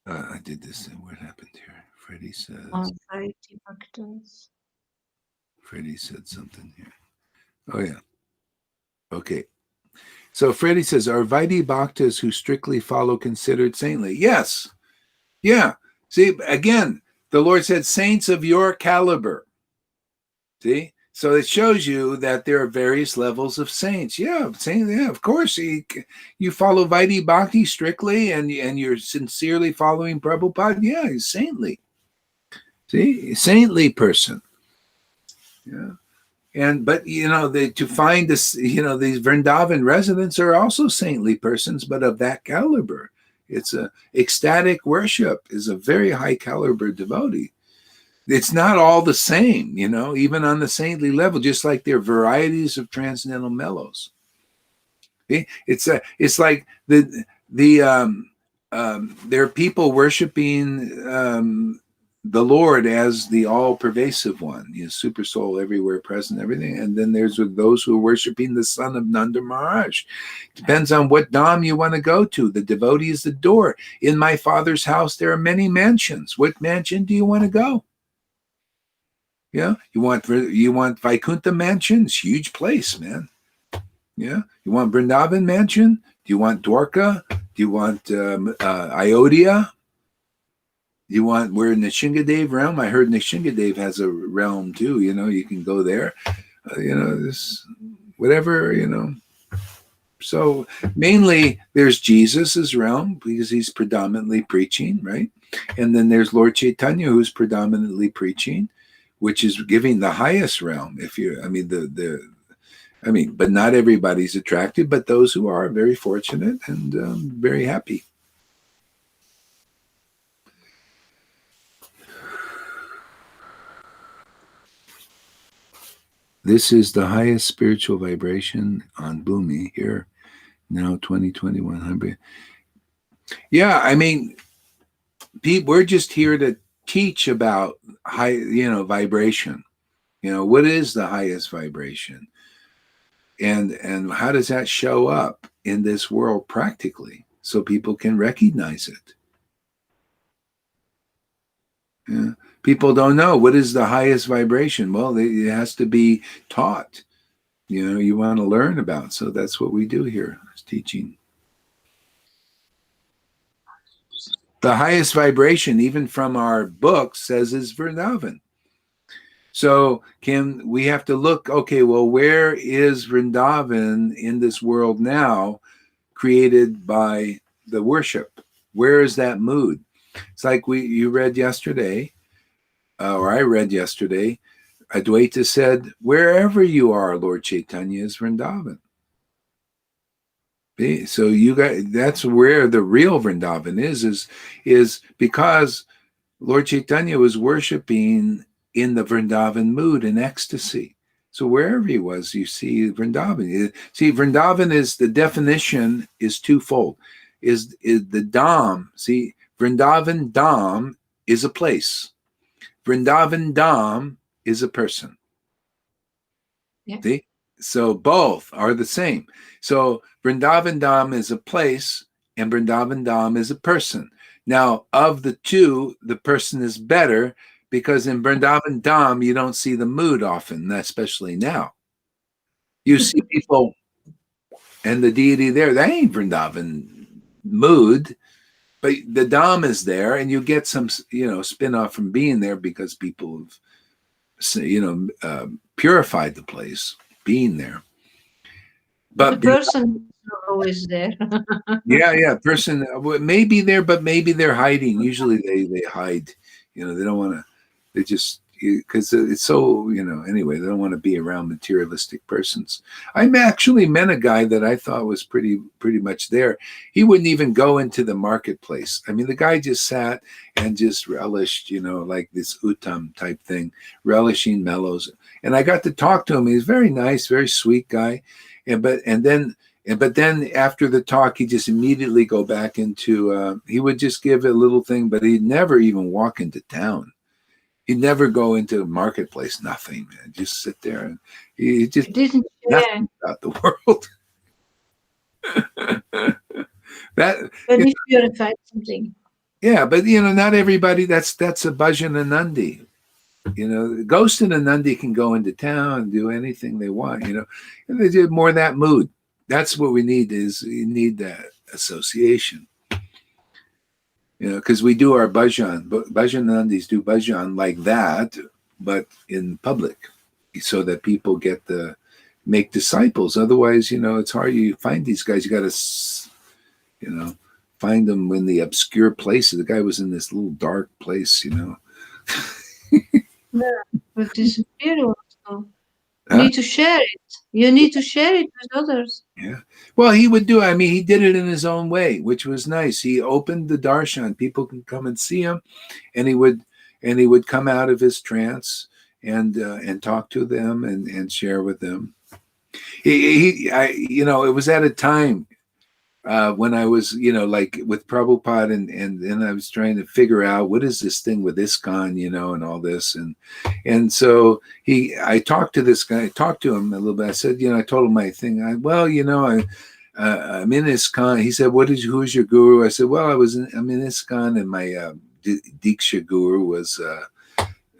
I did this. What happened here? Freddie says. Freddie said something here. Oh, yeah. Okay. So Freddie says, are Vaidhi Bhaktas who strictly follow considered saintly? Yes. Yeah. See, again, the Lord said, saints of your caliber. See? So it shows you that there are various levels of saints. Yeah, of course. You follow Vaidhi Bhakti strictly and you're sincerely following Prabhupada. Yeah, he's saintly. See? Saintly person. Yeah. But to find this, these Vrindavan residents are also saintly persons, but of that caliber. It's a ecstatic worship is a very high caliber devotee. It's not all the same, even on the saintly level, just like there are varieties of transcendental mellows. Okay? It's like there are people worshiping the Lord as the all-pervasive one, super soul everywhere present, everything. And then there's those who are worshiping the son of Nanda Maharaj. Depends on what dham you want to go to. The devotee is the door. In my Father's house, there are many mansions. What mansion do you want to go? Yeah, you want Vaikuntha mansion? It's a huge place, man. Yeah, you want Vrindavan mansion? Do you want Dwarka? Do you want Ayodhya? We're in the Nishingadev realm. I heard Nishingadev has a realm too. You can go there. This whatever. So mainly there's Jesus's realm because he's predominantly preaching, right? And then there's Lord Chaitanya who's predominantly preaching, which is giving the highest realm. But not everybody's attracted, but those who are very fortunate and very happy. This is the highest spiritual vibration on Bhumi here, now 202100. Yeah, we're just here to teach about high, vibration. What is the highest vibration? And how does that show up in this world practically so people can recognize it? Yeah. People don't know what is the highest vibration. Well, it has to be taught. You want to learn about. So that's what we do here, is teaching. The highest vibration, even from our book, says is Vrindavan. So we have to look, okay, well, where is Vrindavan in this world now created by the worship? Where is that mood? It's like you read yesterday, or I read yesterday, Advaita said, wherever you are, Lord Chaitanya is Vrindavan. So that's where the real Vrindavan is because Lord Chaitanya was worshiping in the Vrindavan mood and ecstasy. So wherever he was, you see Vrindavan. See, Vrindavan is, the definition is twofold. Is the Dham. See, Vrindavan Dham is a place. Vrindavan Dham is a person. Yeah. See? So both are the same. So Vrindavan Dham is a place and Vrindavan Dham is a person. Now, of the two, the person is better because in Vrindavan Dham, you don't see the mood often, especially now. You see people and the deity there, they ain't Vrindavan mood, but the Dham is there, and you get some, spin off from being there because people have, purified the place being there. But the person is not always there. yeah, person may be there, but maybe they're hiding. Usually they hide. They don't want to. They just because it's so Anyway, they don't want to be around materialistic persons. I actually met a guy that I thought was pretty much there. He wouldn't even go into the marketplace. I mean, the guy just sat and just relished, like this uttam type thing, relishing mellows. And I got to talk to him. He's very nice, very sweet guy. But then after the talk, he just immediately go back into. He would just give a little thing, but he'd never even walk into town. He'd never go into a marketplace. Nothing, man. Just sit there and he just Didn't nothing about the world. But he purified something. Yeah, but not everybody. That's a bhajan and nandi. Ghost and a nandi can go into town and do anything they want. And they did more of that mood. That's what we need. You need that association. Because we do our bhajan. Bhajan nandis do bhajan like that, but in public, so that people get make disciples. Otherwise, it's hard. You find these guys. You got to, find them in the obscure places. The guy was in this little dark place. Yeah, but disappear also. You need to share it. You need to share it with others. Yeah. Well, he would do. I mean, he did it in his own way, which was nice. He opened the darshan. People can come and see him, and he would come out of his trance and talk to them and share with them. It was at a time when I was, like with Prabhupada, and then I was trying to figure out what is this thing with ISKCON, and all this, and so I talked to this guy, talked to him a little bit. I said, I told him my thing. I'm in ISKCON. He said, who is your guru? I said, well, I'm in ISKCON, and my Diksha guru was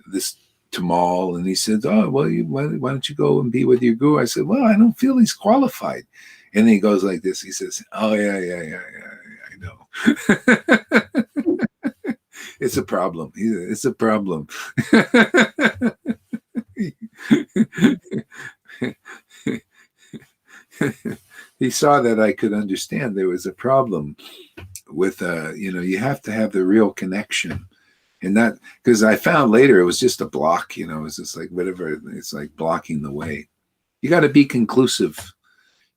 this Tamal, and he said, oh, well, why don't you go and be with your guru? I said, well, I don't feel he's qualified. And then he goes like this. He says, oh, yeah, I know. It's a problem. It's a problem. He saw that I could understand there was a problem with, you have to have the real connection. And that, because I found later it was just a block, it was just like whatever, it's like blocking the way. You got to be conclusive.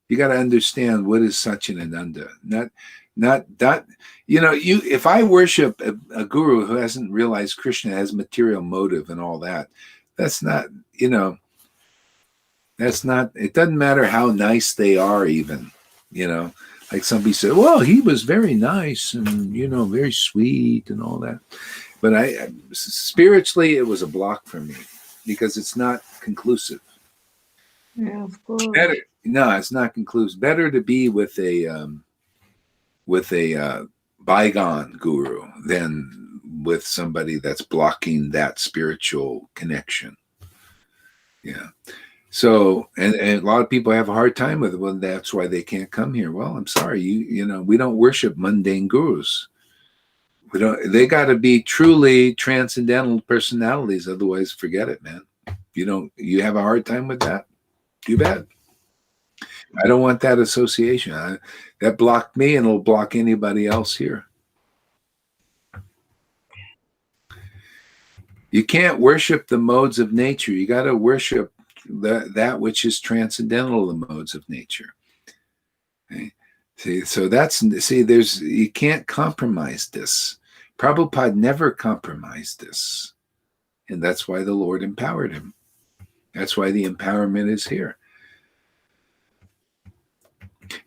You got to understand what is Satchidananda. Not that, if I worship a guru who hasn't realized Krishna has material motive and all that, that's not, it doesn't matter how nice they are even, like somebody said, well, he was very nice and, very sweet and all that. But spiritually, it was a block for me because it's not conclusive. Yeah, of course. Better, no, it's not conclusive. Better to be with a bygone guru than with somebody that's blocking that spiritual connection. Yeah. So, and a lot of people have a hard time with it. Well, that's why they can't come here. Well, I'm sorry, we don't worship mundane gurus. They got to be truly transcendental personalities. Otherwise, forget it, man. You have a hard time with that? Too bad. I don't want that association. That blocked me, and it'll block anybody else here. You can't worship the modes of nature. You got to worship that which is transcendental, the modes of nature. Okay? You can't compromise this. Prabhupada never compromised this. And that's why the Lord empowered him. That's why the empowerment is here.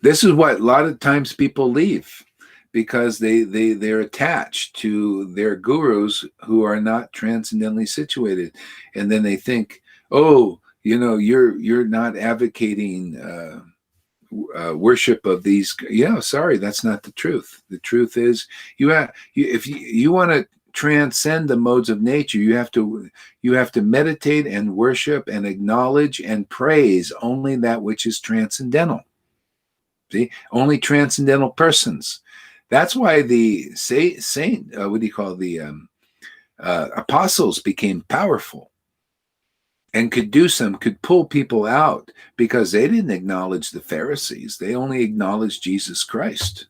This is what a lot of times people leave, because they're attached to their gurus who are not transcendently situated. And then they think, oh, you're not advocating worship of these. Yeah, sorry, that's not the truth. The truth is, if you want to transcend the modes of nature. You have to meditate and worship and acknowledge and praise only that which is transcendental. See, only transcendental persons. That's why the apostles became powerful and could pull people out, because they didn't acknowledge the Pharisees. They only acknowledged Jesus Christ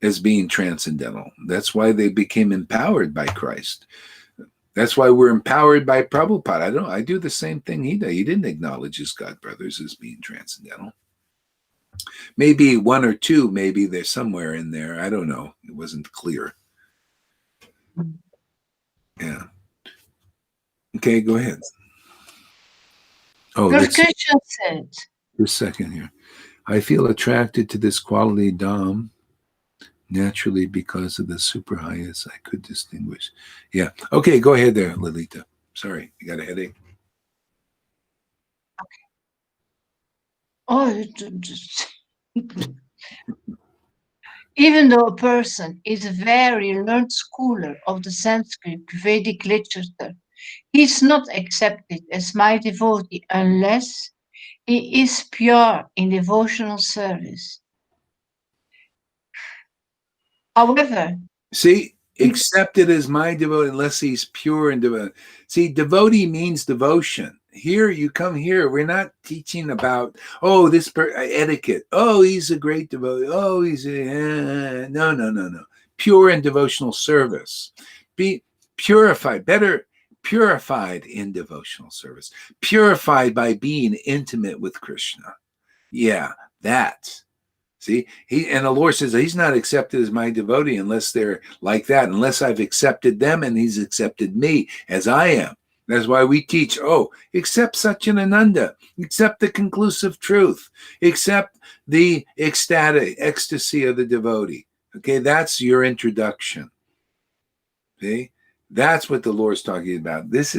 as being transcendental. That's why they became empowered by Christ. That's why we're empowered by Prabhupada. I do the same thing he did. He didn't acknowledge his God brothers as being transcendental. Maybe one or two, maybe they're somewhere in there. I don't know. It wasn't clear. Yeah. Okay, go ahead. Oh, Lord Krishna said, just a second here. I feel attracted to this quality Dom naturally because of the super highest I could distinguish. Yeah. Okay, go ahead there, Lalita. Sorry, you got a headache? oh, even though a person is a very learned scholar of the Sanskrit Vedic literature, he is not accepted as my devotee unless he is pure in devotional service. However, see, accepted as my devotee unless he's pure and devoted. See, devotee means devotion. Here, you come here, we're not teaching about, this etiquette. Oh, he's a great devotee. Oh, he's no. Pure and devotional service. Be purified, better purified in devotional service. Purified by being intimate with Krishna. Yeah, that. See, and the Lord says he's not accepted as my devotee unless they're like that, unless I've accepted them and he's accepted me as I am. That's why we teach, accept Satchidananda, accept the conclusive truth, accept the ecstatic ecstasy of the devotee. Okay, that's your introduction. See, that's what the Lord's talking about. This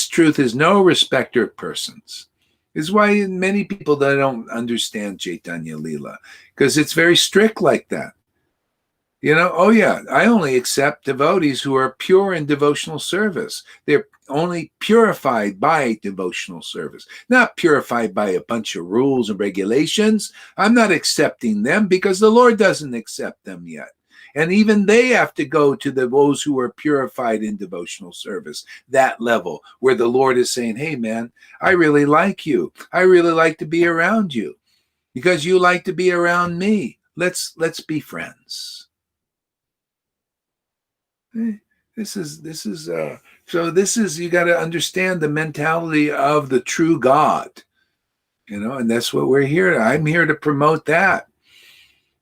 truth is no respecter of persons. Is why many people that don't understand Chaitanya Leela, because it's very strict like that. I only accept devotees who are pure in devotional service. They're only purified by devotional service, not purified by a bunch of rules and regulations. I'm not accepting them because the Lord doesn't accept them yet. And even they have to go to those who are purified in devotional service, that level where the Lord is saying, hey, man, I really like you. I really like to be around you because you like to be around me. Let's be friends. This is you got to understand the mentality of the true God, and that's what we're here. I'm here to promote that,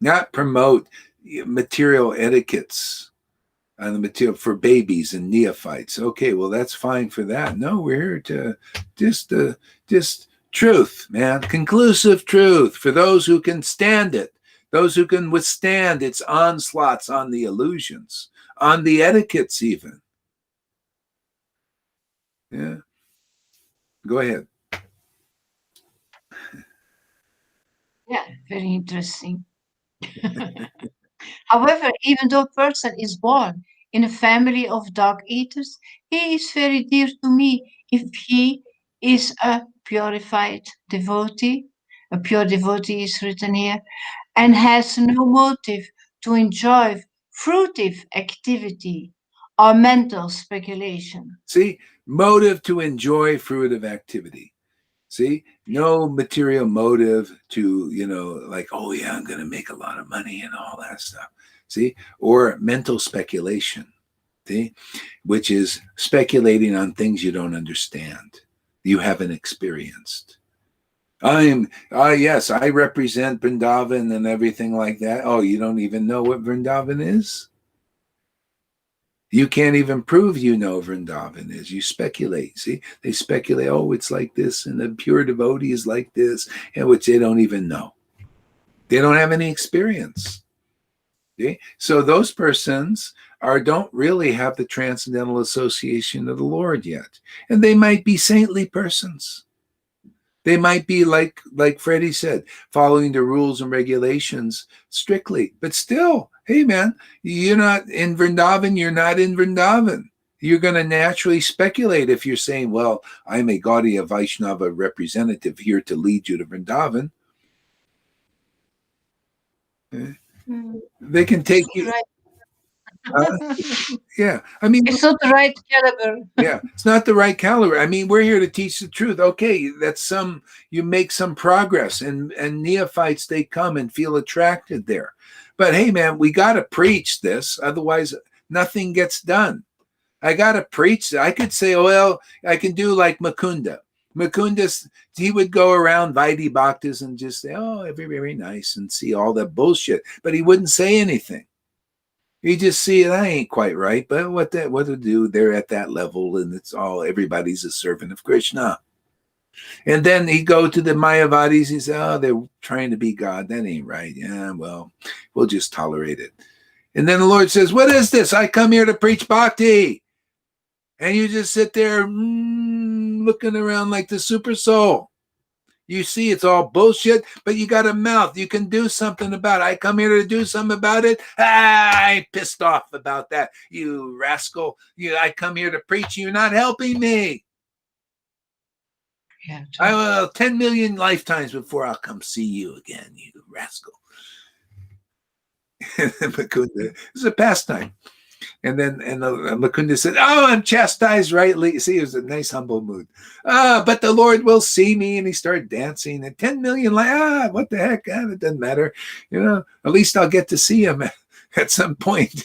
not promote material etiquettes on the material for babies and neophytes. Okay, well, that's fine for that. No, we're here to just truth, man, conclusive truth for those who can stand it, those who can withstand its onslaughts on the illusions, on the etiquettes even. Yeah. Go ahead. Yeah, very interesting. However, even though a person is born in a family of dog eaters, he is very dear to me if he is a purified devotee. A pure devotee is written here, and has no motive to enjoy fruitive activity or mental speculation. See, motive to enjoy fruitive activity. See, no material motive to, like, I'm going to make a lot of money and all that stuff. See, or mental speculation, see, which is speculating on things you don't understand, you haven't experienced. Yes, I represent Vrindavan and everything like that. Oh, you don't even know what Vrindavan is? You can't even prove you know Vrindavan is. You speculate. See, they speculate, it's like this, and the pure devotee is like this, and which they don't even know. They don't have any experience. See? So those persons don't really have the transcendental association of the Lord yet. And they might be saintly persons. They might be like Freddie said, following the rules and regulations strictly. But still, hey man, you're not in Vrindavan, you're not in Vrindavan. You're going to naturally speculate if you're saying, well, I'm a Gaudiya Vaishnava representative here to lead you to Vrindavan. They can take you. Yeah. I mean, it's not the right caliber. yeah, it's not the right caliber. I mean, we're here to teach the truth. Okay, you make some progress, and neophytes, they come and feel attracted there. But hey, man, we got to preach this. Otherwise, nothing gets done. I got to preach. I could say, well, I can do like Mukunda. Mukunda, he would go around Vaidhi Bhaktas and just say, oh, very nice, and see all that bullshit. But he wouldn't say anything. You just see that ain't quite right, but what to do? They're at that level, and everybody's a servant of Krishna. And then he go to the Mayavadis. He say, oh, they're trying to be God. That ain't right. Yeah, well, we'll just tolerate it. And then the Lord says, what is this? I come here to preach bhakti. And you just sit there looking around like the super soul. You see, it's all bullshit, but you got a mouth. You can do something about it. I come here to do something about it. I'm pissed off about that, you rascal. I come here to preach. You're not helping me. Yeah, I will 10 million lifetimes before I'll come see you again, you rascal. It's a pastime. And then Mukunda said, oh, I'm chastised rightly. See, it was a nice, humble mood. But the Lord will see me. And he started dancing. And 10 million, what the heck? It doesn't matter. At least I'll get to see him at some point.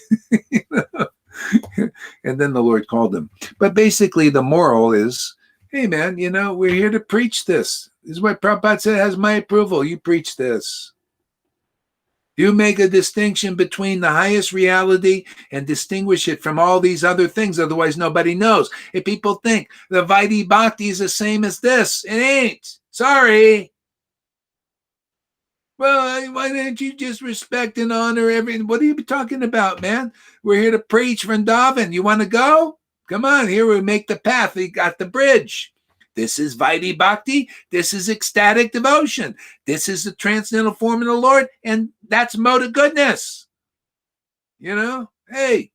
And then the Lord called him. But basically, the moral is, hey, man, we're here to preach this. This is what Prabhupada said, has my approval. You preach this. You make a distinction between the highest reality and distinguish it from all these other things. Otherwise, nobody knows. If people think the Vaidhi Bhakti is the same as this, it ain't. Sorry. Well, why don't you just respect and honor everything? What are you talking about, man? We're here to preach Vrindavan. You want to go? Come on, here we make the path. We got the bridge. This is Vaidhi Bhakti. This is ecstatic devotion. This is the transcendental form of the Lord, and that's mode of goodness. Hey,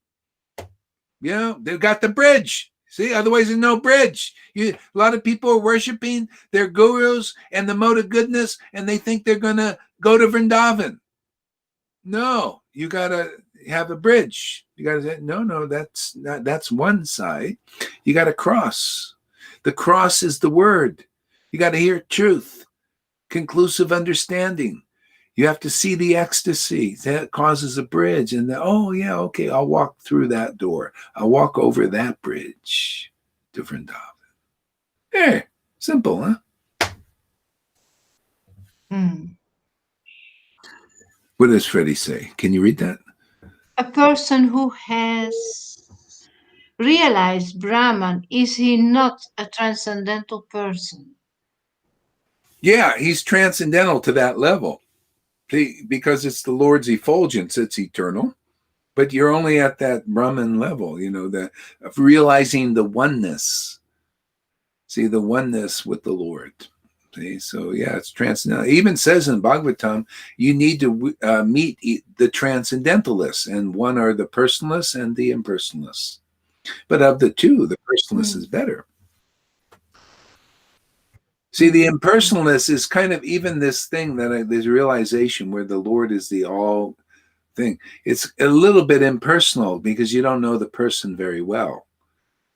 they've got the bridge. See, otherwise there's no bridge. A lot of people are worshiping their gurus and the mode of goodness, and they think they're going to go to Vrindavan. No, you got to have a bridge. You got to say, no, that's one side. You got to cross. The cross is the word. You got to hear truth, conclusive understanding. You have to see the ecstasy. That causes a bridge. And okay, I'll walk through that door. I'll walk over that bridge to Vrindavan. Hey, simple, huh? What does Freddie say? Can you read that? A person who has realized Brahman, is he not a transcendental person? Yeah, he's transcendental to that level. Because it's the Lord's effulgence, it's eternal. But you're only at that Brahman level, of realizing the oneness. See, the oneness with the Lord. See, so yeah, it's transcendental. It even says in Bhagavatam, you need to meet the transcendentalists, and one are the personalists and the impersonalists. But of the two, the personalist is better. See, the impersonalist is kind of even this thing this realization where the Lord is the all thing. It's a little bit impersonal because you don't know the person very well.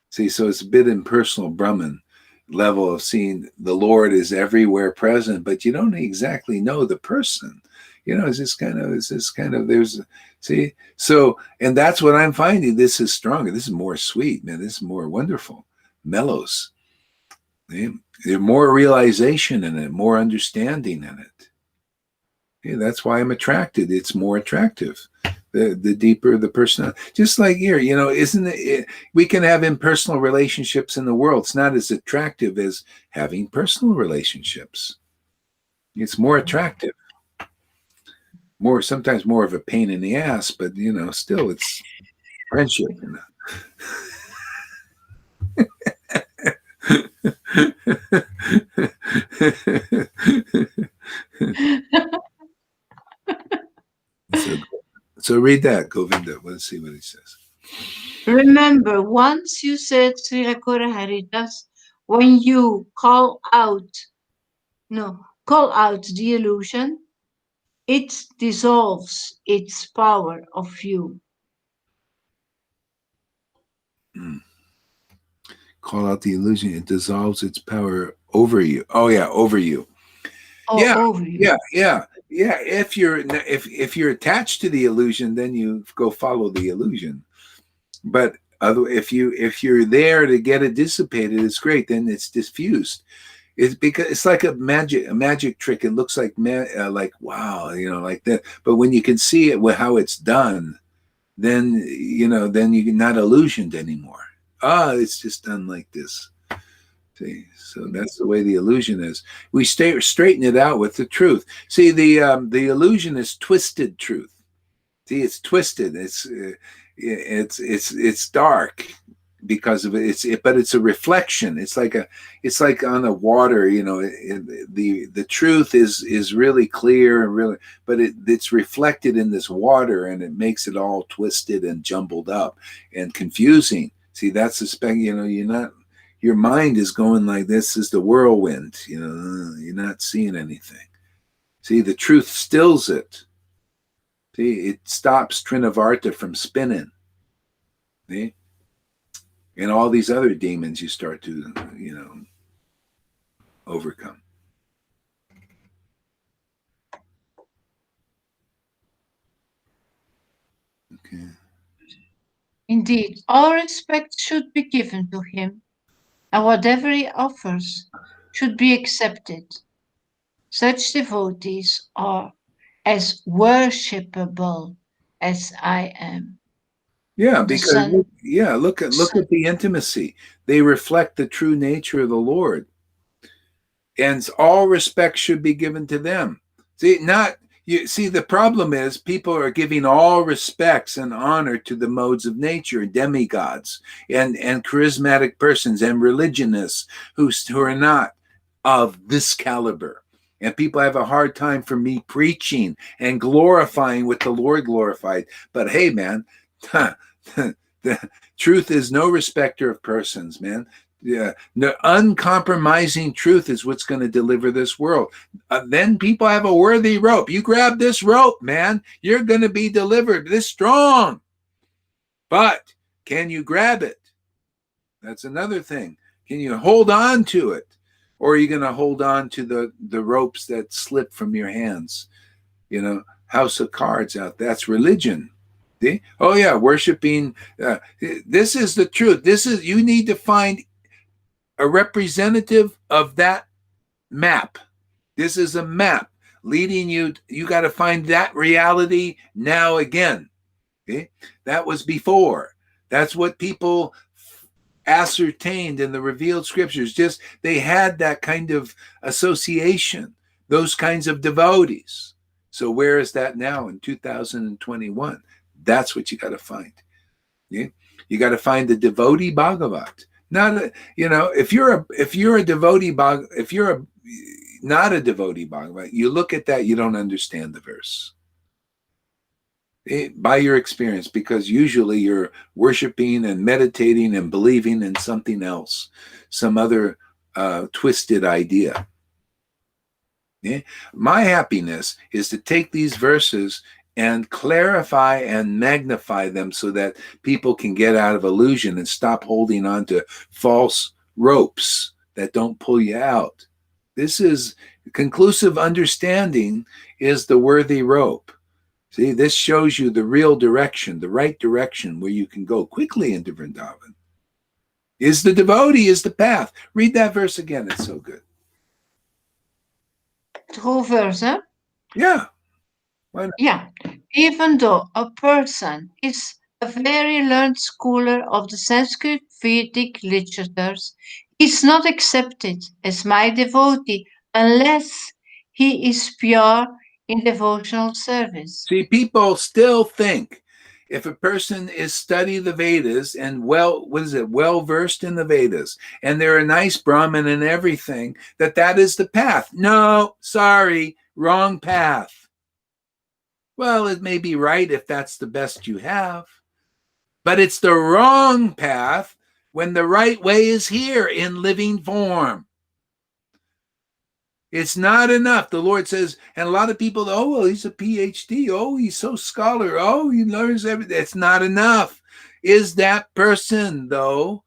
See, so it's a bit impersonal Brahman level of seeing the Lord is everywhere present, but you don't exactly know the person. It's this kind of, see, so, and that's what I'm finding. This is stronger. This is more sweet, man. This is more wonderful. Mellows. There's more realization in it, more understanding in it. Yeah, that's why I'm attracted. It's more attractive. The deeper the person, just like here, isn't it? We can have impersonal relationships in the world. It's not as attractive as having personal relationships. It's more attractive. Sometimes more of a pain in the ass, but still it's friendship. read that, Govinda. Let's see what he says. Remember, once you said, Srila Kora Haridas, when you call out the illusion, it dissolves its power of you. Call out the illusion, it dissolves its power over you. Oh yeah, over you. Or over you. Yeah. If you're attached to the illusion, then you go follow the illusion. But if you're there to get it dissipated, it's great. Then it's diffused. It's because it's like a magic trick. It looks like wow, like that. But when you can see it, how it's done, then then you're not illusioned anymore. It's just done like this. See, so that's the way the illusion is. We straighten it out with the truth. See, the illusion is twisted truth. See, it's twisted. It's dark because of it. But it's a reflection. It's like on the water. The truth is really clear and really, but it's reflected in this water, and it makes it all twisted and jumbled up and confusing. See, that's the spec. You're not. Your mind is going like this is the whirlwind. You're not seeing anything. See, the truth stills it. See, it stops Trinavarta from spinning. See? And all these other demons you start to, overcome. Okay. Indeed, all respect should be given to him, and whatever he offers should be accepted. Such devotees are as worshipable as I am. Yeah, The because sun. look at the intimacy. They reflect the true nature of the Lord. And all respect should be given to them. See, the problem is people are giving all respects and honor to the modes of nature, demigods, and charismatic persons and religionists who are not of this caliber. And people have a hard time for me preaching and glorifying what the Lord glorified. But hey, man, the truth is no respecter of persons, man. Yeah, the uncompromising truth is what's going to deliver this world. Then people have a worthy rope. You grab this rope, man, you're going to be delivered this strong. But can you grab it? That's another thing. Can you hold on to it? Or are you going to hold on to the ropes that slip from your hands? House of cards out. That's religion. See? Oh yeah, worshiping. This is the truth. You need to find a representative of that map. This is a map leading you. You got to find that reality now again. Okay? That was before. That's what people ascertained in the revealed scriptures. Just they had that kind of association, those kinds of devotees. So where is that now in 2021? That's what you got to find. Yeah? You got to find the devotee Bhagavat. Not if you're a devotee if you're not a devotee Bhagavat, you look at that, you don't understand the verse by your experience, because usually you're worshiping and meditating and believing in something else, some other twisted idea. Yeah? My happiness is to take these verses and clarify and magnify them so that people can get out of illusion and stop holding on to false ropes that don't pull you out. This is conclusive understanding is the worthy rope. See, this shows you the real direction, the right direction where you can go quickly into Vrindavan. Is the devotee, is the path. Read that verse again. It's so good. The whole verse, huh? Yeah. Yeah. Even though a person is a very learned scholar of the Sanskrit Vedic literatures, he is not accepted as my devotee unless he is pure in devotional service. See, people still think if a person is study the Vedas and well versed in the Vedas, and they're a nice Brahmin and everything, that is the path. No, sorry, wrong path. Well, it may be right if that's the best you have, but it's the wrong path when the right way is here in living form. It's not enough. The Lord says, and a lot of people, oh, well, he's a PhD. Oh, he's so scholar. Oh, he learns everything. It's not enough. Is that person, though,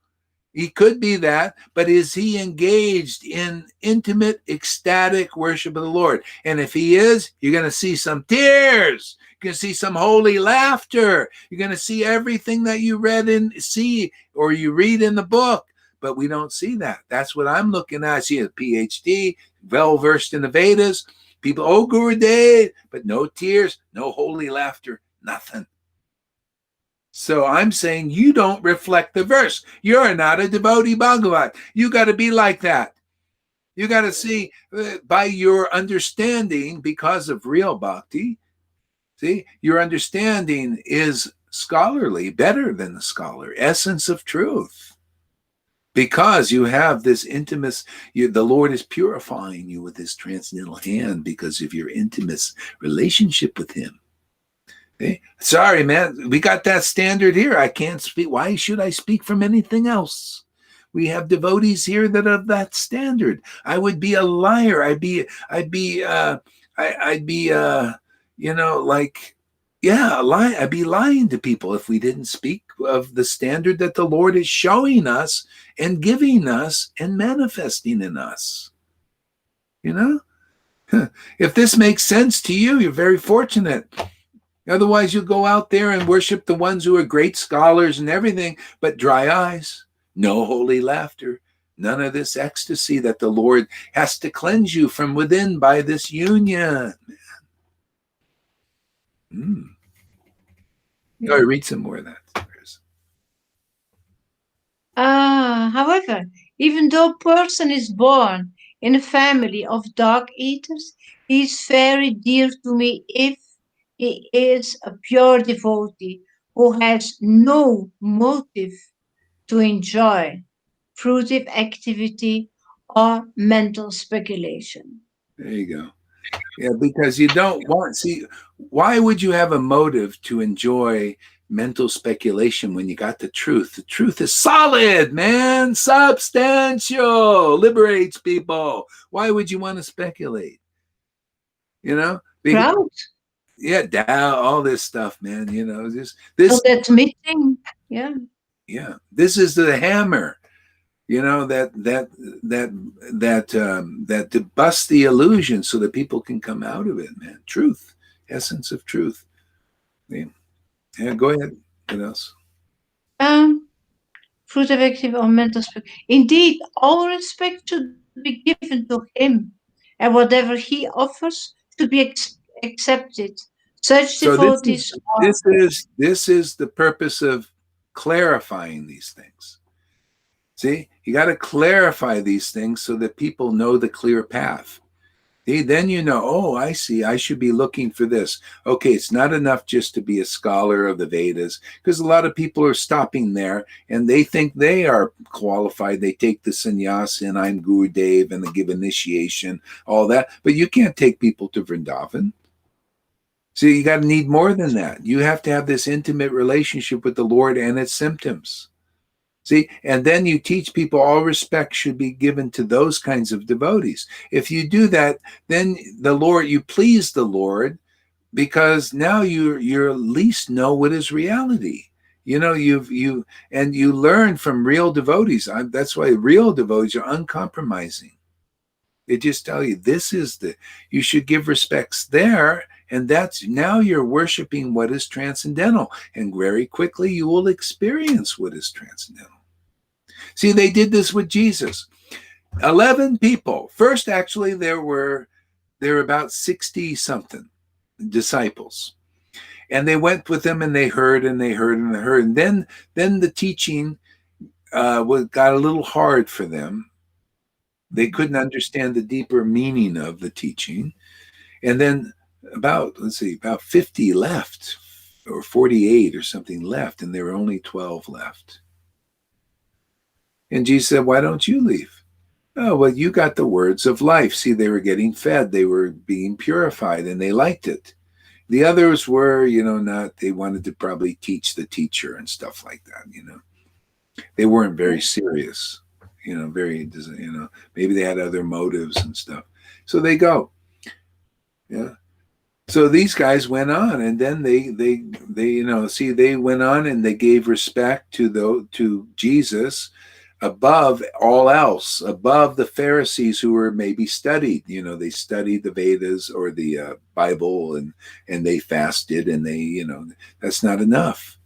he could be that, but is he engaged in intimate, ecstatic worship of the Lord? And if he is, you're going to see some tears. You're going to see some holy laughter. You're going to see everything that you read and see or you read in the book. But we don't see that. That's what I'm looking at. I see a PhD, well-versed in the Vedas. People, oh, Gurudev, but no tears, no holy laughter, nothing. So I'm saying you don't reflect the verse. You're not a devotee Bhagavat. You got to be like that. You got to see by your understanding, because of real bhakti, see, your understanding is scholarly, better than the scholar, essence of truth. Because you have this intimacy, the Lord is purifying you with his transcendental hand because of your intimate relationship with him. Okay? Sorry, man, we got that standard here. I can't speak. Why should I speak from anything else? We have devotees here that have that standard. I would be a liar. I'd be, I'd be lying to people if we didn't speak of the standard that the Lord is showing us and giving us and manifesting in us. You know, if this makes sense to you, you're very fortunate. Otherwise, you'll go out there and worship the ones who are great scholars and everything, but dry eyes, no holy laughter, none of this ecstasy that the Lord has to cleanse you from within by this union. Go ahead, read some more of that. However, even though a person is born in a family of dog eaters, he is very dear to me if he is a pure devotee who has no motive to enjoy fruitive activity or mental speculation. There you go. Yeah, because you don't want, see, why would you have a motive to enjoy mental speculation when you got the truth? The truth is solid, man, substantial, liberates people. Why would you want to speculate? You know? Proud. Yeah, all this stuff, man. You know, this. So that's meeting. Yeah. Yeah, this is the hammer. You know, that to bust the illusion so that people can come out of it, man. Truth, essence of truth. Yeah, go ahead. What else? Fruit of active or mental speculation. Indeed, all respect should be given to him, and whatever he offers should be accepted. Such So devotees are this is the purpose of clarifying these things. See, you got to clarify these things so that people know the clear path. See, then you know, oh, I see, I should be looking for this. Okay, it's not enough just to be a scholar of the Vedas, because a lot of people are stopping there and they think they are qualified. They take the sannyas and I'm Gurudev and they give initiation, all that. But you can't take people to Vrindavan. So you got to need more than that. You have to have this intimate relationship with the Lord and its symptoms. See, and then you teach people all respect should be given to those kinds of devotees. If you do that, then the Lord, you please the Lord, because now you at least know what is reality. You know, you learn from real devotees. That's why real devotees are uncompromising. They just tell you you should give respects there. And that's now you're worshiping what is transcendental. And very quickly you will experience what is transcendental. See, they did this with Jesus. 11 people. First, actually, there were about 60 something disciples. And they went with them and they heard and they heard and they heard. And then the teaching got a little hard for them. They couldn't understand the deeper meaning of the teaching. And then about 50 left, or 48 or something left, and there were only 12 left. And Jesus said, why don't you leave? Oh, well, you got the words of life. See, they were getting fed. They were being purified, and they liked it. The others were, not, they wanted to probably teach the teacher and stuff like that. They weren't very serious, maybe they had other motives and stuff. So they go. Yeah. So these guys went on, and then they they went on and they gave respect to Jesus above all else, above the Pharisees who were maybe studied. They studied the Vedas or the Bible, and they fasted, and they, that's not enough.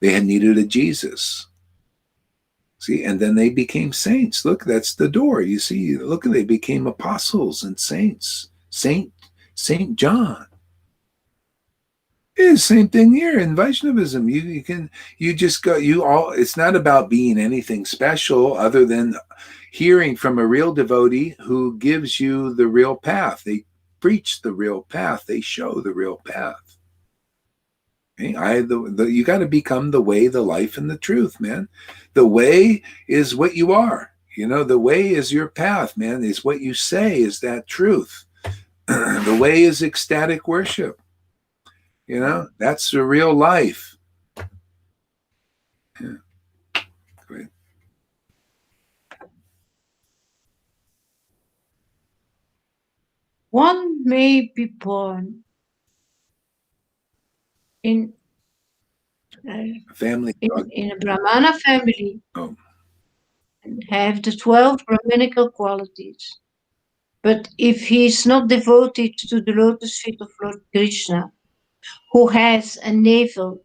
They had needed a Jesus. See, and then they became saints. Look, that's the door. You see, look, they became apostles and saints. Saint John. It's the same thing here in Vaishnavism. You just go, it's not about being anything special other than hearing from a real devotee who gives you the real path. They preach the real path. They show the real path. Okay? You got to become the way, the life, and the truth, man. The way is what you are. The way is your path, man. Is what you say is that truth. The way is ecstatic worship. That's the real life. Yeah. Great. One may be born in A family. in a Brahmana family Oh. and have the 12 Brahminical qualities. But if he is not devoted to the lotus feet of Lord Krishna, who has a navel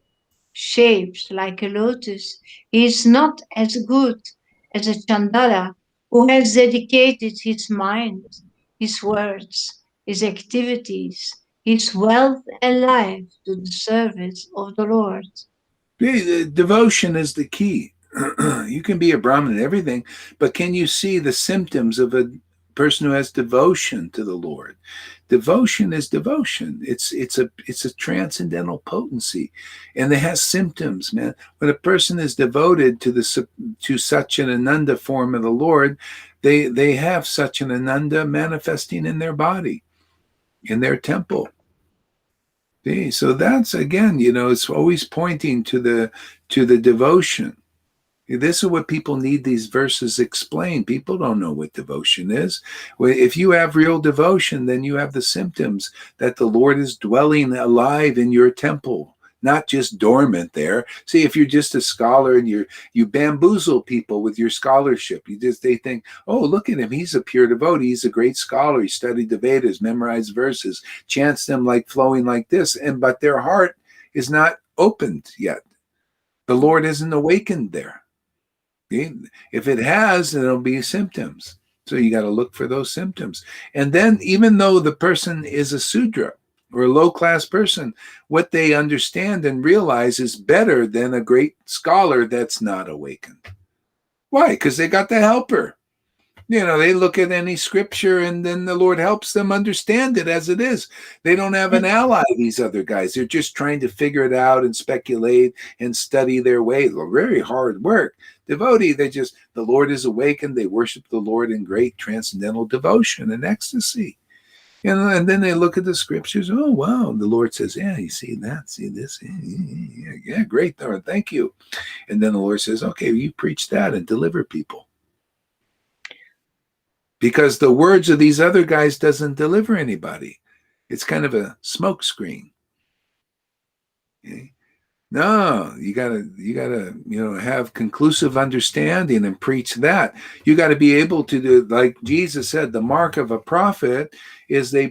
shaped like a lotus, he is not as good as a Chandala who has dedicated his mind, his words, his activities, his wealth and life to the service of the Lord. The devotion is the key. You can be a Brahmin and everything, but can you see the symptoms of a person who has devotion to the Lord? Devotion is devotion. It's a transcendental potency, and it has symptoms, man. When a person is devoted to such an Ananda form of the Lord, they have such an Ananda manifesting in their body, in their temple. See, so that's again, it's always pointing to the devotion. This is what people need these verses explained. People don't know what devotion is. If you have real devotion, then you have the symptoms that the Lord is dwelling alive in your temple, not just dormant there. See, if you're just a scholar and you bamboozle people with your scholarship, they think, oh, look at him, he's a pure devotee, he's a great scholar, he studied the Vedas, memorized verses, chants them like flowing like this, but their heart is not opened yet. The Lord isn't awakened there. If it has, then it'll be symptoms. So you got to look for those symptoms. And then even though the person is a Sudra or a low-class person, what they understand and realize is better than a great scholar that's not awakened. Why? Because they got the helper. They look at any scripture and then the Lord helps them understand it as it is. They don't have an ally, these other guys. They're just trying to figure it out and speculate and study their way. Very hard work. Devotee, the Lord is awakened. They worship the Lord in great transcendental devotion and ecstasy. And then they look at the scriptures. Oh, wow. The Lord says, yeah, you see that, see this. Yeah, great, Lord, thank you. And then the Lord says, okay, you preach that and deliver people. Because the words of these other guys doesn't deliver anybody. It's kind of a smoke screen. Okay? No, you gotta have conclusive understanding and preach that. You got to be able to do, like Jesus said, the mark of a prophet is they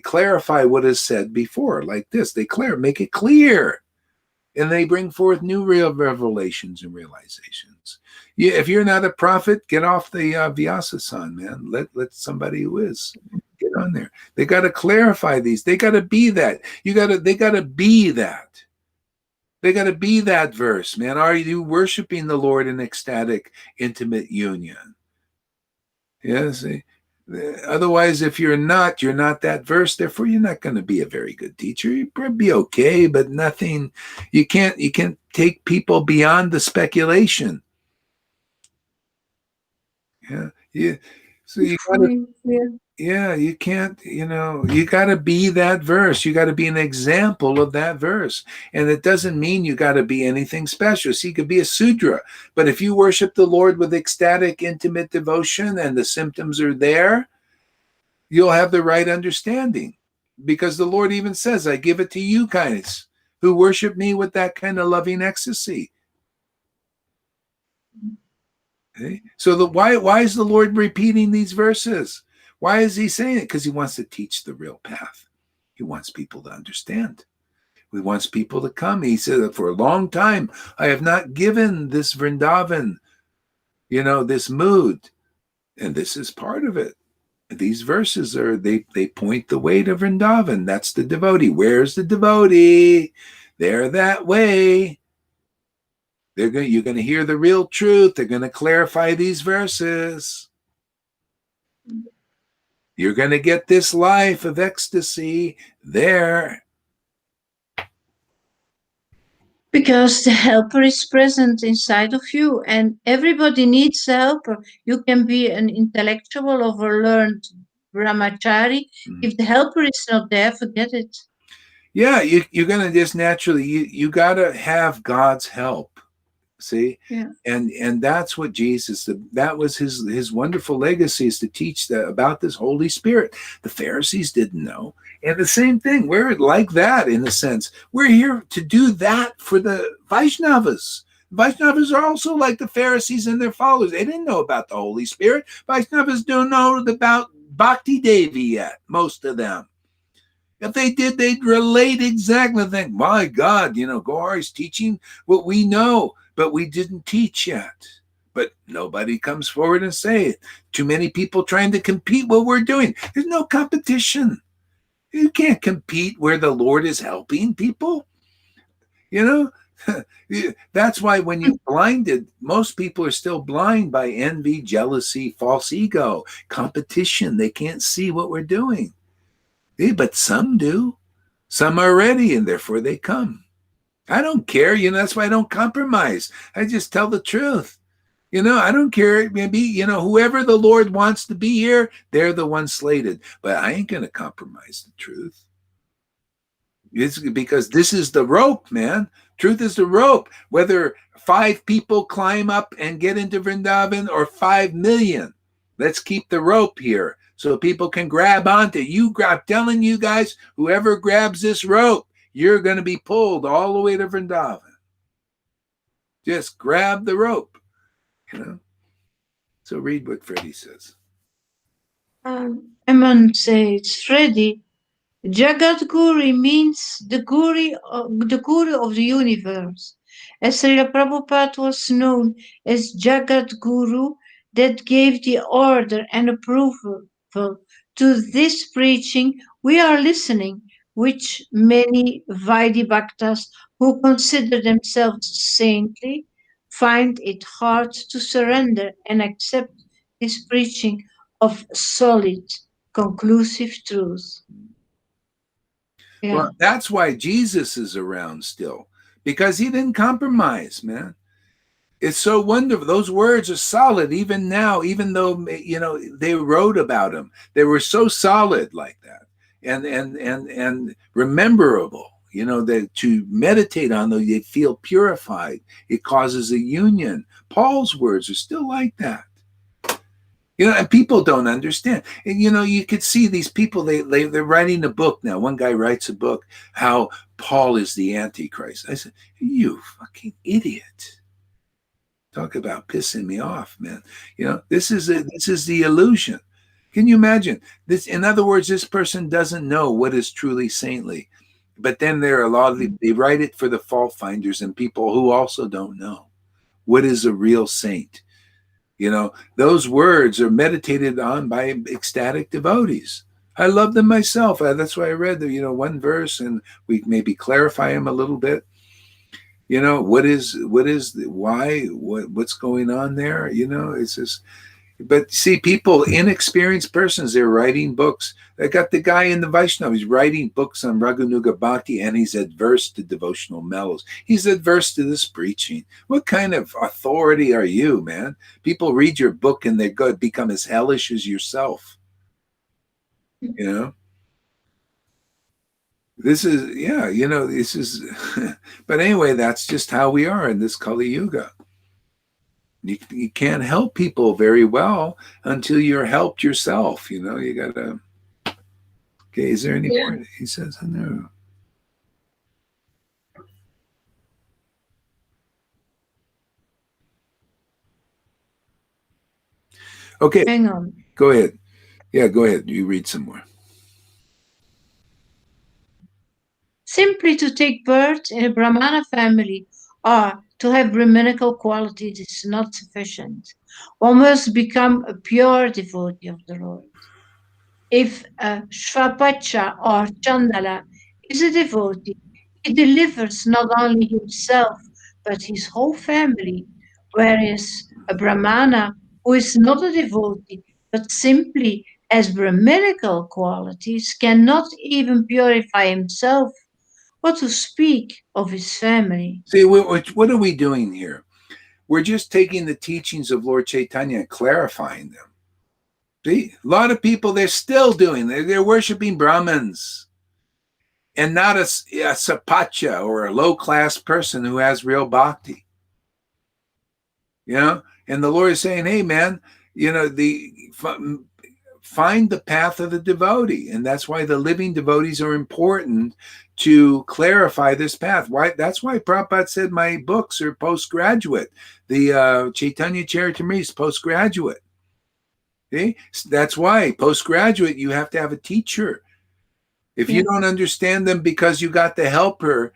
clarify what is said before, like this. They make it clear, and they bring forth new real revelations and realizations. Yeah, if you're not a prophet, get off the Vyasa-san, man. Let somebody who is get on there. They got to clarify these. They got to be that. They got to be that. They got to be that verse, man. Are you worshiping the Lord in ecstatic, intimate union? Yeah, see? Otherwise, if you're not that verse. Therefore, you're not going to be a very good teacher. You probably be okay, but nothing. You can't take people beyond the speculation. Yeah. So you got to. Yeah, you can't, you got to be that verse. You got to be an example of that verse. And it doesn't mean you got to be anything special. See, you could be a Sudra, but if you worship the Lord with ecstatic, intimate devotion and the symptoms are there, you'll have the right understanding. Because the Lord even says, I give it to you guys who worship me with that kind of loving ecstasy. Okay? So why is the Lord repeating these verses? Why is he saying it? Because he wants to teach the real path. He wants people to understand. He wants people to come. He said that for a long time, I have not given this Vrindavan, this mood. And this is part of it. These verses they point the way to Vrindavan. That's the devotee. Where's the devotee? They're that way. You're going to hear the real truth. They're going to clarify these verses. You're going to get this life of ecstasy there. Because the helper is present inside of you, and everybody needs a helper. You can be an intellectual or a learned brahmachari. If the helper is not there, forget it. Yeah, you're going to just naturally, you got to have God's help. See? Yeah. And that's what Jesus, that was his wonderful legacy, is to teach about this Holy Spirit. The Pharisees didn't know. And the same thing, we're like that in a sense. We're here to do that for the Vaishnavas. Vaishnavas are also like the Pharisees and their followers. They didn't know about the Holy Spirit. Vaishnavas don't know about Bhakti Devi yet, most of them. If they did, they'd relate exactly. Think, my God, Gauri's teaching what we know, but we didn't teach yet. But nobody comes forward and say it. Too many people trying to compete what we're doing. There's no competition. You can't compete where the Lord is helping people. That's why when you're blinded, most people are still blind by envy, jealousy, false ego, competition. They can't see what we're doing. But some do. Some are ready, and therefore they come. I don't care. That's why I don't compromise. I just tell the truth. I don't care. Maybe, whoever the Lord wants to be here, they're the ones slated. But I ain't going to compromise the truth. It's because this is the rope, man. Truth is the rope. Whether 5 people climb up and get into Vrindavan or 5 million, let's keep the rope here so people can grab onto you. I'm telling you guys, whoever grabs this rope, you're going to be pulled all the way to Vrindavan. Just grab the rope, So read what Freddie says. Eman says, Freddie, Jagat Guru means the guru of the universe. As Srila Prabhupada was known as Jagat Guru, that gave the order and approval to this preaching, we are listening, which many Vaidhi Bhaktas who consider themselves saintly find it hard to surrender and accept this preaching of solid, conclusive truth. Yeah. Well, that's why Jesus is around still, because he didn't compromise, man. It's so wonderful. Those words are solid even now, even though they wrote about them. They were so solid like that, and rememberable. That to meditate on them, you feel purified. It causes a union. Paul's words are still like that. And people don't understand. And you could see these people. They're writing a book now. One guy writes a book how Paul is the Antichrist. I said, you fucking idiot. Talk about pissing me off, man. This is the illusion. Can you imagine this? In other words, this person doesn't know what is truly saintly. But then there are a lot of they write it for the fault finders and people who also don't know what is a real saint. Those words are meditated on by ecstatic devotees. I love them myself. That's why I read the one verse, and we maybe clarify them a little bit. What's going on there? It's just, but see, people, inexperienced persons, they're writing books. I got the guy in the Vaishnava, he's writing books on Raghunuga Bhakti, and he's adverse to devotional mellows. He's adverse to this preaching. What kind of authority are you, man? People read your book and they become as hellish as yourself. You know, this is, yeah, this is, but anyway, that's just how we are in this Kali Yuga. You can't help people very well until you're helped yourself. You gotta, okay, is there any more? He says, no. Okay, Hang on. go ahead. Yeah, go ahead. You read some more. Simply to take birth in a Brahmana family or to have Brahminical qualities is not sufficient. One must become a pure devotee of the Lord. If a Shvapacha or Chandala is a devotee, he delivers not only himself but his whole family, whereas a Brahmana who is not a devotee but simply has Brahminical qualities cannot even purify himself, what to speak of his family. See, what are we doing here? We're just taking the teachings of Lord Chaitanya and clarifying them. See, a lot of people, they're still doing, they're worshiping Brahmins and not a sapacha or a low-class person who has real bhakti. And the Lord is saying, hey, man, find the path of the devotee. And that's why the living devotees are important to clarify this path. That's why Prabhupada said my books are postgraduate. The Chaitanya Charitamrita is postgraduate. Okay? That's why postgraduate, you have to have a teacher. If you don't understand them because you got the helper.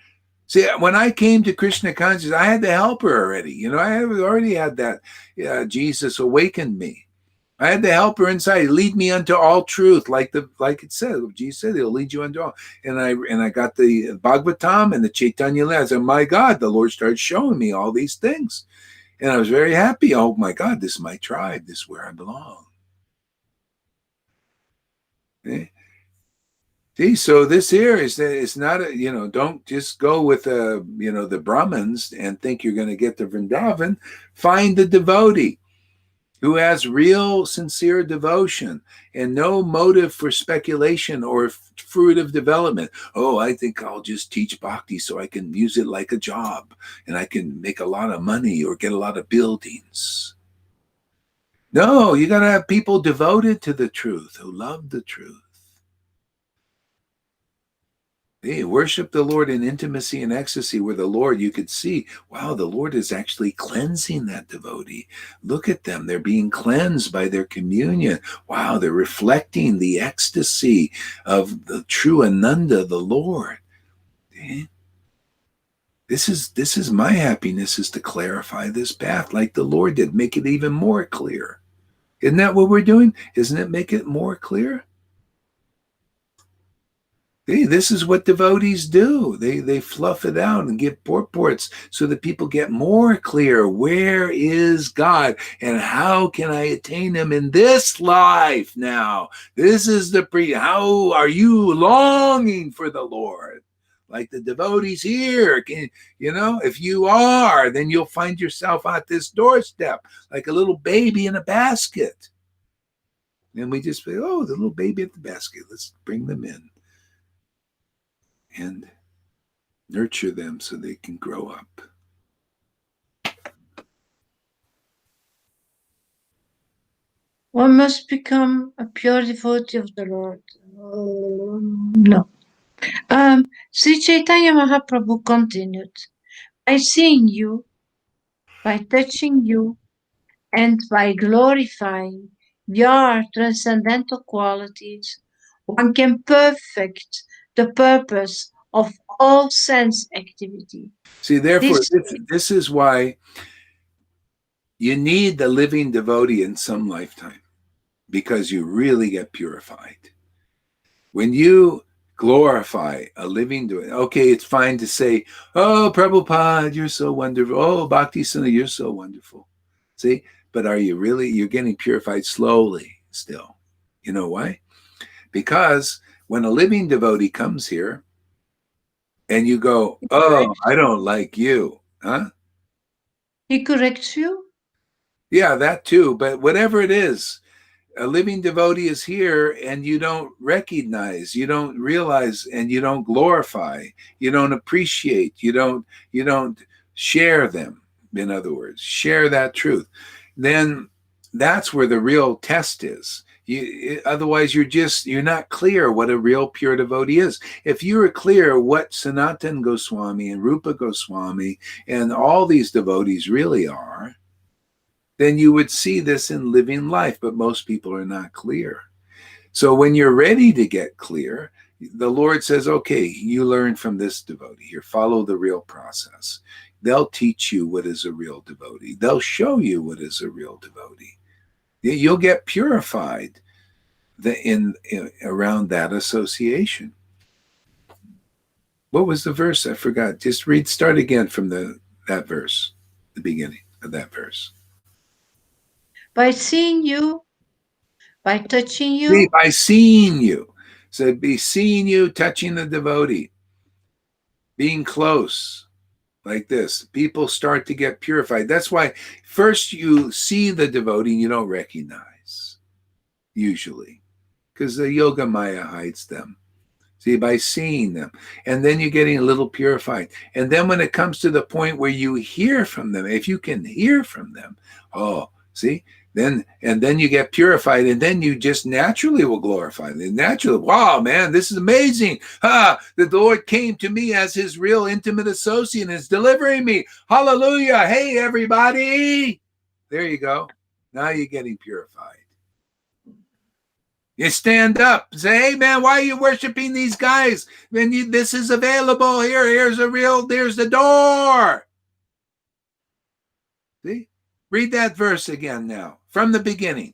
See, when I came to Krishna consciousness, I had the helper already. I already had that. Jesus awakened me. I had the helper inside. Lead me unto all truth, like it said. Jesus said, "He'll lead you unto all." And I got the Bhagavatam and the Chaitanya Leela. I said, "My God!" The Lord started showing me all these things, and I was very happy. Oh my God, this is my tribe. This is where I belong. Okay? See, so this here is that it's not don't just go with the Brahmins and think you're going to get to Vrindavan. Find the devotee who has real, sincere devotion and no motive for speculation or fruitive development. Oh, I think I'll just teach bhakti so I can use it like a job and I can make a lot of money or get a lot of buildings. No, you got to have people devoted to the truth, who love the truth. Hey, worship the Lord in intimacy and ecstasy where the Lord, you could see, wow, the Lord is actually cleansing that devotee. Look at them. They're being cleansed by their communion. Wow, they're reflecting the ecstasy of the true Ananda, the Lord. Okay? This is my happiness, is to clarify this path like the Lord did, make it even more clear. Isn't that what we're doing? Isn't it make it more clear? This is what devotees do. They fluff it out and give purports so that people get more clear. Where is God and how can I attain him in this life now? This is how are you longing for the Lord? Like the devotees here, if you are, then you'll find yourself at this doorstep like a little baby in a basket. And we just say, oh, the little baby at the basket, let's bring them in and nurture them so they can grow up. One must become a pure devotee of the Lord. No. Sri Chaitanya Mahaprabhu continued, by seeing you, by touching you, and by glorifying your transcendental qualities, one can perfect the purpose of all sense activity. See, therefore, this is why you need the living devotee in some lifetime, because you really get purified. When you glorify a living devotee, okay, it's fine to say, oh, Prabhupada, you're so wonderful. Oh, Bhakti Siddhanta, you're so wonderful. See, but are you really, you're getting purified slowly still. You know why? Because when a living devotee comes here and you go, oh, I don't like you, huh? He corrects you? Yeah, that too. But whatever it is, A living devotee is here and you don't recognize, you don't realize, and you don't glorify, you don't appreciate, you don't share them. In other words, share that truth. Then that's where the real test is. Otherwise you're not clear what a real pure devotee is. If you were clear what Sanatan Goswami and Rupa Goswami and all these devotees really are, then you would see this in living life, but most people are not clear. So when you're ready to get clear, the Lord says, okay, you learn from this devotee here, follow the real process. They'll teach you what is a real devotee. They'll show you what is a real devotee. You'll get purified around that association. What was the verse? I forgot. Just start again from that verse, the beginning of that verse. By seeing you, by touching you. See, by seeing you. So be seeing you, touching the devotee, being close like this. People start to get purified. That's why first you see the devotee and you don't recognize, usually, because the Yoga Maya hides them. See, by seeing them. And then you're getting a little purified. And then when it comes to the point where you hear from them, if you can hear from them, see? Then you get purified, and then you just naturally will glorify them. Naturally, wow, man, this is amazing. The Lord came to me as his real intimate associate and is delivering me. Hallelujah. Hey, everybody. There you go. Now you're getting purified. You stand up, say, hey, man, why are you worshiping these guys? When this is available here, there's the door. See? Read that verse again now, from the beginning.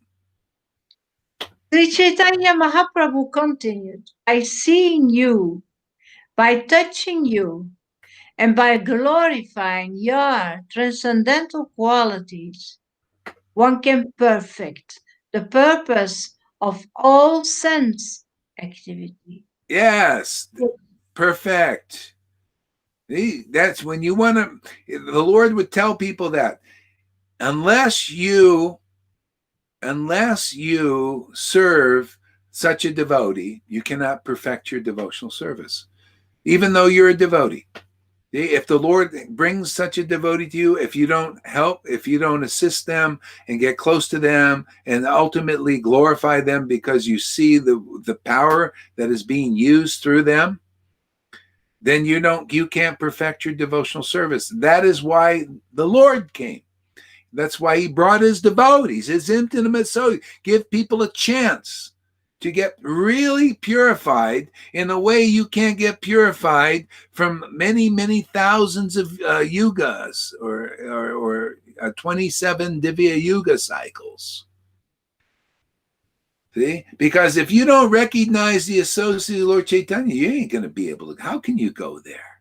Sri Chaitanya Mahaprabhu continued, by seeing you, by touching you, and by glorifying your transcendental qualities, one can perfect the purpose of all sense activity. Yes, perfect. See, that's when you want to, the Lord would tell people that unless you serve such a devotee, you cannot perfect your devotional service, even though you're a devotee. If the Lord brings such a devotee to you, if you don't help, if you don't assist them and get close to them and ultimately glorify them because you see the power that is being used through them, then you can't perfect your devotional service. That is why the Lord came. That's why he brought his devotees, his intimate souls, give people a chance to get really purified in a way you can't get purified from many, many thousands of yugas or 27 Divya Yuga cycles. See? Because if you don't recognize the associate of Lord Chaitanya, you ain't going to be able to. How can you go there?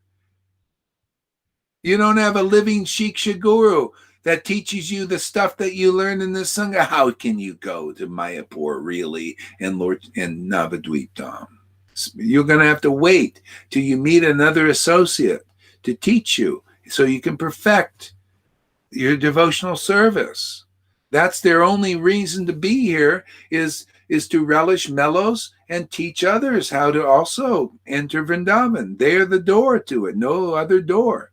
You don't have a living Shiksha Guru that teaches you the stuff that you learn in the Sangha. How can you go to Mayapur really and Navadvip Dham? You're going to have to wait till you meet another associate to teach you so you can perfect your devotional service. That's their only reason to be here is to relish mellows and teach others how to also enter Vrindavan. They're the door to it, no other door.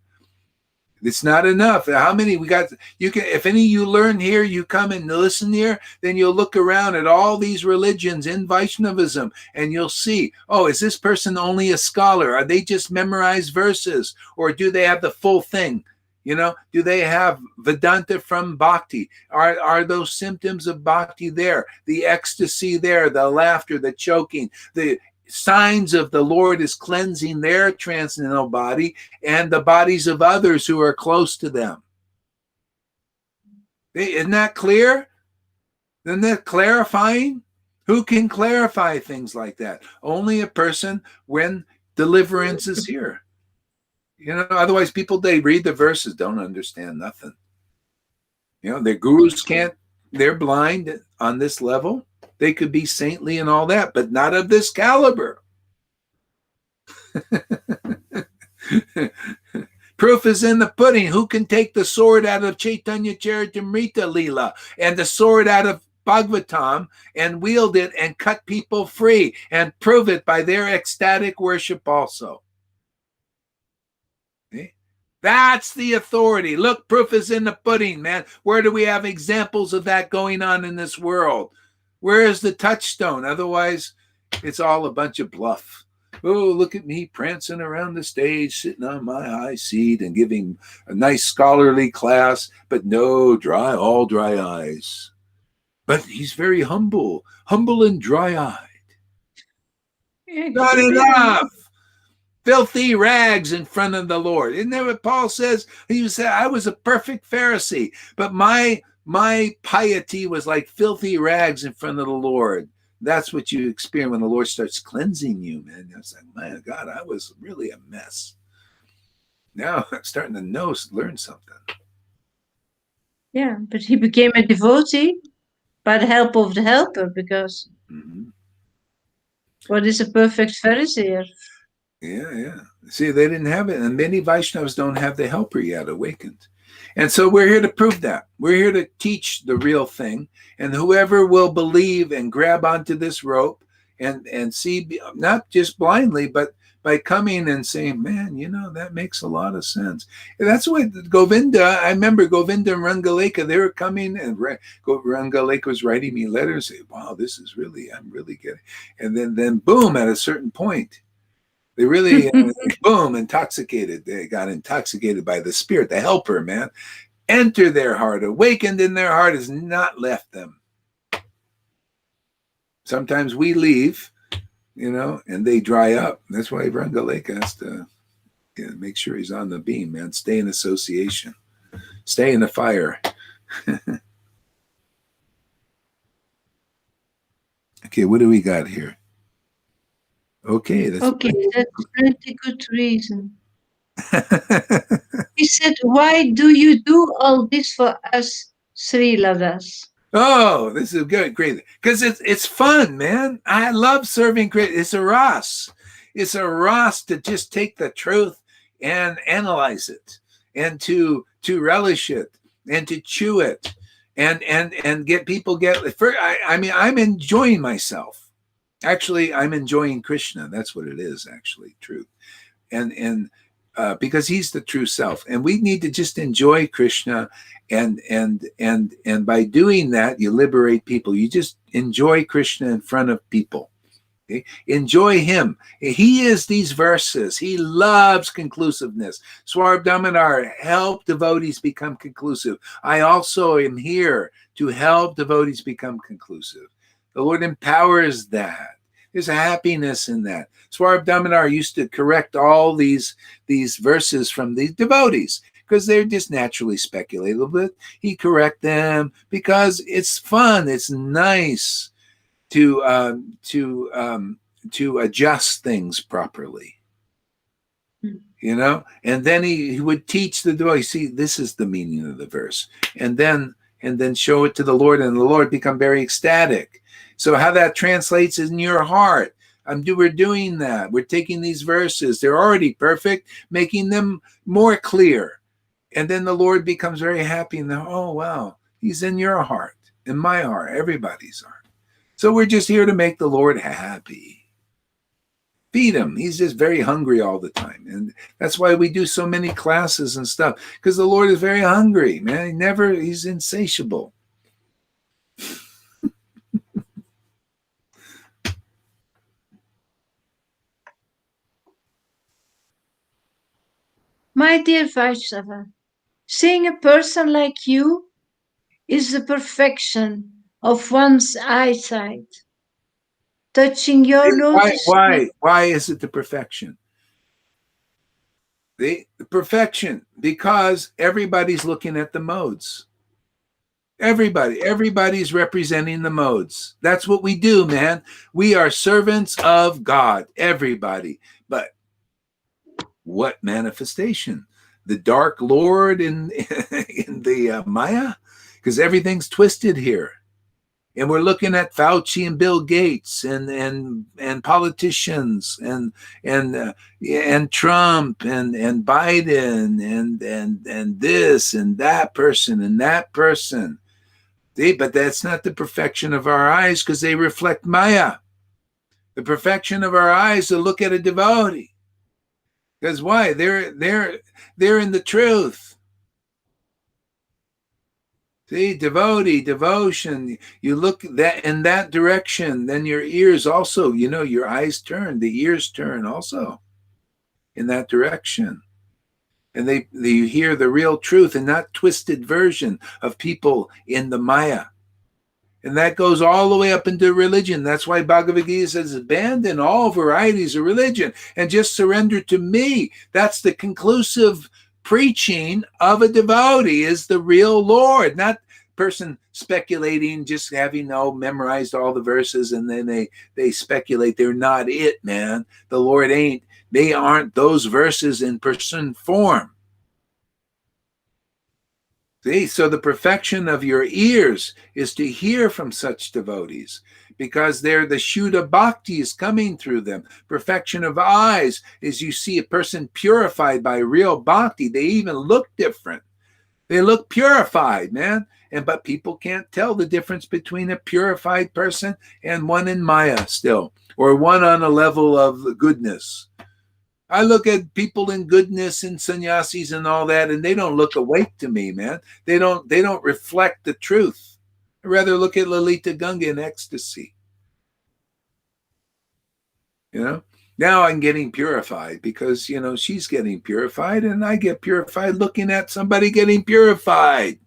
It's not enough. How many we got? You can, if any of you learn here, you come and listen here, then you'll look around at all these religions in Vaishnavism and you'll see, oh, is this person only a scholar? Are they just memorized verses? Or do they have the full thing? Do they have Vedanta from Bhakti? Are those symptoms of Bhakti there? The ecstasy there, the laughter, the choking, the signs of the Lord is cleansing their transcendental body and the bodies of others who are close to them. Isn't that clear? Isn't that clarifying? Who can clarify things like that? Only a person when deliverance is here. Otherwise people, they read the verses, don't understand nothing. Their gurus can't, they're blind on this level. They could be saintly and all that, but not of this caliber. Proof is in the pudding. Who can take the sword out of Chaitanya Charitamrita Leela and the sword out of Bhagavatam and wield it and cut people free and prove it by their ecstatic worship also. Okay? That's the authority. Look, proof is in the pudding, man. Where do we have examples of that going on in this world? Where is the touchstone? Otherwise, it's all a bunch of bluff. Oh, look at me prancing around the stage, sitting on my high seat and giving a nice scholarly class, but no all dry eyes. But he's very humble and dry-eyed. Not enough. Filthy rags in front of the Lord. Isn't that what Paul says? He said, I was a perfect Pharisee, but my piety was like filthy rags in front of the Lord. That's what you experience when the Lord starts cleansing you, man. It's like, my God, I was really a mess. Now I'm starting to learn something. Yeah, but he became a devotee by the help of the helper, because what is a perfect Pharisee? Yeah. See, they didn't have it. And many Vaishnavas don't have the helper yet awakened. And so we're here to prove that. We're here to teach the real thing. And whoever will believe and grab onto this rope and see, not just blindly, but by coming and saying, man, that makes a lot of sense. And that's what Govinda, I remember Govinda and Rangalekha, they were coming, and Rangalekha was writing me letters, saying, wow, this is really, I'm really getting. And then boom, at a certain point, they really, boom, intoxicated. They got intoxicated by the Spirit, the helper, man. Enter their heart, awakened in their heart, has not left them. Sometimes we leave, and they dry up. That's why Rangalekha has to make sure he's on the beam, man. Stay in association. Stay in the fire. Okay, what do we got here? Okay, that's plenty good reason. He said, why do you do all this for us, Sri Ladas? Oh, this is good, great. Because it's fun, man. I love serving. It's a ras. It's a ras to just take the truth and analyze it, and to relish it, and to chew it, and get people I'm enjoying myself. Actually, I'm enjoying Krishna. That's what it is, actually, truth. And because he's the true self. And we need to just enjoy Krishna. And by doing that, you liberate people. You just enjoy Krishna in front of people. Okay? Enjoy him. He is these verses. He loves conclusiveness. Swarabdamanar, help devotees become conclusive. I also am here to help devotees become conclusive. The Lord empowers that. There's a happiness in that. Swarabdamanar used to correct all these verses from these devotees because they're just naturally speculative, but he correct them because it's fun. It's nice to adjust things properly. And then he would teach the devotee, see, this is the meaning of the verse, and then show it to the Lord, and the Lord become very ecstatic. So how that translates in your heart, we're doing that. We're taking these verses, they're already perfect, making them more clear, and then the Lord becomes very happy, and oh wow, he's in your heart, in my heart, everybody's heart. So we're just here to make the Lord happy. Feed him. He's just very hungry all the time. And that's why we do so many classes and stuff, because the Lord is very hungry, man. He's insatiable. My dear Vaishnava, seeing a person like you is the perfection of one's eyesight. Touching your lotus. Why is it the perfection? The perfection, because everybody's looking at the modes. Everybody's representing the modes. That's what we do, man. We are servants of God, everybody. But what manifestation? The Dark Lord in the Maya? Because everything's twisted here. And we're looking at Fauci and Bill Gates and politicians and Trump and Biden and this and that person and that person. See, but that's not the perfection of our eyes because they reflect Maya. The perfection of our eyes to look at a devotee. Because why? They're in the truth. See, devotee, devotion. You look that in that direction, then your ears also, your eyes turn, the ears turn also in that direction. And they hear the real truth and not twisted version of people in the Maya. And that goes all the way up into religion. That's why Bhagavad Gita says, abandon all varieties of religion and just surrender to me. That's the conclusive preaching of a devotee, is the real Lord, not person speculating, just having memorized all the verses, and then they speculate. They're not it, man. The Lord they aren't those verses in person form. See, so the perfection of your ears is to hear from such devotees because they're the Shuddha Bhakti is coming through them. Perfection of eyes is you see a person purified by real Bhakti. They even look different. They look purified, man. But people can't tell the difference between a purified person and one in Maya still, or one on a level of goodness. I look at people in goodness and sannyasis and all that, and they don't look awake to me, man. They don't reflect the truth. I'd rather look at Lalita Ganga in ecstasy. Now I'm getting purified because, she's getting purified, and I get purified looking at somebody getting purified.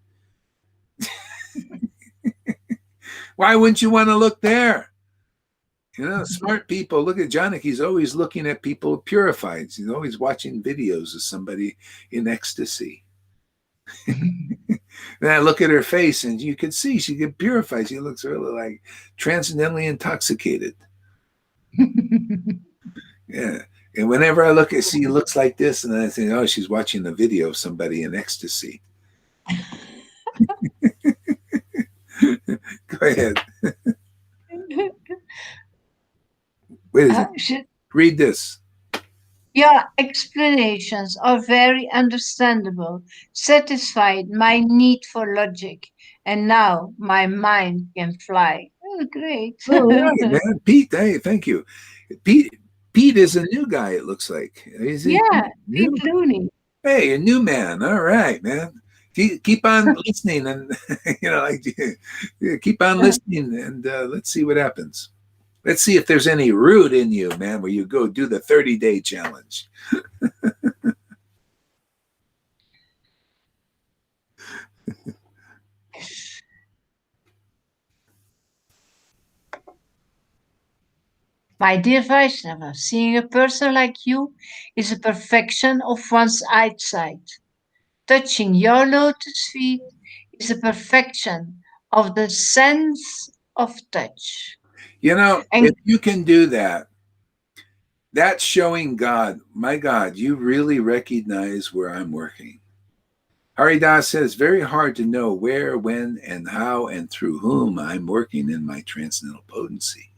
Why wouldn't you want to look there? Smart people. Look at Janaki. He's always looking at people purified. He's always watching videos of somebody in ecstasy. Then I look at her face, and you can see she get purified. She looks really like transcendently intoxicated. Yeah. And whenever I look at, she looks like this, and I think, oh, she's watching a video of somebody in ecstasy. Go ahead. Wait a second. Read this. Your explanations are very understandable, satisfied my need for logic, and now my mind can fly. Oh, great. All right, man. Pete, hey, thank you. Pete is a new guy, it looks like. Yeah, Pete Looney. Hey, a new man. All right, man. Keep on listening, and keep on listening, and let's see what happens. Let's see if there's any root in you, man, where you go do the 30-day challenge. My dear Vaishnava, seeing a person like you is a perfection of one's eyesight. Touching your lotus feet is a perfection of the sense of touch. If you can do that, that's showing God, my God, you really recognize where I'm working. Haridas says, very hard to know where, when, and how, and through whom I'm working in my transcendental potency.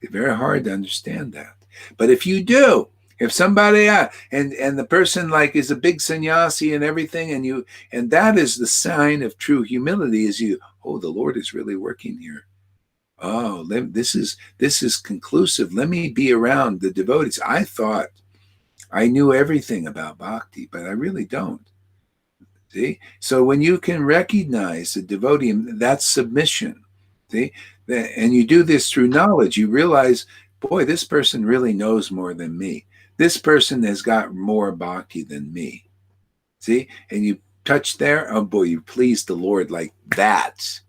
It's very hard to understand that. But if you do, if somebody and the person is a big sannyasi and everything, and that is the sign of true humility, is the Lord is really working here. Oh, this is conclusive. Let me be around the devotees. I thought I knew everything about bhakti, but I really don't. See? So when you can recognize the devotee, that's submission. See? And you do this through knowledge. You realize, boy, this person really knows more than me. This person has got more bhakti than me. See? And you touch there, oh boy, you please the Lord like that.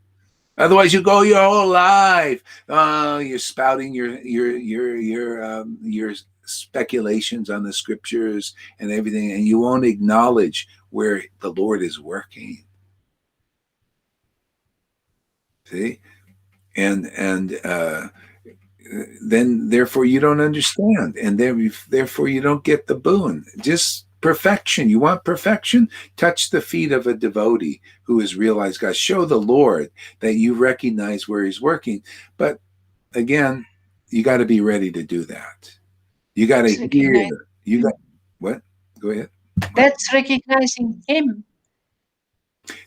Otherwise, you go your whole life. You're spouting your speculations on the scriptures and everything, and you won't acknowledge where the Lord is working. See, and then therefore you don't understand, and therefore you don't get the boon. Just perfection. You want perfection? Touch the feet of a devotee who has realized God. Show the Lord that you recognize where he's working. But again, you got to be ready to do that. You got to hear. You got what? Go ahead. That's recognizing him.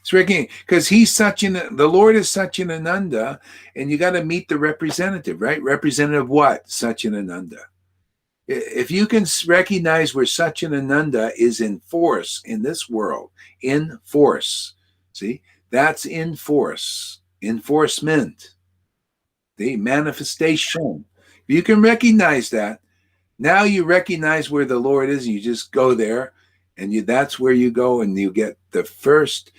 It's Ricky, because the Lord is Satchidananda, and you got to meet the representative, right? Representative what? Satchidananda. If you can recognize where Satchidananda is in force in this world, in force, see, that's in force, enforcement, the manifestation. If you can recognize that, now you recognize where the Lord is, and you just go there, and that's where you go, and you get the first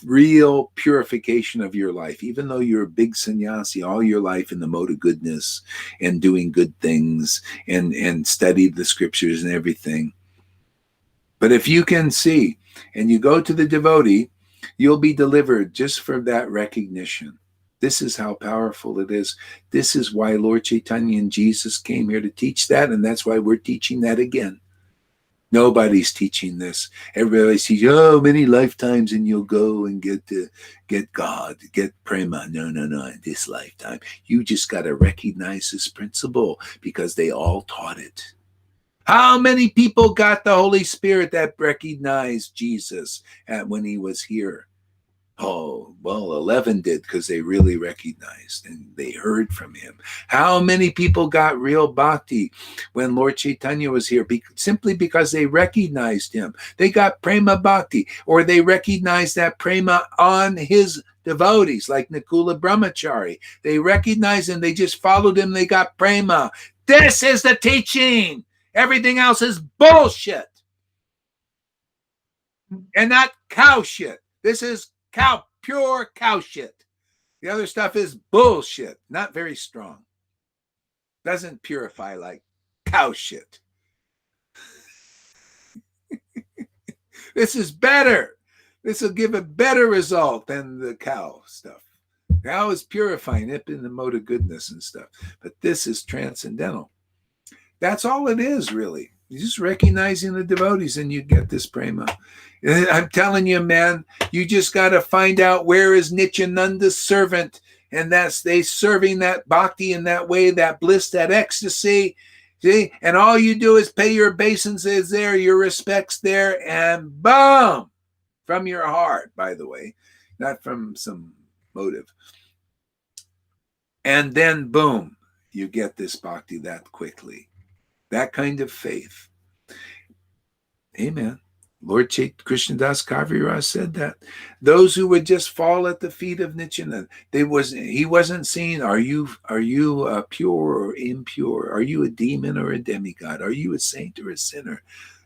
real purification of your life. Even though you're a big sannyasi all your life in the mode of goodness and doing good things and studied the scriptures and everything. But if you can see and you go to the devotee, you'll be delivered just for that recognition. This is how powerful it is. This is why Lord Chaitanya and Jesus came here to teach that, and that's why we're teaching that again. Nobody's teaching this. Everybody sees, many lifetimes and you'll go and get God, get prema. No, in this lifetime. You just got to recognize this principle because they all taught it. How many people got the Holy Spirit that recognized Jesus when he was here? Oh, well, 11 did because they really recognized and they heard from him. How many people got real bhakti when Lord Chaitanya was here? Simply because they recognized him. They got prema bhakti, or they recognized that prema on his devotees, like Nakula Brahmachari. They recognized him. They just followed him. They got prema. This is the teaching. Everything else is bullshit. And not cow shit. This is pure cow shit. The other stuff is bullshit. Not very strong. Doesn't purify like cow shit. This is better. This will give a better result than the cow stuff. Cow is purifying it in the mode of goodness and stuff. But this is transcendental. That's all it is, really. You're just recognizing the devotees and you get this prema. I'm telling you, man, you just got to find out where is Nityananda's servant. And that's they serving that bhakti in that way, that bliss, that ecstasy. See? And all you do is pay your obeisances there, your respects there, and boom! From your heart, by the way, not from some motive. And then boom, you get this bhakti that quickly. That kind of faith. Amen. Lord Krishnadas Kaviraj said that. Those who would just fall at the feet of Nityananda, he wasn't saying, are you pure or impure? Are you a demon or a demigod? Are you a saint or a sinner?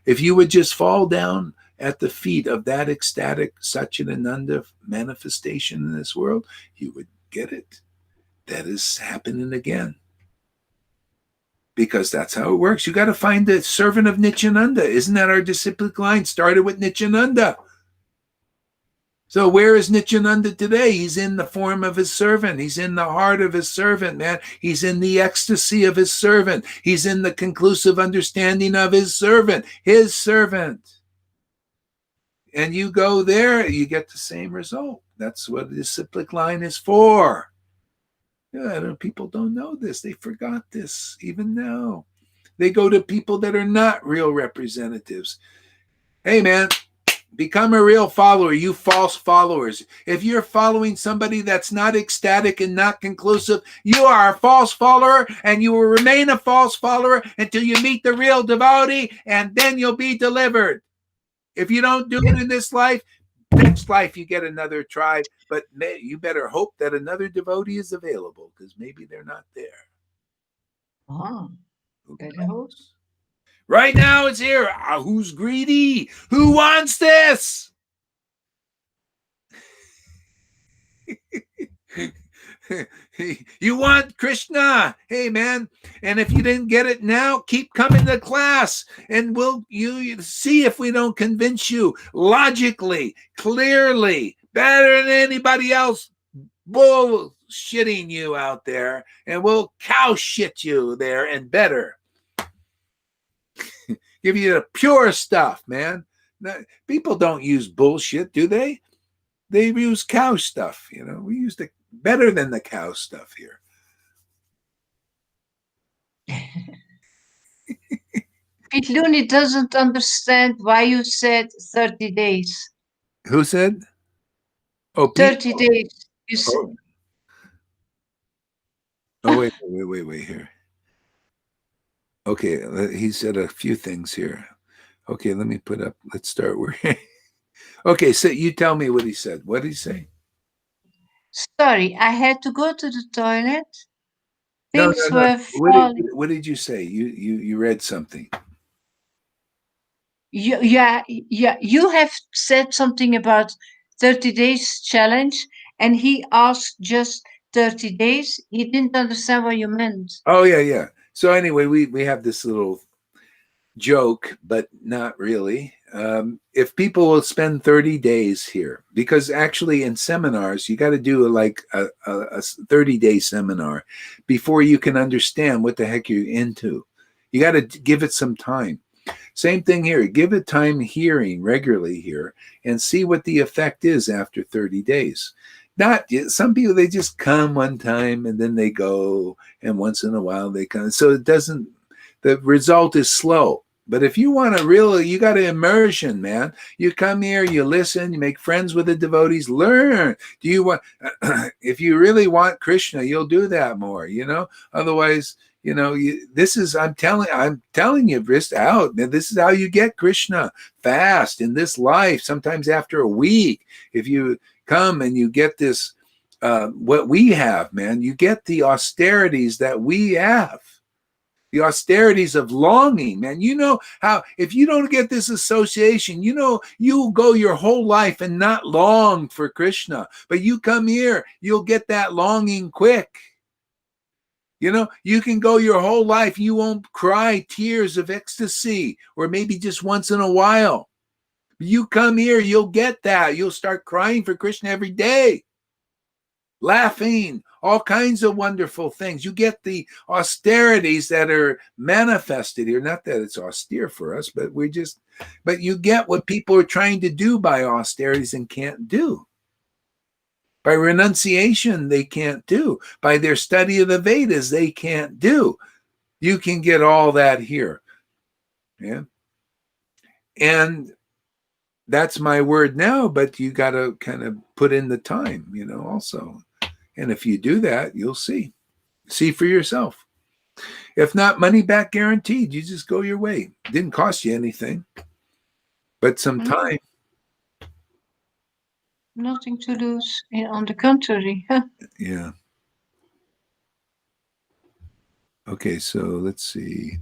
If you would just fall down at the feet of that ecstatic Satchidananda manifestation in this world, you would get it. That is happening again. Because that's how it works. You got to find the servant of Nityananda. Isn't that our disciplic line? Started with Nityananda. So where is Nityananda today? He's in the form of his servant. He's in the heart of his servant, man. He's in the ecstasy of his servant. He's in the conclusive understanding of his servant. His servant. And you go there, you get the same result. That's what the disciplic line is for. Yeah, people don't know this. They forgot this even now. They go to people that are not real representatives. Hey, man, become a real follower, you false followers. If you're following somebody that's not ecstatic and not conclusive, you are a false follower, and you will remain a false follower until you meet the real devotee, and then you'll be delivered. If you don't do it in this life, next life you get another try, but you better hope that another devotee is available, because maybe they're not there. Better hope. Right now it's here. Who's greedy? Who wants this? You want Krishna? Hey, man. And if you didn't get it now, keep coming to class, and you see if we don't convince you logically, clearly, better than anybody else bullshitting you out there, and we'll cow shit you there and better. Give you the pure stuff, man. People don't use bullshit, do they? They use cow stuff, We use the better than the cow stuff here. Pitluni doesn't understand why you said 30 days. Who said? Oh, 30 people. days. Oh, oh wait here. Okay, he said a few things here. Okay, let me put up. Let's start where. Okay, so you tell me what he said. What did he say? Sorry, I had to go to the toilet. No, Things no. were falling. What did you say? You read something. Yeah. You have said something about 30 days challenge, and he asked just 30 days. He didn't understand what you meant. Oh yeah. So anyway, we have this little joke, but not really. If people will spend 30 days here, because actually in seminars, you got to do like a 30-day seminar before you can understand what the heck you're into. You got to give it some time. Same thing here. Give it time hearing regularly here and see what the effect is after 30 days. Not some people, they just come one time and then they go, and once in a while they come. So it doesn't, the result is slow. But if you want to really, you got to immersion, man. You come here, you listen, you make friends with the devotees, learn. Do you want, if you really want Krishna, you'll do that more, Otherwise, this is, I'm telling you, wrist out, man. This is how you get Krishna fast in this life. Sometimes after a week, if you come and you get this, what we have, man, you get the austerities that we have. The austerities of longing, man. You know how, if you don't get this association, you'll go your whole life and not long for Krishna. But you come here, you'll get that longing quick. You can go your whole life, you won't cry tears of ecstasy, or maybe just once in a while. You come here, you'll get that. You'll start crying for Krishna every day, laughing, all kinds of wonderful things. You get the austerities that are manifested here. Not that it's austere for us, but but you get what people are trying to do by austerities and can't do. By renunciation, they can't do. By their study of the Vedas, they can't do. You can get all that here. Yeah. And that's my word now, but you got to kind of put in the time, also. And if you do that, you'll see. See for yourself. If not, money back guaranteed. You just go your way. Didn't cost you anything, but some time. Nothing to lose. On the contrary. Yeah. Okay, so let's see.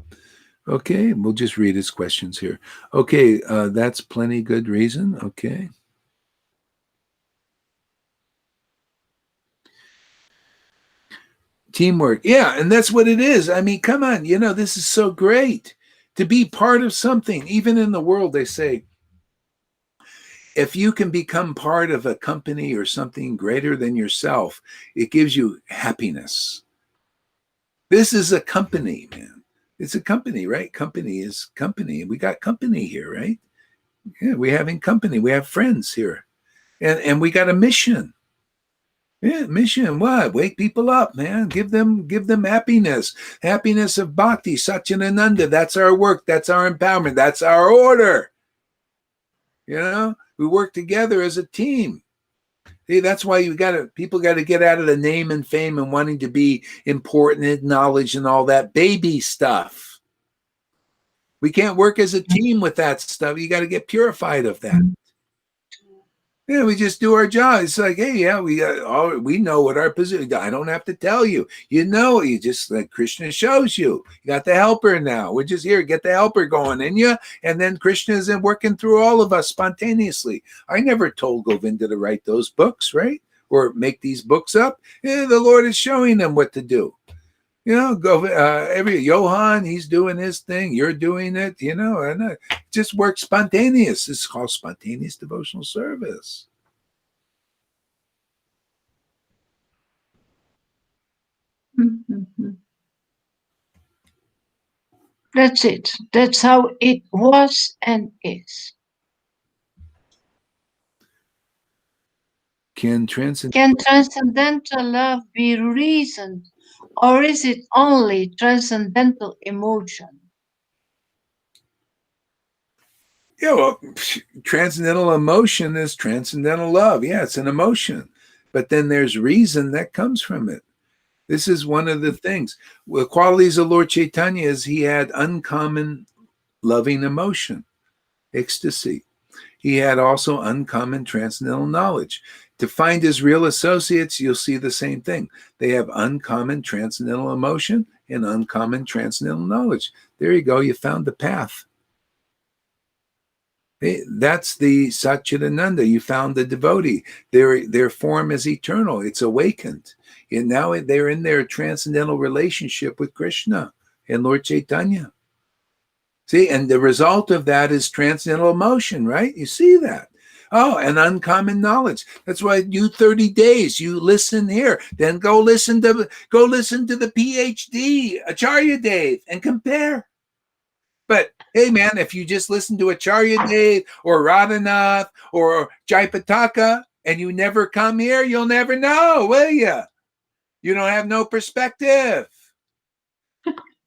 Okay, we'll just read his questions here. Okay, that's plenty good reason. Okay. Teamwork. Yeah, and that's what it is. I mean, come on, this is so great to be part of something. Even in the world, they say, if you can become part of a company or something greater than yourself, it gives you happiness. This is a company, man. It's a company, right? Company is company. We got company here, right? Yeah, we're having company. We have friends here. And we got a mission. Yeah, mission. What? Wake people up, man. Give them happiness. Happiness of bhakti, Satchidananda. That's our work. That's our empowerment. That's our order. We work together as a team. See, that's why people got to get out of the name and fame and wanting to be important, acknowledged, and all that baby stuff. We can't work as a team with that stuff. You got to get purified of that. Yeah, we just do our job. It's like, hey, yeah, we know what our position. I don't have to tell you. You just like Krishna shows you. You got the helper now. We're just here, get the helper going in you, and then Krishna is working through all of us spontaneously. I never told Govinda to write those books, right, or make these books up. Yeah, the Lord is showing them what to do. Every Johan, he's doing his thing. You're doing it, and it just works spontaneous. It's called spontaneous devotional service. That's it. That's how it was and is. Can transcendental love be reasoned, or is it only transcendental emotion? Yeah, well, transcendental emotion is transcendental love. Yeah, it's an emotion. But then there's reason that comes from it. This is one of the things. The qualities of Lord Chaitanya is he had uncommon loving emotion, ecstasy. He had also uncommon transcendental knowledge. To find his real associates, you'll see the same thing. They have uncommon transcendental emotion and uncommon transcendental knowledge. There you go. You found the path. That's the Satchidananda. You found the devotee. Their form is eternal. It's awakened. And now they're in their transcendental relationship with Krishna and Lord Chaitanya. See, and the result of that is transcendental emotion, right? You see that. Oh, and uncommon knowledge. That's why you 30 days, you listen here, then go listen to the PhD, Acharya Dave, and compare. But hey, man, if you just listen to Acharya Dave or Radhanath or Jaipataka and you never come here, you'll never know, will you? You don't have no perspective.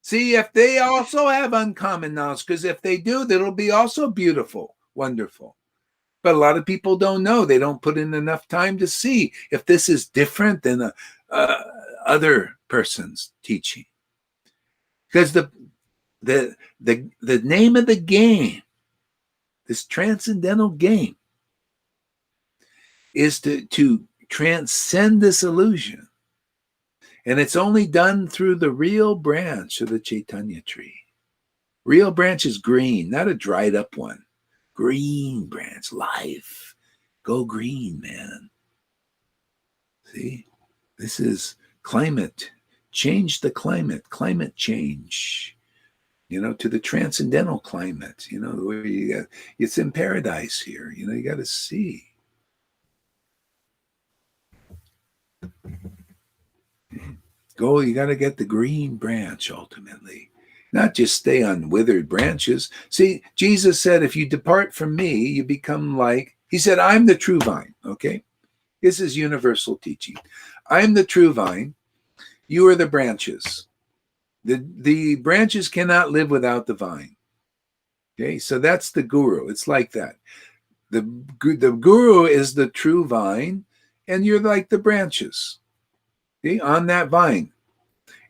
See, if they also have uncommon knowledge, because if they do, that'll be also beautiful, wonderful. But a lot of people don't know. They don't put in enough time to see if this is different than other person's teaching. Because the name of the game, this transcendental game, is to transcend this illusion. And it's only done through the real branch of the Chaitanya tree. Real branch is green, not a dried up one. Green branch, life. Go green, man. See, this is climate. Change the climate change, to the transcendental climate, where it's in paradise here, you got to see. You got to get the green branch ultimately, not just stay on withered branches. See, Jesus said, if you depart from me, you become like, he said, I'm the true vine, okay? This is universal teaching. I'm the true vine. You are the branches. The branches cannot live without the vine. Okay, so that's the guru. It's like that. The guru is the true vine, and you're like the branches, okay, on that vine.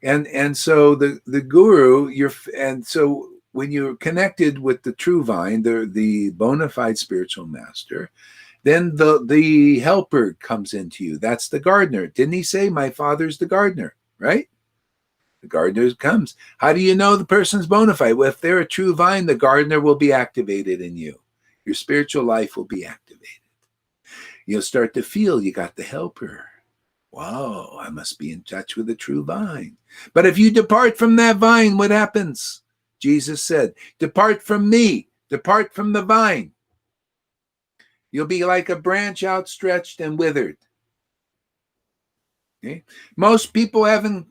And so the guru, and so when you're connected with the true vine, the bona fide spiritual master, then the helper comes into you. That's the gardener. Didn't he say, my father's the gardener, right? The gardener comes. How do you know the person's bona fide? Well, if they're a true vine, the gardener will be activated in you. Your spiritual life will be activated. You'll start to feel you got the helper. Wow, I must be in touch with the true vine. But if you depart from that vine, what happens? Jesus said, depart from me, depart from the vine. You'll be like a branch outstretched and withered. Okay? Most people haven't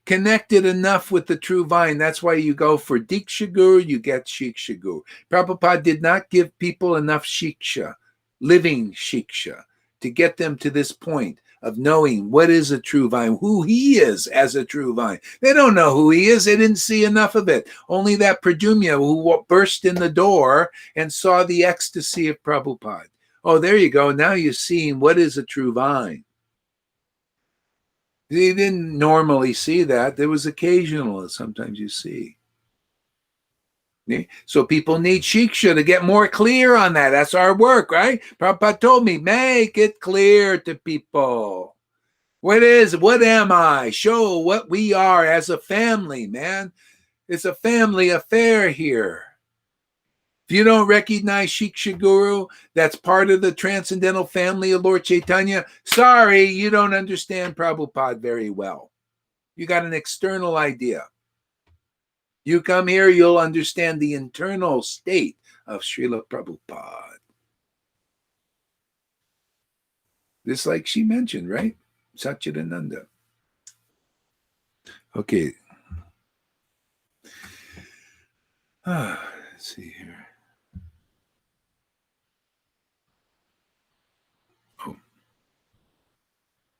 connected enough with the true vine. That's why you go for Diksha Guru, you get Shiksha Guru. Prabhupada did not give people enough Shiksha, living Shiksha, to get them to this point of knowing what is a true vine, who he is as a true vine. They don't know who he is. They didn't see enough of it. Only that Pradumya who burst in the door and saw the ecstasy of Prabhupada. Oh, there you go. Now you're seeing what is a true vine. They didn't normally see that. There was occasional, sometimes you see. Okay? So people need Shiksha to get more clear on that. That's our work, right? Prabhupada told me, make it clear to people. What am I? Show what we are as a family, man. It's a family affair here. If you don't recognize Shiksha Guru, that's part of the transcendental family of Lord Chaitanya, sorry, you don't understand Prabhupada very well. You got an external idea. You come here, you'll understand the internal state of Srila Prabhupada. Just like she mentioned, right? Satchidananda. Okay. Let's see here. Oh.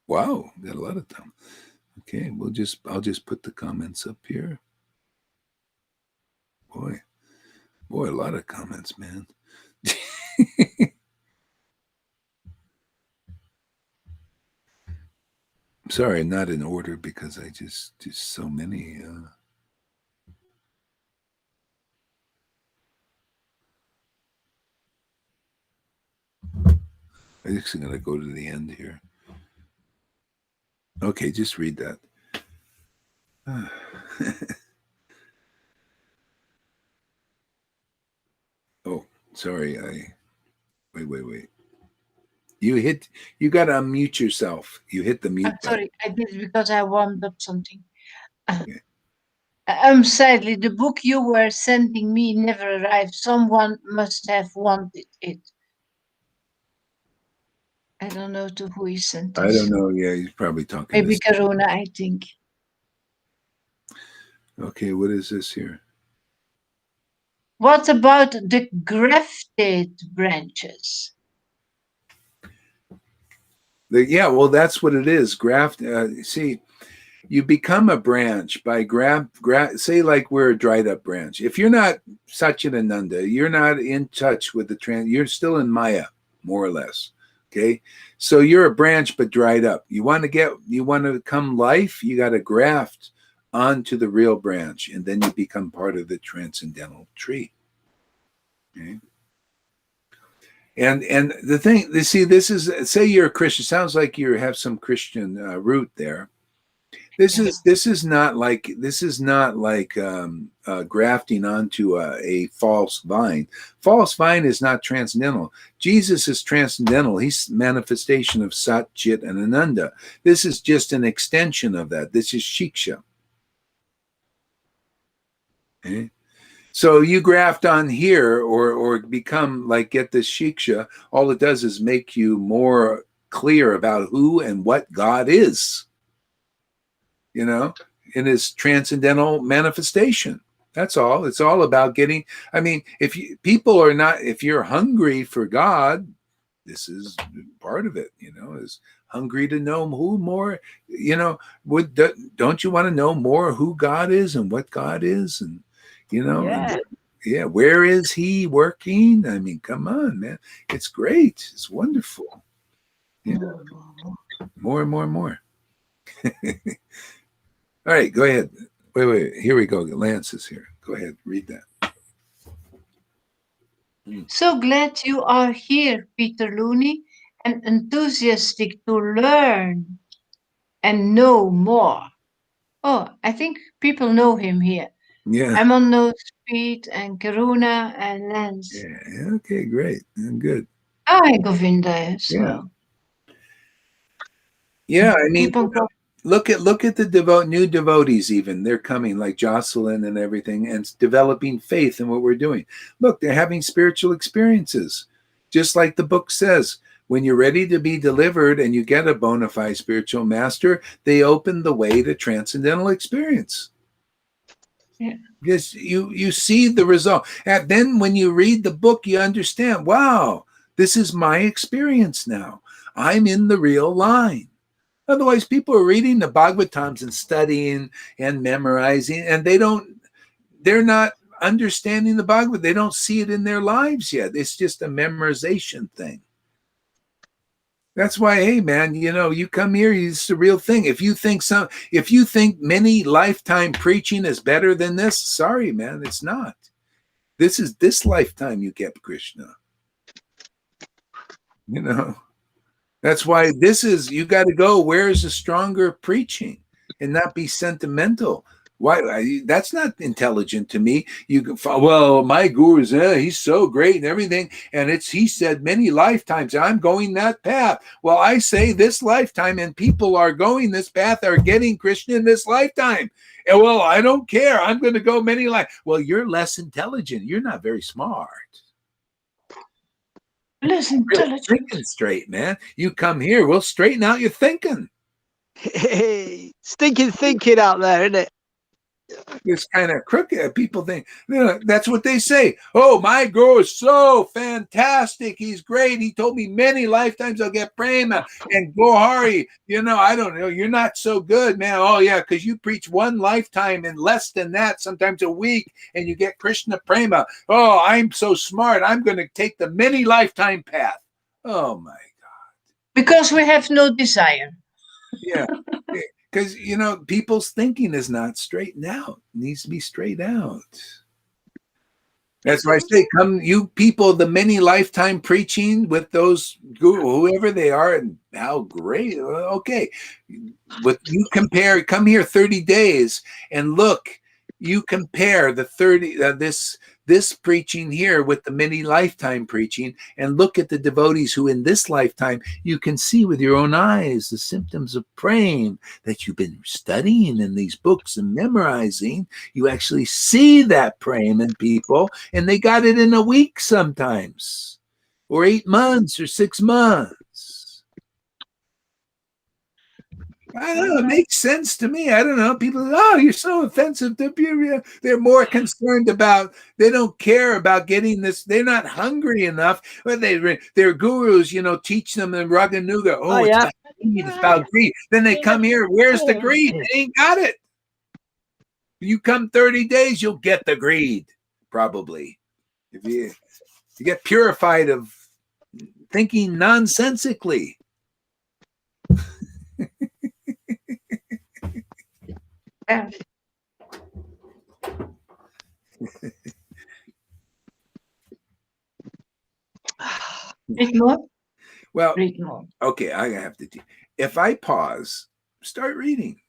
Wow, got a lot of time. Okay, I'll just put the comments up here. Boy, a lot of comments, man. Sorry, not in order because I just so many. I'm just going to go to the end here. Okay, just read that. Oh, sorry. Wait. You got to unmute yourself. You hit the mute I'm button. sorry, I did it because I warmed up something. Okay. Sadly, the book you were sending me never arrived. Someone must have wanted it. I don't know to who he sent I this. don't know. Yeah, he's probably talking. Maybe Corona, I think. Okay, what is this here? What about the grafted branches? Yeah, well, that's what it is. Graft. See, you become a branch by say like we're a dried up branch. If you're not Satchidananda, you're not in touch with you're still in Maya, more or less. Okay. So you're a branch but dried up. You want to become life, you got to graft onto the real branch, and then you become part of the transcendental tree. Okay. And the thing, you see, this is, say you're a Christian, sounds like you have some Christian root there. This is not like grafting onto a false vine. False vine is not transcendental. Jesus is transcendental. He's manifestation of Sat, Chit, and Ananda. This is just an extension of that. This is Shiksha. Okay? So you graft on here or become like get this Shiksha, all it does is make you more clear about who and what God is. You know, in his transcendental manifestation. That's all. It's all about getting. I mean, if you're hungry for God, this is part of it. You know, is hungry to know who more. You know, don't you want to know more who God is and what God is, and you know, yeah. Where is He working? I mean, come on, man. It's great. It's wonderful. You know, more and more and more. All right, go ahead. Wait. Here we go. Lance is here. Go ahead, read that. So glad you are here, Peter Looney, and enthusiastic to learn and know more. Oh, I think people know him here. Yeah. I'm on no speed and Karuna and Lance. Yeah. Okay, great. Good. Hi, Govinda as well. Yeah, I mean, Keep on going. look at the new devotees. Even they're coming, like Jocelyn and everything, and developing faith in what we're doing. Look, they're having spiritual experiences, just like the book says. When you're ready to be delivered and you get a bona fide spiritual master, they open the way to transcendental experience. Yeah. Because you see the result. And then when you read the book, you understand, wow, this is my experience now. I'm in the real line. Otherwise, people are reading the Bhagavatams and studying and memorizing, and they're not understanding the Bhagavad. They don't see it in their lives yet. It's just a memorization thing. That's why, hey man, you know, you come here, it's the real thing. If you think many lifetime preaching is better than this, sorry, man, it's not. This is this lifetime you get Krishna. You know. That's why you got to go. Where's the stronger preaching and not be sentimental? Why? That's not intelligent to me. Well, my guru's, he's so great and everything. And he said many lifetimes, I'm going that path. Well, I say this lifetime and people are going this path, are getting Krishna in this lifetime. And well, I don't care. I'm going to go many life. Well, you're less intelligent. You're not very smart. Listen, Really thinking straight, man. You come here, we'll straighten out your thinking. Hey, stinking thinking out there, isn't it? It's kind of crooked. People think, that's what they say. Oh, my guru is so fantastic. He's great. He told me many lifetimes I'll get prema and Gohari. I don't know. You're not so good, man. Oh, yeah, because you preach one lifetime and less than that, sometimes a week, and you get Krishna prema. Oh, I'm so smart. I'm going to take the many lifetime path. Oh, my God. Because we have no desire. Yeah. Because, people's thinking is not straightened out. It needs to be straightened out. That's why I say, come, you people, the many lifetime preaching with those whoever they are, and how great. Okay. But you compare, come here 30 days and look, you compare the 30, this preaching here with the many lifetime preaching, and look at the devotees who in this lifetime you can see with your own eyes the symptoms of praying that you've been studying in these books and memorizing. You actually see that praying in people, and they got it in a week sometimes, or 8 months, or 6 months. I don't know. It makes sense to me. I don't know. People, you're so offensive to people. They're more concerned about, they don't care about getting this. They're not hungry enough. But their gurus, teach them in Raganuga. It's about greed. It's about greed. Then they come here. Where's the greed? They ain't got it. You come 30 days, you'll get the greed, probably. If you get purified of thinking nonsensically. Yeah. Read more? Well, Read more. Okay, I have to. If I pause, start reading.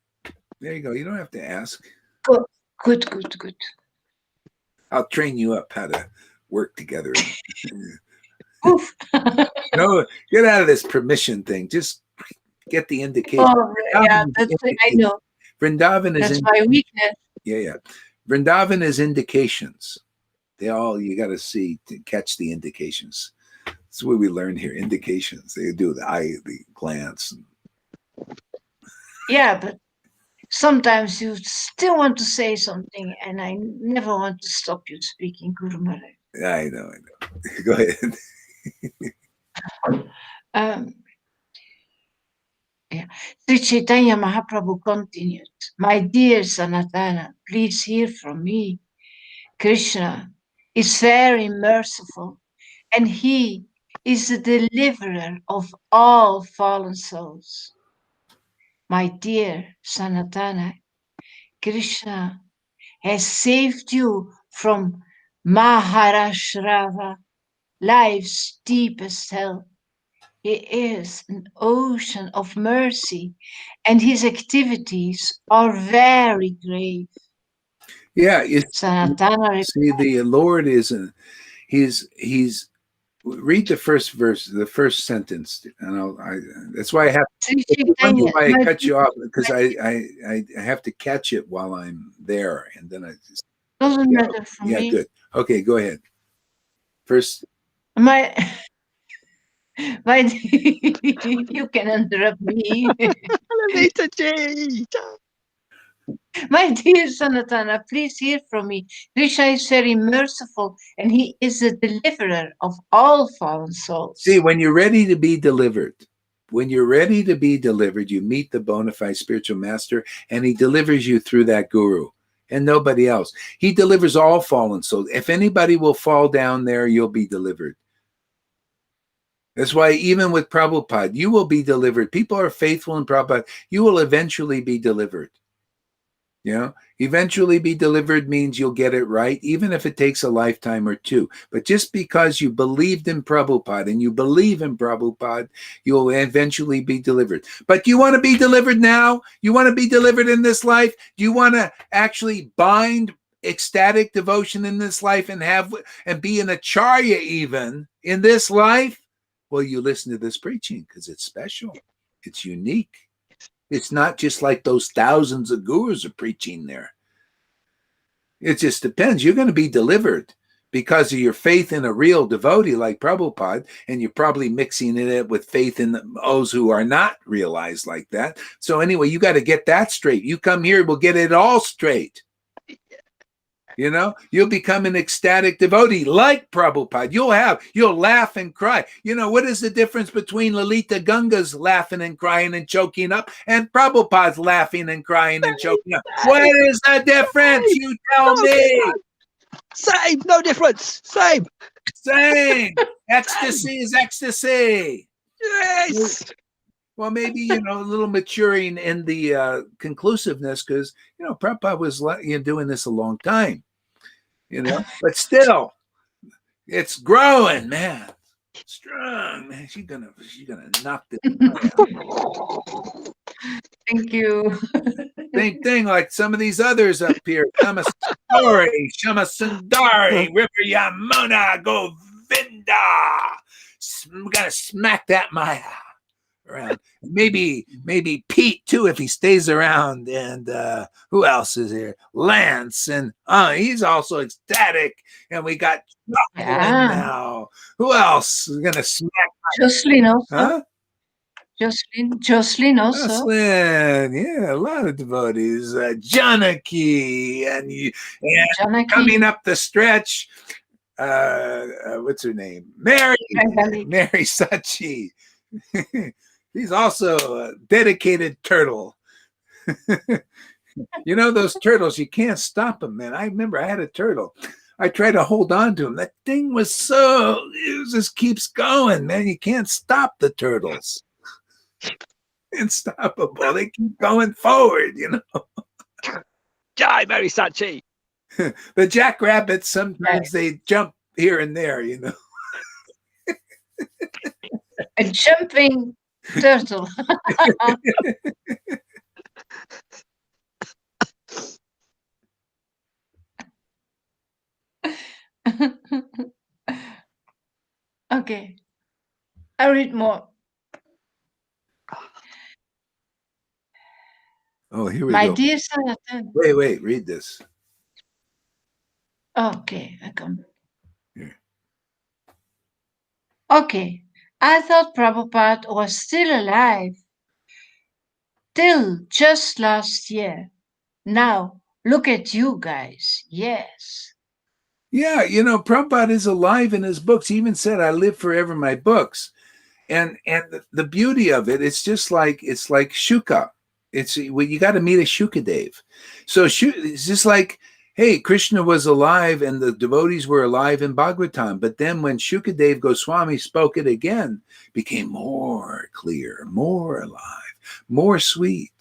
There you go. You don't have to ask. Good. I'll train you up how to work together. Oof. No, get out of this permission thing. Just get the indication. Yeah, I know. Vrindavan is that's my weakness. Yeah. Vrindavan is indications. You got to see to catch the indications. That's what we learn here. Indications. They do the eye, the glance. Yeah, but sometimes you still want to say something, and I never want to stop you speaking, Guru Maharaj. I know. Go ahead. Sri Chaitanya Mahaprabhu continued, "My dear Sanatana, please hear from me. Krishna is very merciful, and he is the deliverer of all fallen souls. My dear Sanatana, Krishna has saved you from Maharashrava, life's deepest hell. He is an ocean of mercy, and his activities are very great." Yeah, Sanatana, see, the Lord is he's read the first verse, the first sentence, and that's why I have. Why I cut you off, because I have to catch it while I'm there, and then I just doesn't matter for me. Yeah, good. Okay, go ahead. First, My you can interrupt me. My dear Sanatana, please hear from me. Krishna is very merciful, and he is the deliverer of all fallen souls. See, when you're ready to be delivered, you meet the bona fide spiritual master, and he delivers you through that guru and nobody else. He delivers all fallen souls. If anybody will fall down there, you'll be delivered. That's why even with Prabhupada, you will be delivered. People are faithful in Prabhupada. You will eventually be delivered. Eventually be delivered means you'll get it right, even if it takes a lifetime or two. But just because you believed in Prabhupada and you believe in Prabhupada, you'll eventually be delivered. But do you want to be delivered now? You want to be delivered in this life? Do you want to actually bind ecstatic devotion in this life and be an acharya even in this life? Well, you listen to this preaching because it's special. It's unique. It's not just like those thousands of gurus are preaching there. It just depends. You're going to be delivered because of your faith in a real devotee like Prabhupada, and you're probably mixing it with faith in those who are not realized like that. So anyway, you got to get that straight. You come here, we'll get it all straight. You know, you'll become an ecstatic devotee like Prabhupada. You'll laugh and cry. You know, what is the difference between Lalita Ganga's laughing and crying and choking up and Prabhupada's laughing and crying and choking up? What is the difference? You tell me. Same, no difference. Same. Same. Ecstasy is ecstasy. Yes. Well, maybe, you know, a little maturing in the conclusiveness because, you know, Prabhupada was doing this a long time, you know, but still, it's growing, man. Strong, man. She's gonna knock this. Thank you. Same thing like some of these others up here. Shama Sundari, River Yamuna, Govinda. I'm gonna smack that Maya around. Maybe Pete too if he stays around. And who else is here? Lance, and he's also ecstatic. And we got Jocelyn now. Who else is gonna smack? Jocelyn also. Huh? Jocelyn also. Jocelyn, yeah, a lot of devotees. Janaki, and Janaki. coming up the stretch. What's her name? Mary Sachi. He's also a dedicated turtle. You know those turtles, you can't stop them, man. I remember I had a turtle. I tried to hold on to him. That thing was it just keeps going, man. You can't stop the turtles. Unstoppable. They keep going forward, you know. Jai Mary Sachi. The jackrabbits, sometimes they jump here and there, you know. A jumping turtle. Okay. I read more. Oh, here we My go. dear Sanatan. Wait, read this. Okay, I come. Here. Okay. I thought Prabhupada was still alive till just last year. Now, look at you guys. Yes. Yeah, you know, Prabhupada is alive in his books. He even said, I live forever in my books. And the beauty of it, it's like Shuka. You got to meet a Shukadev. So it's just like, hey, Krishna was alive and the devotees were alive in Bhagavatam. But then when Shukadev Goswami spoke it again, became more clear, more alive, more sweet.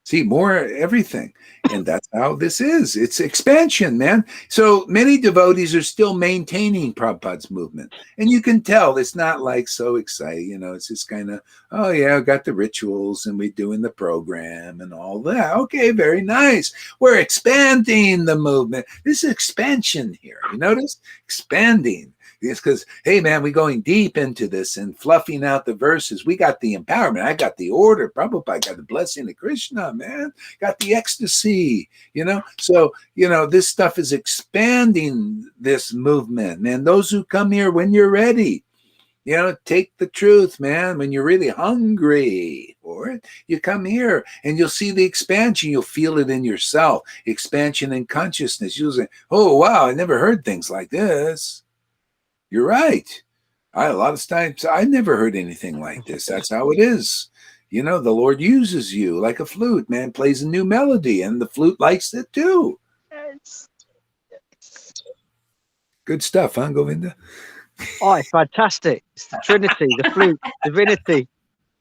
See, more everything. And that's how this is. It's expansion, man. So many devotees are still maintaining Prabhupada's movement. And you can tell it's not like so exciting. You know, it's just kind of, oh, yeah, I got the rituals and we're doing the program and all that. Okay, very nice. We're expanding the movement. This is expansion here. You notice? Expanding. It's because, hey, man, we're going deep into this and fluffing out the verses. We got the empowerment. I got the order. Prabhupada got the blessing of Krishna, man. Got the ecstasy, you know. So, you know, this stuff is expanding this movement, man. Those who come here when you're ready, you know, take the truth, man. When you're really hungry for it, you come here and you'll see the expansion. You'll feel it in yourself. Expansion in consciousness. You'll say, oh, wow, I never heard things like this. You're right. A lot of times I never heard anything like this. That's how it is. You know, the Lord uses you like a flute, man, plays a new melody, and the flute likes it too. Yes. Good stuff, huh, Govinda? Oh, it's fantastic. It's the Trinity, the flute, divinity.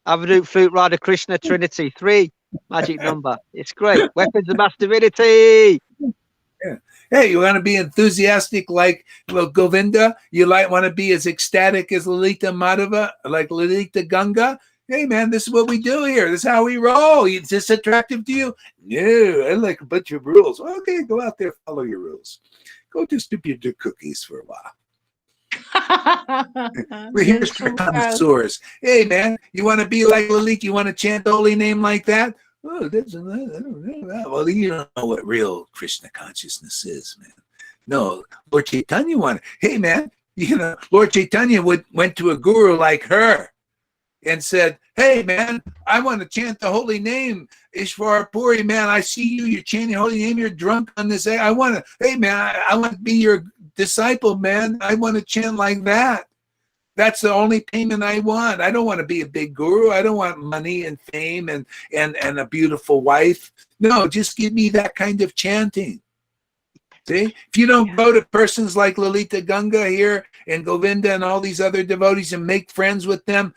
Avadut, flute, Radha, Krishna, Trinity. 3, magic number. It's great. Weapons of mass divinity. Yeah. Hey, you want to be enthusiastic like Govinda? You want to be as ecstatic as Lalita Madhava, like Lalita Ganga? Hey, man, this is what we do here. This is how we roll. Is this attractive to you? No, I like a bunch of rules. Okay, go out there, follow your rules. Go distribute your cookies for a while. Here's the connoisseurs. Hey, man, you want to be like Lalita? You want to chant holy name like that? Oh, I don't know. Well, you don't know what real Krishna consciousness is, man. No, Lord Chaitanya wanted. Hey, man, you know, Lord Chaitanya went to a guru like her, and said, hey, man, I want to chant the holy name, Ishvara Puri, man, I see you, you're chanting holy name, you're drunk on this. I want to, hey, man, I want to be your disciple, man. I want to chant like that. That's the only payment I want. I don't want to be a big guru. I don't want money and fame and a beautiful wife. No, just give me that kind of chanting. See, if you don't go to persons like Lalita Ganga here and Govinda and all these other devotees and make friends with them,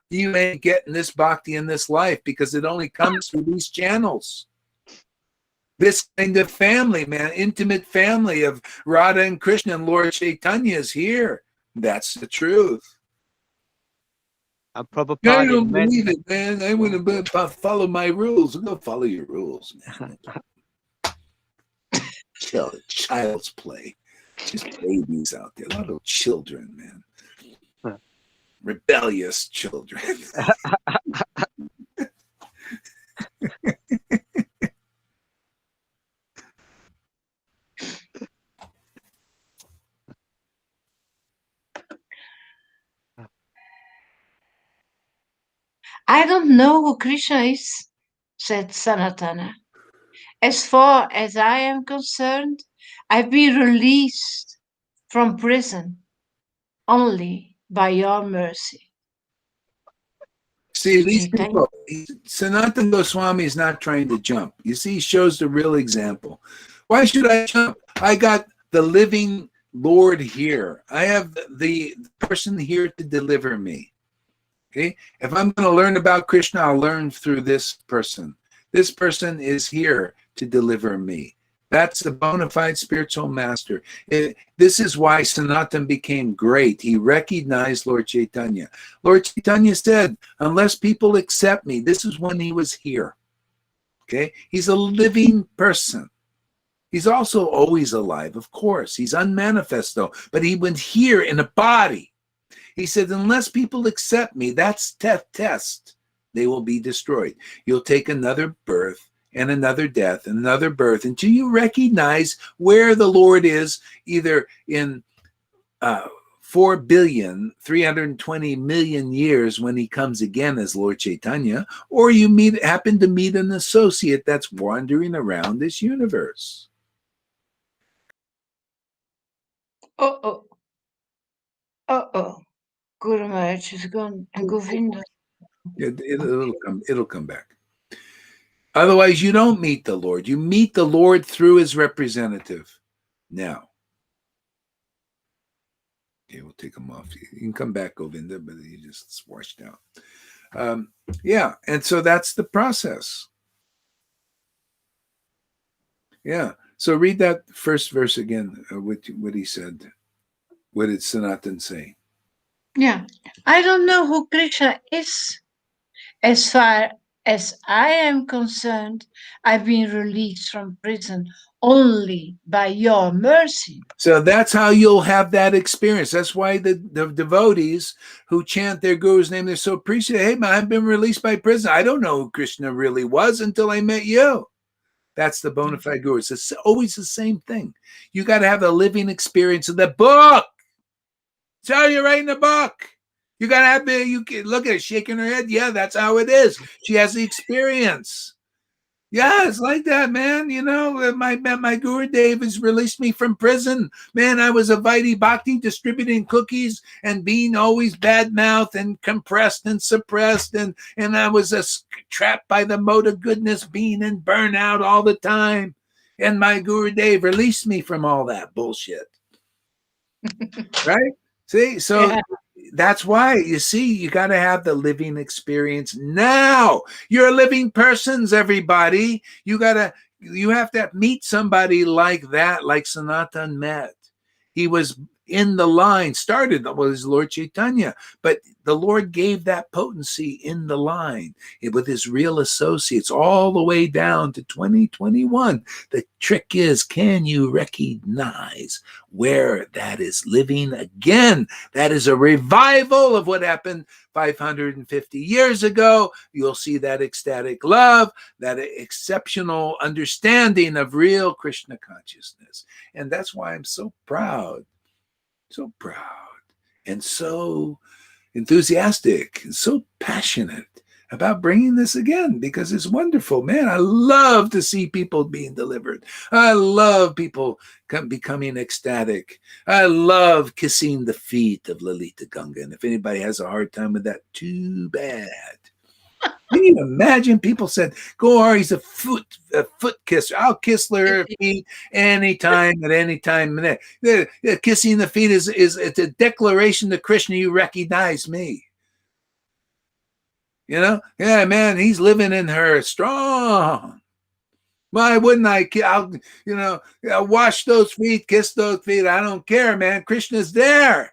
you ain't getting this bhakti in this life, because it only comes through these channels. This kind of family, man, intimate family of Radha and Krishna and Lord Chaitanya is here. That's the truth. And I Prabhupada don't believe it, man. I want to follow my rules. Go follow your rules, man. Child's play. Just babies out there. Little children, man. Rebellious children. I don't know who Krishna is, said Sanatana. As far as I am concerned, I've been released from prison only by your mercy. See, these Chaitanya. people, Sanatana Goswami is not trying to jump. You see, he shows the real example. Why should I jump? I got the living Lord here. I have the person here to deliver me. Okay? If I'm going to learn about Krishna, I'll learn through this person. This person is here to deliver me. That's the bona fide spiritual master. This is why Sanatan became great. He recognized Lord Chaitanya. Lord Chaitanya said, unless people accept me, this is when he was here. Okay? He's a living person. He's also always alive, of course. He's unmanifest, though. But he went here in a body. He said, unless people accept me, that's test. They will be destroyed. You'll take another birth and another death and another birth until you recognize where the Lord is, either in 4,320,000,000 years when he comes again as Lord Chaitanya, or you happen to meet an associate that's wandering around this universe. Uh-oh. Guru Maharaj is gone. And Govinda. It'll come back. Otherwise, you don't meet the Lord. You meet the Lord through his representative. Now, okay, we'll take him off. You can come back, Govinda, but he just washed out. Yeah, and so that's the process. Yeah. So read that first verse again, what he said. What did Sanatan say? Yeah. I don't know who Krishna is. As far as I am concerned, I've been released from prison only by your mercy. So that's how you'll have that experience. That's why the devotees who chant their guru's name, they're so appreciative. Hey, man, I've been released by prison. I don't know who Krishna really was until I met you. That's the bona fide guru. It's always the same thing. You got to have a living experience of the book. That's how you're writing a book. You got to have you can look at it, shaking her head. Yeah, that's how it is. She has the experience. Yeah, it's like that, man. You know, my Guru Dev has released me from prison. Man, I was a Vaidhi Bhakti distributing cookies and being always bad-mouthed and compressed and suppressed. And I was trapped by the mode of goodness, being in burnout all the time. And my Guru Dev released me from all that bullshit. Right? See, so yeah. That's why, you see, you got to have the living experience now. You're living persons, everybody. You have to meet somebody like that, like Sanatan met. He was in the line, started with Lord Chaitanya, but the Lord gave that potency in the line with his real associates all the way down to 2021. The trick is, can you recognize where that is living again? That is a revival of what happened 550 years ago. You'll see that ecstatic love, that exceptional understanding of real Krishna consciousness. And that's why I'm so proud. So proud and so enthusiastic and so passionate about bringing this again because it's wonderful. Man, I love to see people being delivered. I love people becoming ecstatic. I love kissing the feet of Lalita Ganga. And if anybody has a hard time with that, too bad. Can you imagine? People said, "Go, he's a foot kisser. I'll kiss her feet anytime, at any time." Kissing the feet is it's a declaration to Krishna, you recognize me. You know, yeah, man, he's living in her strong. Why wouldn't I? I'll wash those feet, kiss those feet. I don't care, man. Krishna's there.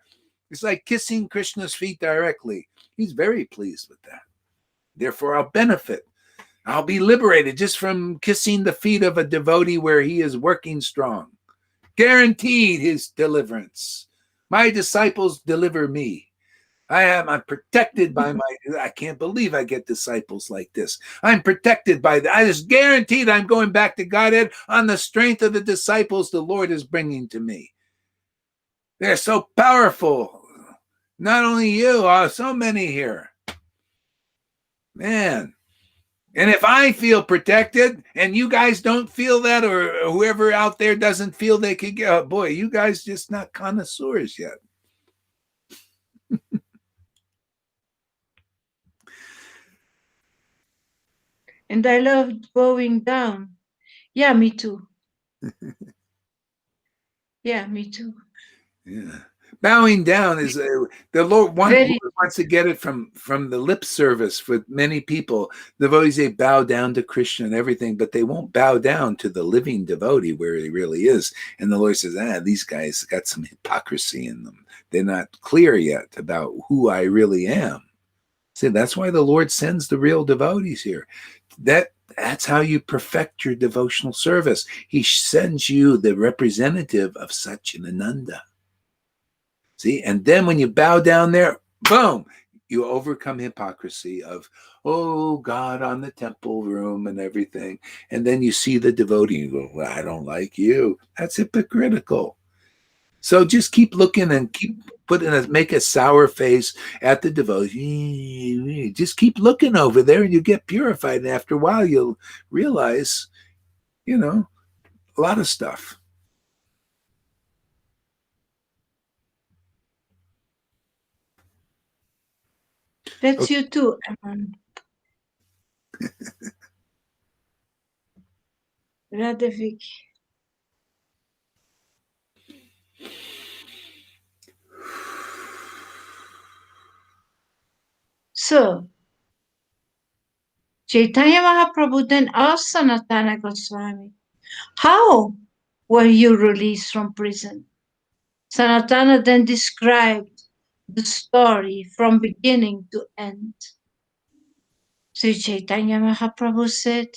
It's like kissing Krishna's feet directly. He's very pleased with that. Therefore, I'll benefit. I'll be liberated just from kissing the feet of a devotee where he is working strong. Guaranteed his deliverance. My disciples deliver me. I'm protected by I can't believe I get disciples like this. I'm protected by that. I just guaranteed I'm going back to Godhead on the strength of the disciples the Lord is bringing to me. They're so powerful. Not only you, so many here. Man. And if I feel protected and you guys don't feel that, or whoever out there doesn't feel they could get, oh boy, you guys just not connoisseurs yet. And I loved bowing down. Yeah, me too. Yeah, me too. Yeah. Bowing down is the Lord wants to get it from the lip service for many people. Devotees, they bow down to Krishna and everything, but they won't bow down to the living devotee where he really is. And the Lord says, these guys got some hypocrisy in them. They're not clear yet about who I really am. See, that's why the Lord sends the real devotees here. That's how you perfect your devotional service. He sends you the representative of Satchidananda. See, and then when you bow down there, boom, you overcome hypocrisy of, oh, God on the temple room and everything. And then you see the devotee and you go, well, I don't like you. That's hypocritical. So just keep looking and keep make a sour face at the devotee. Just keep looking over there and you get purified. And after a while, you'll realize, a lot of stuff. That's you too, Radhavik. So, Chaitanya Mahaprabhu then asked Sanatana Goswami, how were you released from prison? Sanatana then described the story from beginning to end. Sri Chaitanya Mahaprabhu said,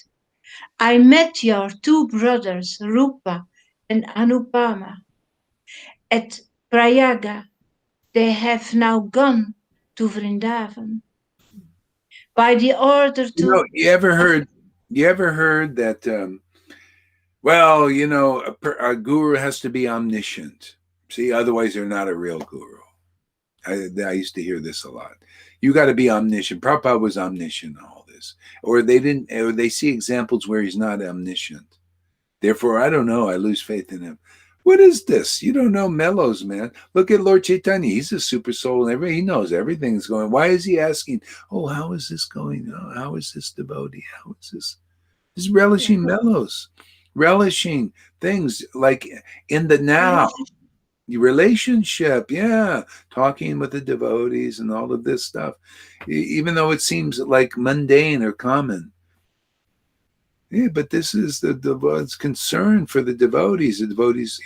I met your two brothers, Rupa and Anupama, at Prayaga. They have now gone to Vrindavan. By the order to... You ever heard that, a guru has to be omniscient. See, otherwise they're not a real guru. I used to hear this a lot. You got to be omniscient. Prabhupada was omniscient in all this. Or they see examples where he's not omniscient. Therefore, I don't know. I lose faith in him. What is this? You don't know mellows, man. Look at Lord Chaitanya. He's a super soul and he knows everything's going. Why is he asking, oh, how is this going? Oh, how is this devotee? How is this? He's relishing mellows, relishing things like in the now. Relationship, yeah, talking with the devotees and all of this stuff, even though it seems like mundane or common. Yeah, but this is the concern for the devotees,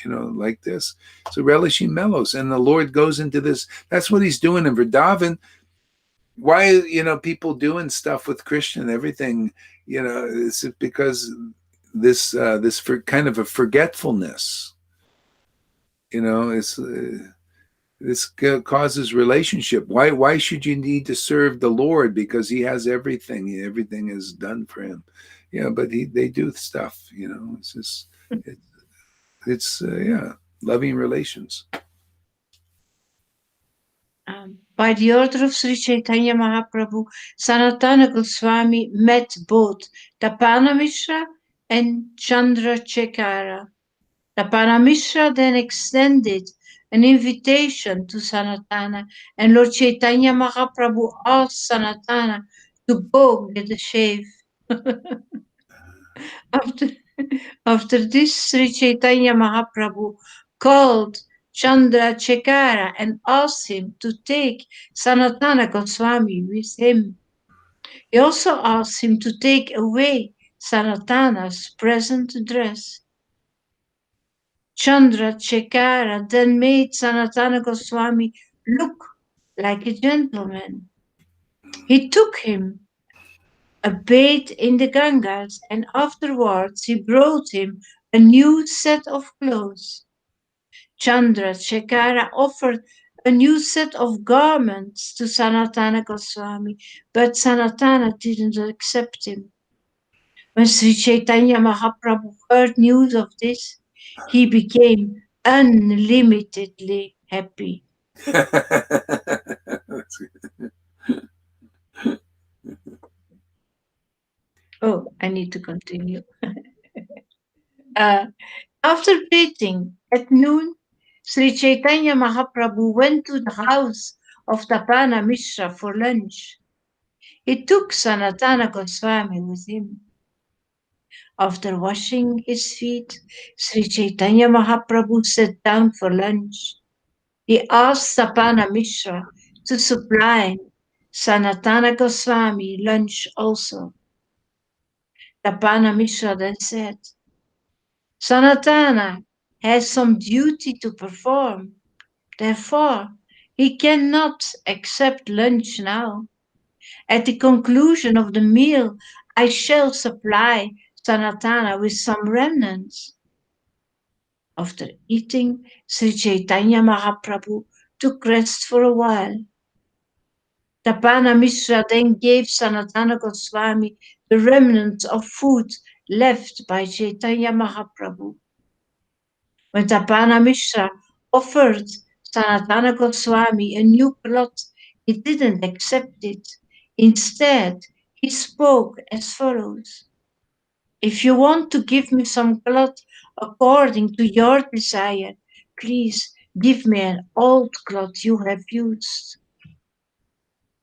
like this. So relishing mellows. And the Lord goes into this. That's what he's doing in Vrindavan. Why, people doing stuff with Krishna and everything, it's because this kind of a forgetfulness, this causes relationship. Why should you need to serve the Lord? Because he has everything. Everything is done for him. Yeah, but they do stuff. It's just it's loving relations. By the order of Sri Chaitanya Mahaprabhu, Sanatana Goswami met both Tapana Mishra and Chandra Chekara. Tapana Mishra then extended an invitation to Sanatana, and Lord Chaitanya Mahaprabhu asked Sanatana to go get a shave. after, after this, Sri Chaitanya Mahaprabhu called Chandra Chekara and asked him to take Sanatana Goswami with him. He also asked him to take away Sanatana's present dress. Chandra Chekara then made Sanatana Goswami look like a gentleman. He took him a bathe in the Gangas, and afterwards he brought him a new set of clothes. Chandra Chekara offered a new set of garments to Sanatana Goswami, but Sanatana didn't accept him. When Sri Chaitanya Mahaprabhu heard news of this, he became unlimitedly happy. Oh, I need to continue. After bathing at noon, Sri Chaitanya Mahaprabhu went to the house of Tapana Mishra for lunch. He took Sanatana Goswami with him. After washing his feet, Sri Chaitanya Mahaprabhu sat down for lunch. He asked Tapana Mishra to supply Sanatana Goswami lunch also. Tapana Mishra then said, Sanatana has some duty to perform. Therefore, he cannot accept lunch now. At the conclusion of the meal, I shall supply Sanatana with some remnants. After eating, Sri Chaitanya Mahaprabhu took rest for a while. Tapana Mishra then gave Sanatana Goswami the remnants of food left by Chaitanya Mahaprabhu. When Tapana Mishra offered Sanatana Goswami a new cloth, he didn't accept it. Instead, he spoke as follows. If you want to give me some cloth according to your desire, please give me an old cloth you have used.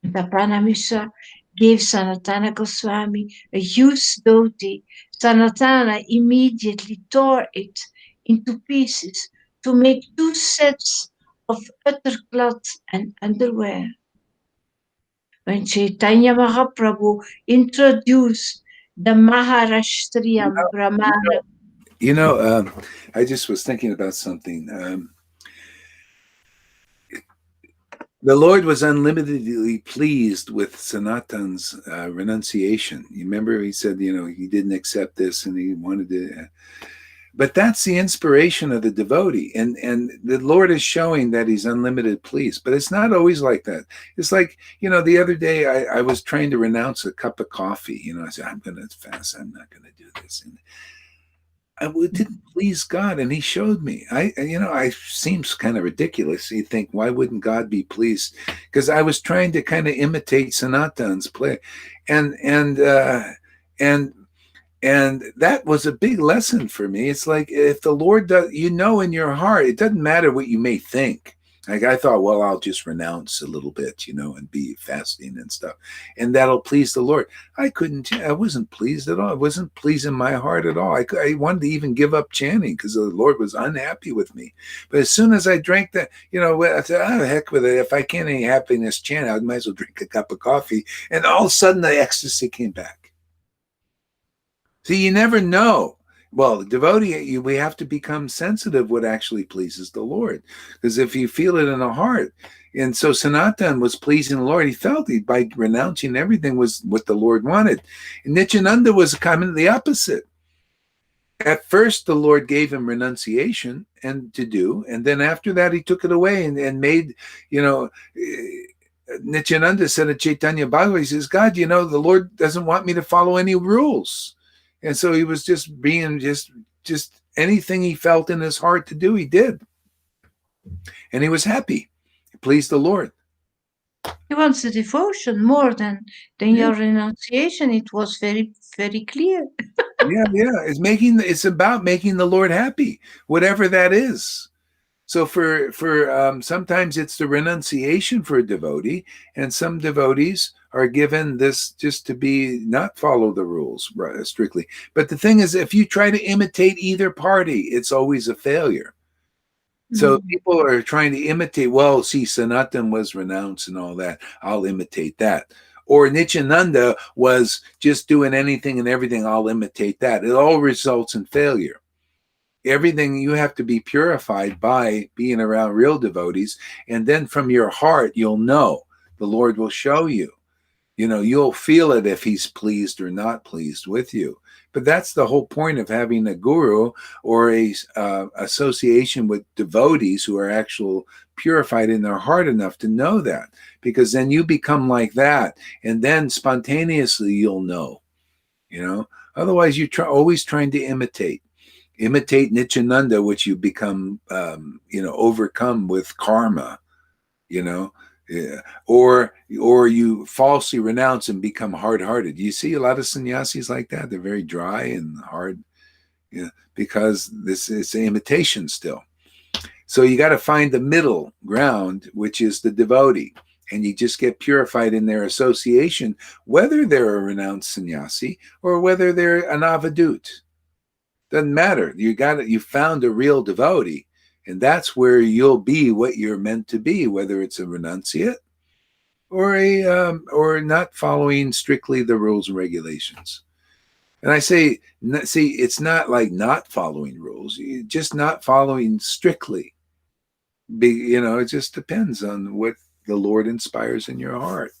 Tapana Mishra gave Sanatana Goswami a used dhoti. Sanatana immediately tore it into pieces to make two sets of utter cloth and underwear. When Chaitanya Mahaprabhu introduced the Maharashtriya Brahmana. I just was thinking about something. The Lord was unlimitedly pleased with Sanatan's renunciation. You remember he said, he didn't accept this and he wanted to. But that's the inspiration of the devotee. And the Lord is showing that he's unlimited pleased. But it's not always like that. It's like, the other day I was trying to renounce a cup of coffee. I said, I'm going to fast. I'm not going to do this. And it didn't please God, and he showed me. I seems kind of ridiculous. You think, why wouldn't God be pleased? Because I was trying to kind of imitate Sanatan's play, and that was a big lesson for me. It's like if the Lord does, in your heart, it doesn't matter what you may think. Like I thought, well, I'll just renounce a little bit, and be fasting and stuff, and that'll please the Lord. I wasn't pleased at all. I wasn't pleased in my heart at all. I wanted to even give up chanting because the Lord was unhappy with me. But as soon as I drank that, I said, oh, heck with it. If I can't any happiness chant, I might as well drink a cup of coffee. And all of a sudden the ecstasy came back. See, you never know. Well, the devotee, we have to become sensitive what actually pleases the Lord. Because if you feel it in the heart, and so Sanatan was pleasing the Lord, he felt it by renouncing everything was what the Lord wanted. And Nityananda was kind of the opposite. At first, the Lord gave him renunciation and to do, and then after that, he took it away and made, Nityananda said at Chaitanya Bhagavad, he says, God, the Lord doesn't want me to follow any rules. And so he was just being just anything he felt in his heart to do, he did. And he was happy. He pleased the Lord. He wants the devotion more than Yeah. your renunciation. It was very, very clear. Yeah, it's about making the Lord happy, whatever that is. So for sometimes it's the renunciation for a devotee, and some devotees are given this just to be not follow the rules strictly. But the thing is, if you try to imitate either party, it's always a failure. So Mm. people are trying to imitate. Well, see, Sanatan was renounced and all that. I'll imitate that. Or Nityananda was just doing anything and everything. I'll imitate that. It all results in failure. Everything you have to be purified by being around real devotees, and then from your heart you'll know. The Lord will show you. You'll feel it if he's pleased or not pleased with you. But that's the whole point of having a guru or a association with devotees who are actual purified in their heart enough to know that, because then you become like that, and then spontaneously you'll know. Otherwise you always trying to imitate Nityananda, which you become, overcome with karma, yeah. Or you falsely renounce and become hard-hearted. You see a lot of sannyasis like that. They're very dry and hard, because this is an imitation still. So you got to find the middle ground, which is the devotee, and you just get purified in their association, whether they're a renounced sannyasi or whether they're an avadut. Doesn't matter. You found a real devotee, and that's where you'll be what you're meant to be, whether it's a renunciate or or not following strictly the rules and regulations. And I say, see, it's not like not following rules, just not following strictly. It just depends on what the Lord inspires in your heart.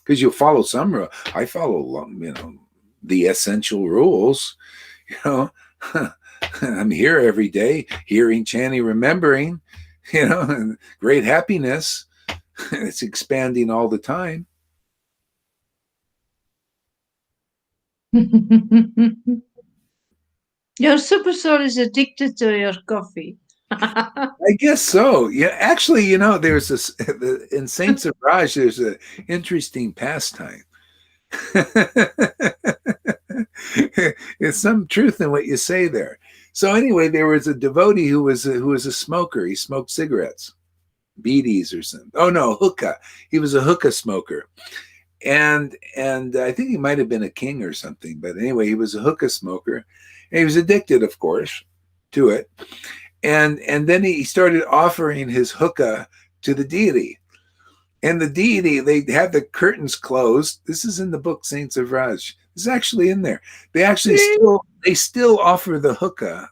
Because you'll follow some. I follow, the essential rules. I'm here every day, hearing, chanting, remembering, and great happiness. It's expanding all the time. Your super soul is addicted to your coffee. I guess so. Yeah, actually, there's this in Saints of Raj. There's an interesting pastime. There's some truth in what you say there. So anyway, there was a devotee who was a smoker. He smoked cigarettes, beedies or something. Oh no, hookah. He was a hookah smoker, and I think he might have been a king or something. But anyway, he was a hookah smoker, and he was addicted, of course, to it. And then he started offering his hookah to the deity. And the deity, they had the curtains closed. This is in the book Saints of Raj. This is actually in there. They actually still offer the hookah,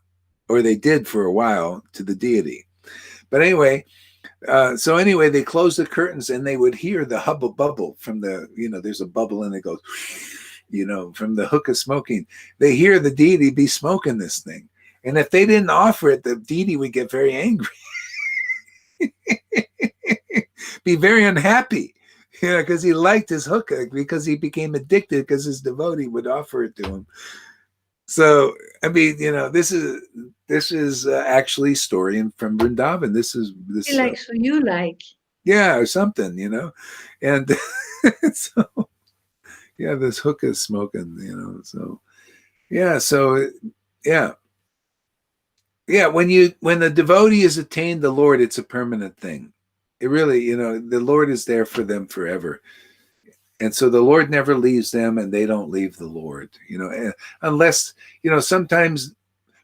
or they did for a while, to the deity. But anyway, they closed the curtains, and they would hear the hubble bubble from the, there's a bubble and it goes, from the hookah smoking. They hear the deity be smoking this thing. And if they didn't offer it, the deity would get very angry. Be very unhappy, because he liked his hookah, because he became addicted because his devotee would offer it to him. So, I mean, this is actually story from Vrindavan. This He likes what you like. Yeah, or something, and so yeah, this hookah smoking, so yeah, yeah, when the devotee has attained the Lord, it's a permanent thing. It really, the Lord is there for them forever. And so the Lord never leaves them, and they don't leave the Lord, unless, sometimes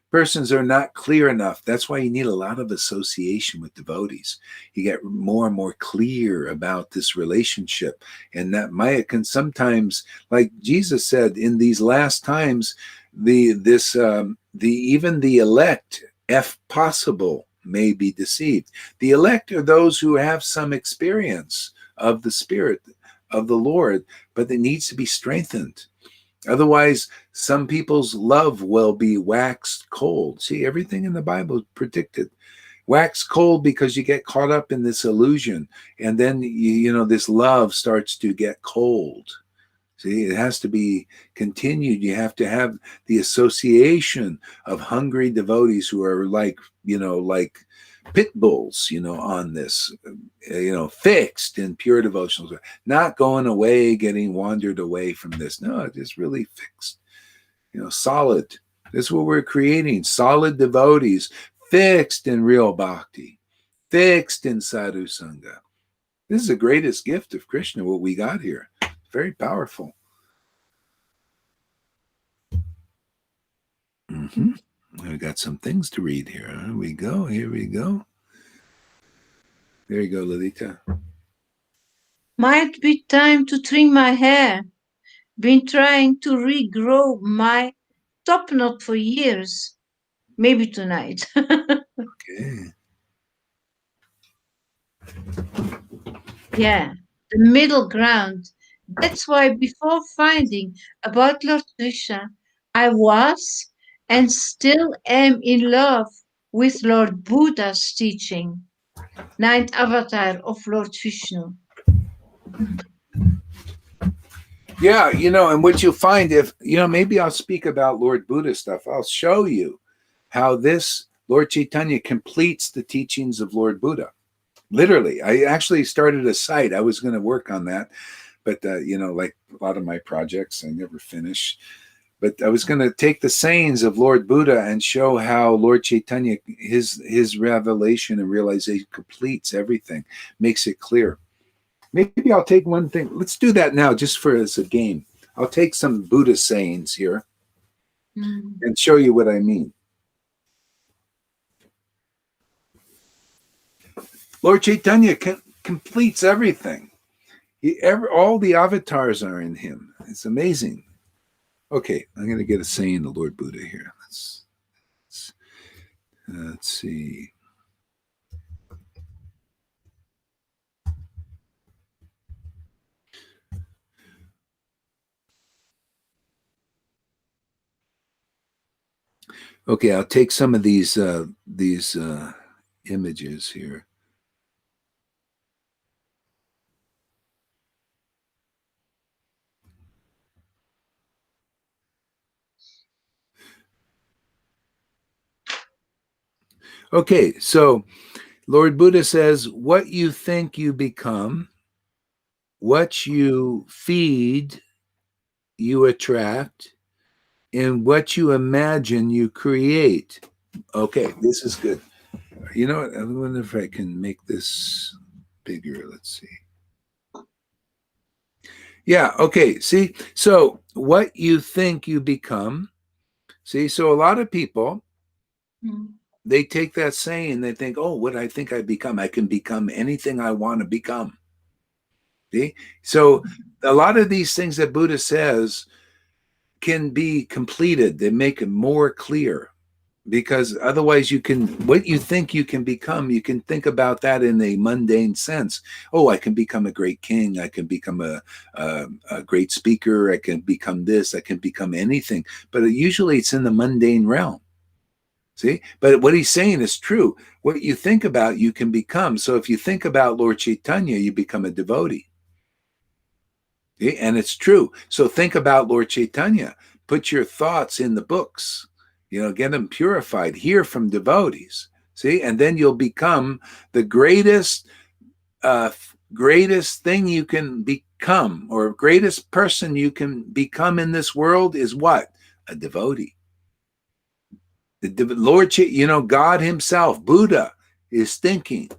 persons are not clear enough. That's why you need a lot of association with devotees. You get more and more clear about this relationship. And that can sometimes, like Jesus said, in these last times, even the elect, if possible, may be deceived. The elect are those who have some experience of the Spirit of the Lord, but it needs to be strengthened. Otherwise, some people's love will be waxed cold. See, everything in the Bible predicted. Wax cold because you get caught up in this illusion, and then this love starts to get cold. See, it has to be continued. You have to have the association of hungry devotees who are like pit bulls, on this, fixed in pure devotionals, not going away, getting wandered away from this. No, it's really fixed, solid. This is what we're creating, solid devotees, fixed in real bhakti, fixed in sadhu sangha. This is the greatest gift of Krishna, what we got here. Very powerful. I've got some things to read here. Here we go. There you go, Lalita. Might be time to trim my hair. Been trying to regrow my top knot for years. Maybe tonight. Okay. Yeah, the middle ground. That's why before finding about Lord Krishna, I was and still am in love with Lord Buddha's teaching, ninth avatar of Lord Vishnu. Yeah, and what you'll find if, maybe I'll speak about Lord Buddha stuff. I'll show you how this Lord Chaitanya completes the teachings of Lord Buddha. Literally, I actually started a site. I was going to work on that, but, like a lot of my projects, I never finish. But I was going to take the sayings of Lord Buddha and show how Lord Chaitanya, his revelation and realization completes everything, makes it clear. Maybe I'll take one thing. Let's do that now, just as a game. I'll take some Buddha sayings here and show you what I mean. Lord Chaitanya completes everything. All the avatars are in him. It's amazing. Okay, I'm going to get a saying of Lord Buddha here. Let's see. Okay, I'll take some of these images here. Okay, so Lord Buddha says, what you think you become, what you feed, you attract, and what you imagine, you create. Okay, this is good. You know what? I wonder if I can make this bigger. Let's see. Yeah, okay. See, so what you think you become. See, so a lot of people, they take that saying, they think, oh, what I think I become, I can become anything I want to become. See? So a lot of these things that Buddha says can be completed. They make it more clear. Because otherwise what you think you can become, you can think about that in a mundane sense. Oh, I can become a great king. I can become a great speaker. I can become this. I can become anything. But usually it's in the mundane realm. See? But what he's saying is true. What you think about, you can become. So if you think about Lord Chaitanya, you become a devotee. See? And it's true. So think about Lord Chaitanya. Put your thoughts in the books. Get them purified, hear from devotees, see, and then you'll become the greatest thing you can become, or greatest person you can become in this world is what? A devotee. The Lord, God himself, Buddha, is thinking.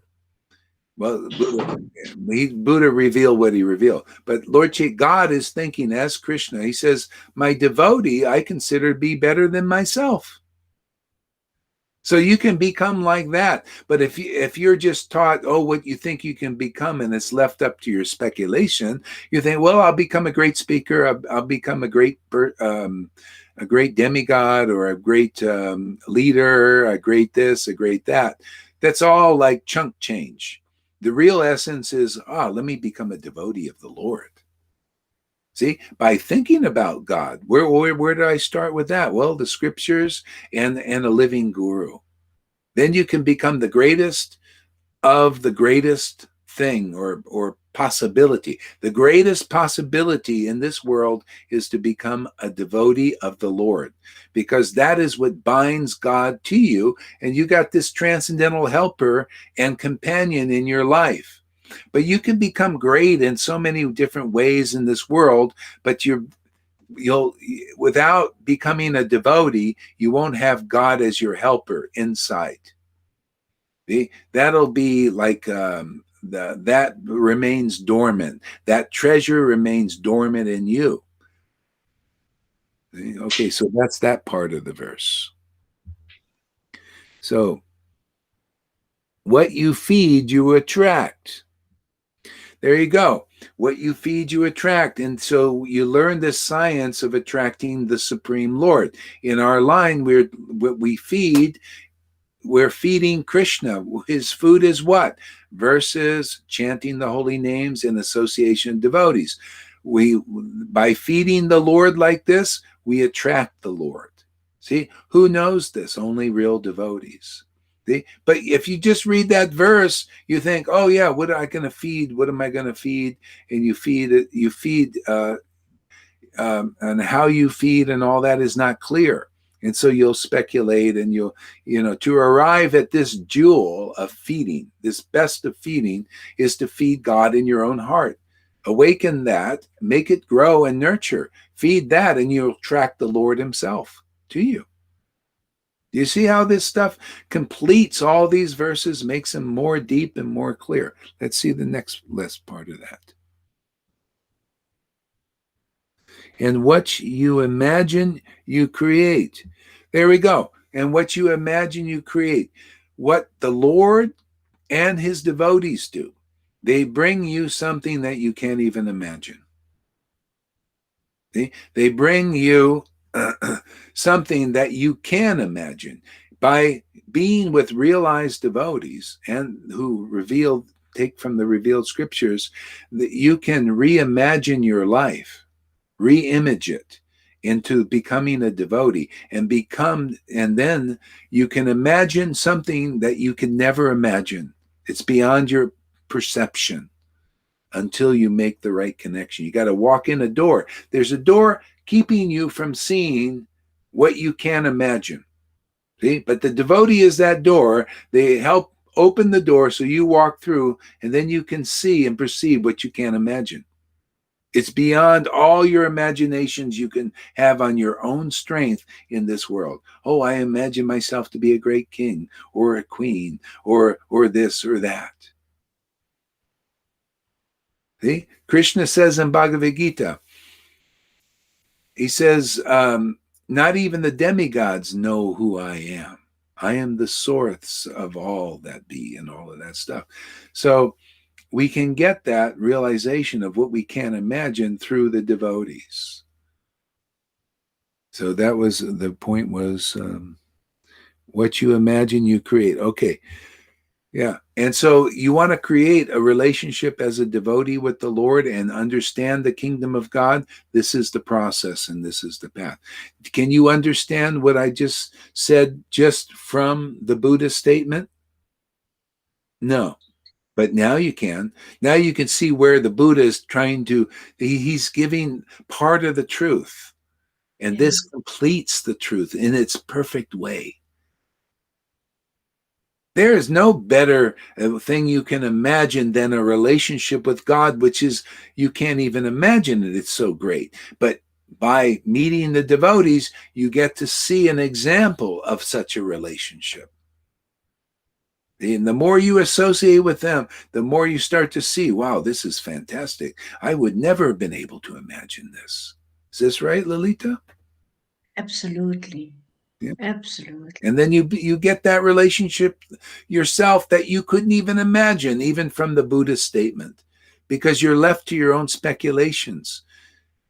Well, Buddha revealed what he revealed, but Lord God is thinking as Krishna. He says, my devotee, I consider to be better than myself. So you can become like that. But if you're just taught, oh, what you think you can become, and it's left up to your speculation, you think, well, I'll become a great speaker. I'll become a great demigod, or a great leader, a great this, a great that. That's all like chunk change. The real essence is, let me become a devotee of the Lord. See, by thinking about God, where did I start with that? Well, the scriptures and a living guru. Then you can become the greatest of the greatest thing or possibility. The greatest possibility in this world is to become a devotee of the Lord, because that is what binds God to you, and you got this transcendental helper and companion in your life. But you can become great in so many different ways in this world, but you'll without becoming a devotee, you won't have God as your helper inside. That'll be like that remains dormant. That treasure remains dormant in you. Okay, so that's that part of the verse. So, what you feed, you attract. There you go. What you feed, you attract. And so you learn this science of attracting the Supreme Lord. In our line, what we feed, we're feeding Krishna. His food is what? Verses, chanting the holy names, and association of devotees. By feeding the Lord like this, we attract the Lord. See, who knows this? Only real devotees. See? But if you just read that verse, you think, oh yeah, what am I going to feed? What am I going to feed? And you feed it, and how you feed and all that is not clear. And so you'll speculate, and to arrive at this jewel of feeding, this best of feeding is to feed God in your own heart. Awaken that, make it grow and nurture. Feed that, and you'll attract the Lord himself to you. Do you see how this stuff completes all these verses, makes them more deep and more clear? Let's see the next part of that. And what you imagine, you create. There we go. And what you imagine, you create. What the Lord and his devotees do, they bring you something that you can't even imagine. They bring you something that you can imagine by being with realized devotees and who take from the revealed scriptures, that you can reimagine your life, reimage it into becoming a devotee, and then you can imagine something that you can never imagine. It's beyond your perception until you make the right connection. You got to walk in a door. There's a door keeping you from seeing what you can imagine. See? But the devotee is that door. They help open the door so you walk through, and then you can see and perceive what you can't imagine. It's beyond all your imaginations you can have on your own strength in this world. Oh, I imagine myself to be a great king or a queen or this or that. See? Krishna says in Bhagavad Gita, he says, not even the demigods know who I am. I am the source of all that be, and all of that stuff. So we can get that realization of what we can't imagine through the devotees. So that was the point, was what you imagine, you create. Okay. Yeah. And so you want to create a relationship as a devotee with the Lord and understand the kingdom of God. This is the process, and this is the path. Can you understand what I just said just from the Buddha statement? No. But now you can. Now you can see where the Buddha is he's giving part of the truth. And this completes the truth in its perfect way. There is no better thing you can imagine than a relationship with God, which is, you can't even imagine it. It's so great. But by meeting the devotees, you get to see an example of such a relationship. And the more you associate with them, the more you start to see, wow, this is fantastic. I would never have been able to imagine this. Is this right, Lalita? Absolutely. Yeah. Absolutely. And then you get that relationship yourself that you couldn't even imagine, even from the Buddha statement, because you're left to your own speculations.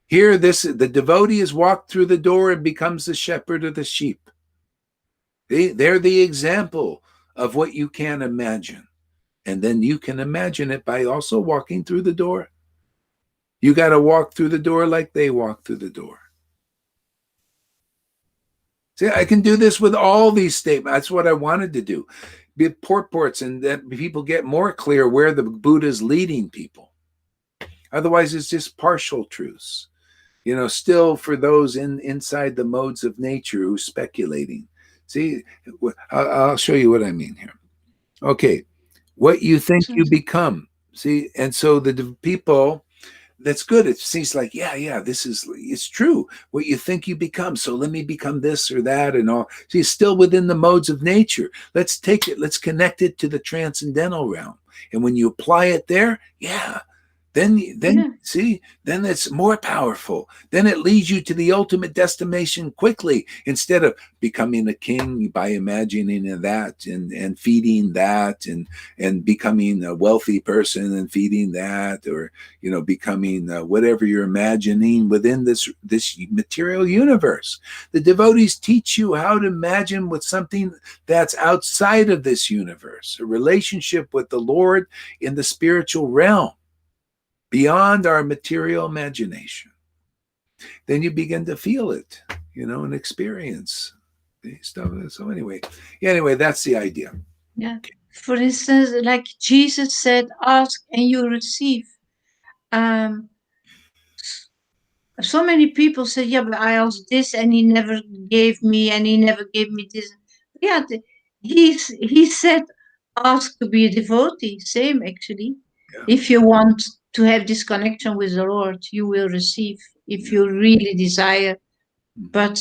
Here, the devotee has walked through the door and becomes the shepherd of the sheep. They're the example of what you can imagine. And then you can imagine it by also walking through the door. You got to walk through the door like they walk through the door. See, I can do this with all these statements. That's what I wanted to do. Be purports, and that people get more clear where the Buddha is leading people. Otherwise, it's just partial truths. Still for those inside the modes of nature who's speculating. See, I'll show you what I mean here. Okay, what you think you become. See, and so the people, that's good. It seems like, yeah, it's true. What you think you become. So let me become this or that and all. See, it's still within the modes of nature. Let's take it, let's connect it to the transcendental realm. And when you apply it there, then see, then it's more powerful. Then it leads you to the ultimate destination quickly, instead of becoming a king by imagining that and feeding that, and becoming a wealthy person and feeding that, or becoming whatever you're imagining within this material universe. The devotees teach you how to imagine with something that's outside of this universe, a relationship with the Lord in the spiritual realm, beyond our material imagination. Then you begin to feel it, and experience stuff. So anyway, that's the idea. Yeah. For instance, like Jesus said, ask and you receive. So many people say, yeah, but I asked this and he never gave me, and he never gave me this. Yeah, he said, ask to be a devotee. Same, actually. Yeah. If you want to have this connection with the Lord, you will receive if you really desire. But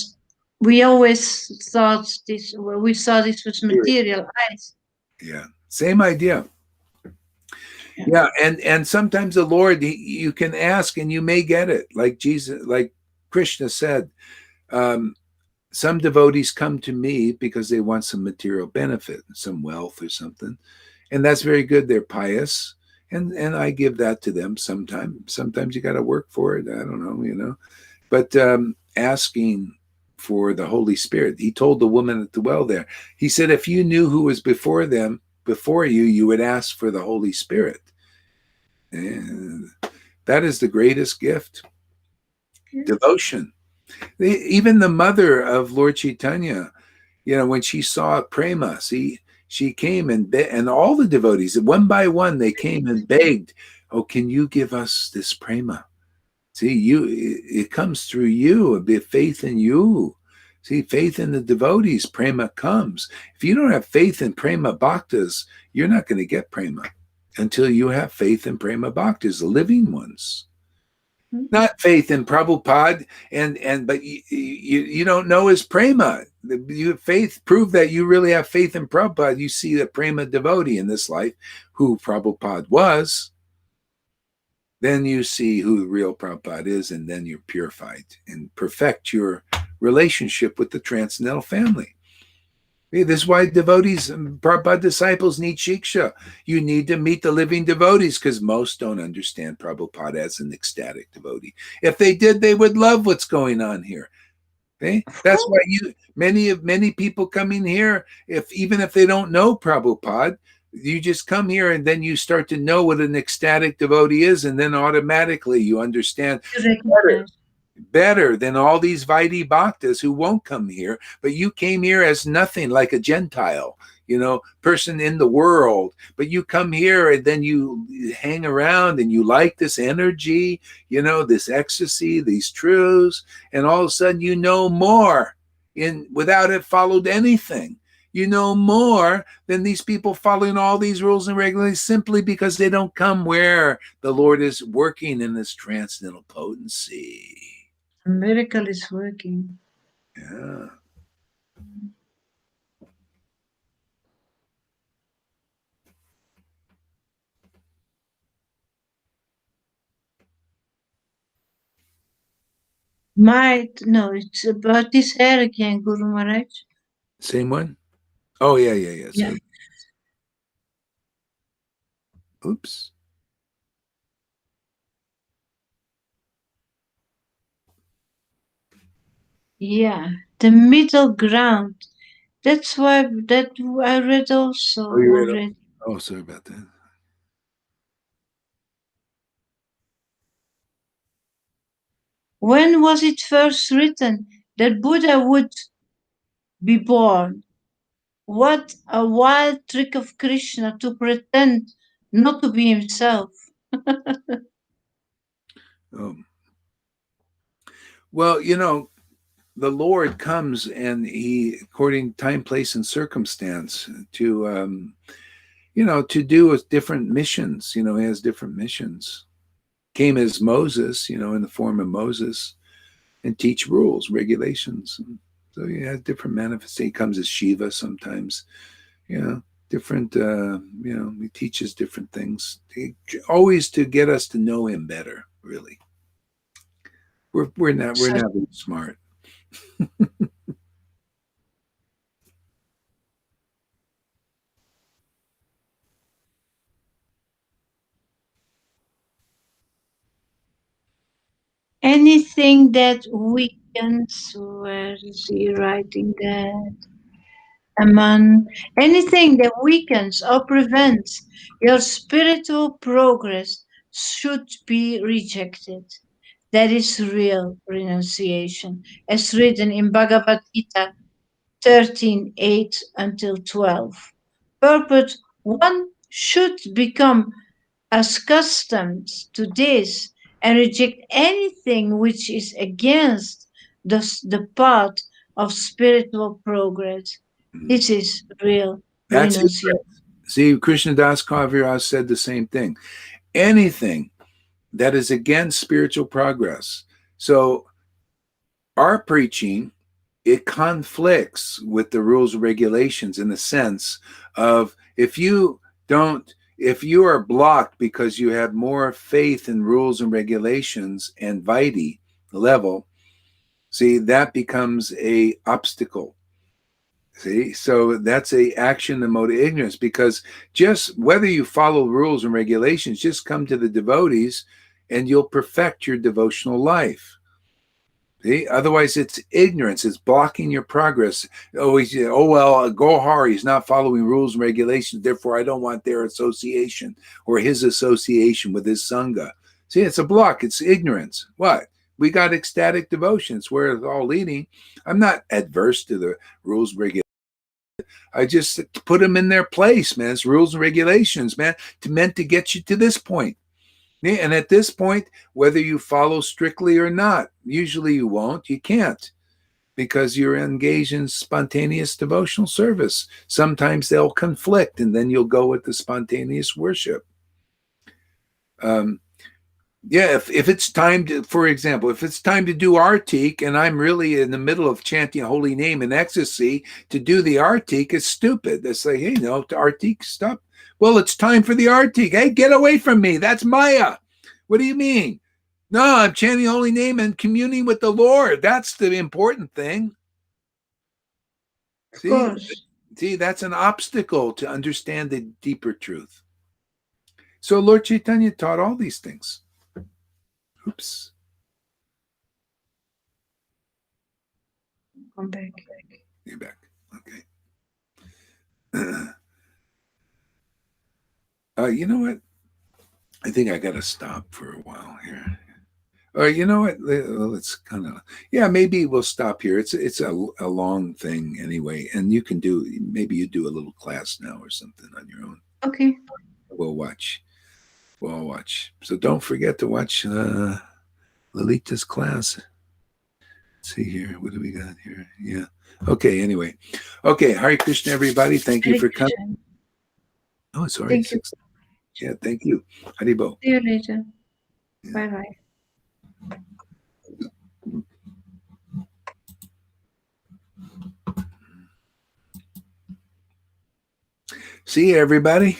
we always thought this, we saw this with material eyes. Yeah, same idea. Yeah, and sometimes the Lord, you can ask and you may get it, like Jesus, like Krishna said. Some devotees come to me because they want some material benefit, some wealth or something, and that's very good. They're pious, and I give that to them. Sometimes you got to work for it. I don't know, but asking for the Holy Spirit. He told the woman at the well there. He said, if you knew who was before you, you would ask for the Holy Spirit. And that is the greatest gift. Devotion. Even the mother of Lord Chaitanya, when she saw Prema, she came and all the devotees, one by one, they came and begged, oh, can you give us this Prema? See, it comes through you, a bit faith in you. See, faith in the devotees, Prema comes. If you don't have faith in Prema Bhaktas, you're not going to get Prema until you have faith in Prema Bhaktas, the living ones. Not faith in Prabhupada, but you don't know his Prema. You faith prove that you really have faith in Prabhupada. You see a Prema devotee in this life, who Prabhupada was. Then you see who the real Prabhupada is, and then you're purified and perfect your relationship with the transcendental family. This is why devotees and Prabhupada disciples need shiksha. You need to meet the living devotees, because most don't understand Prabhupada as an ecstatic devotee. If they did, they would love what's going on here. Okay? That's why many people coming here, even if they don't know Prabhupada, you just come here and then you start to know what an ecstatic devotee is, and then automatically you understand better than all these Vaidhi Bhaktas who won't come here. But you came here as nothing, like a Gentile, person in the world. But you come here and then you hang around and you like this energy, this ecstasy, these truths, and all of a sudden you know more without it followed anything. You know more than these people following all these rules and regulations, simply because they don't come where the Lord is working in this transcendental potency. A miracle is working. Yeah. It's about this hair again, Guru Maharaj. Same one? Oh, yeah. Yeah. Oops. Yeah, the middle ground. That's why that I read also already. Oh, sorry about that. When was it first written that Buddha would be born? What a wild trick of Krishna to pretend not to be himself. Well, the Lord comes and he, according to time, place, and circumstance, to to do different missions. He has different missions. Came as Moses, in the form of Moses, and teach rules, regulations. So he has different manifestations. He comes as Shiva sometimes. Different. He teaches different things. Always to get us to know him better. Really, we're not really smart. Anything that weakens, where is he writing that? Anything that weakens or prevents your spiritual progress should be rejected. That is real renunciation, as written in Bhagavad Gita 13:8 until 12. Purport: one should become accustomed to this and reject anything which is against the path of spiritual progress. This is real That's it. renunciation. See, Krishnadas Kaviraj said the same thing. Anything that is against spiritual progress. So our preaching, it conflicts with the rules and regulations in the sense of if you are blocked because you have more faith in rules and regulations and vidi level, see, that becomes a obstacle. See, so that's a action and mode of ignorance, because just whether you follow rules and regulations, just come to the devotees and you'll perfect your devotional life. See? Otherwise, it's ignorance. It's blocking your progress. Gohar, he's not following rules and regulations, therefore I don't want their association or his association with his sangha. See, it's a block. It's ignorance. What? We got ecstatic devotions where it's all leading. I'm not adverse to the rules and regulations. I just put them in their place, man. It's rules and regulations, man, meant to get you to this point. And at this point, whether you follow strictly or not, usually you won't, you can't, because you're engaged in spontaneous devotional service. Sometimes they'll conflict, and then you'll go with the spontaneous worship. If it's time to, for example, if it's time to do artik and I'm really in the middle of chanting a holy name in ecstasy, to do the artik is stupid. They say, hey, no, artik, stop. Well, it's time for the artik. Hey, get away from me. That's Maya. What do you mean? No, I'm chanting the holy name and communing with the Lord. That's the important thing. Of course. See, that's an obstacle to understand the deeper truth. So Lord Chaitanya taught all these things. Oops. Come back. You're back. Okay. You know what? I think I got to stop for a while here. You know what? Let's kind of, maybe we'll stop here. It's a long thing anyway, and you can maybe you do a little class now or something on your own. Okay. We'll watch. So don't forget to watch Lalita's class. Let's see here. What do we got here? Yeah. Okay. Anyway. Okay. Hare Krishna, everybody. Thank you for coming. Oh, sorry. Thank you. Yeah. Thank you. Haribo. See you later. Yeah. Bye-bye. See you, everybody.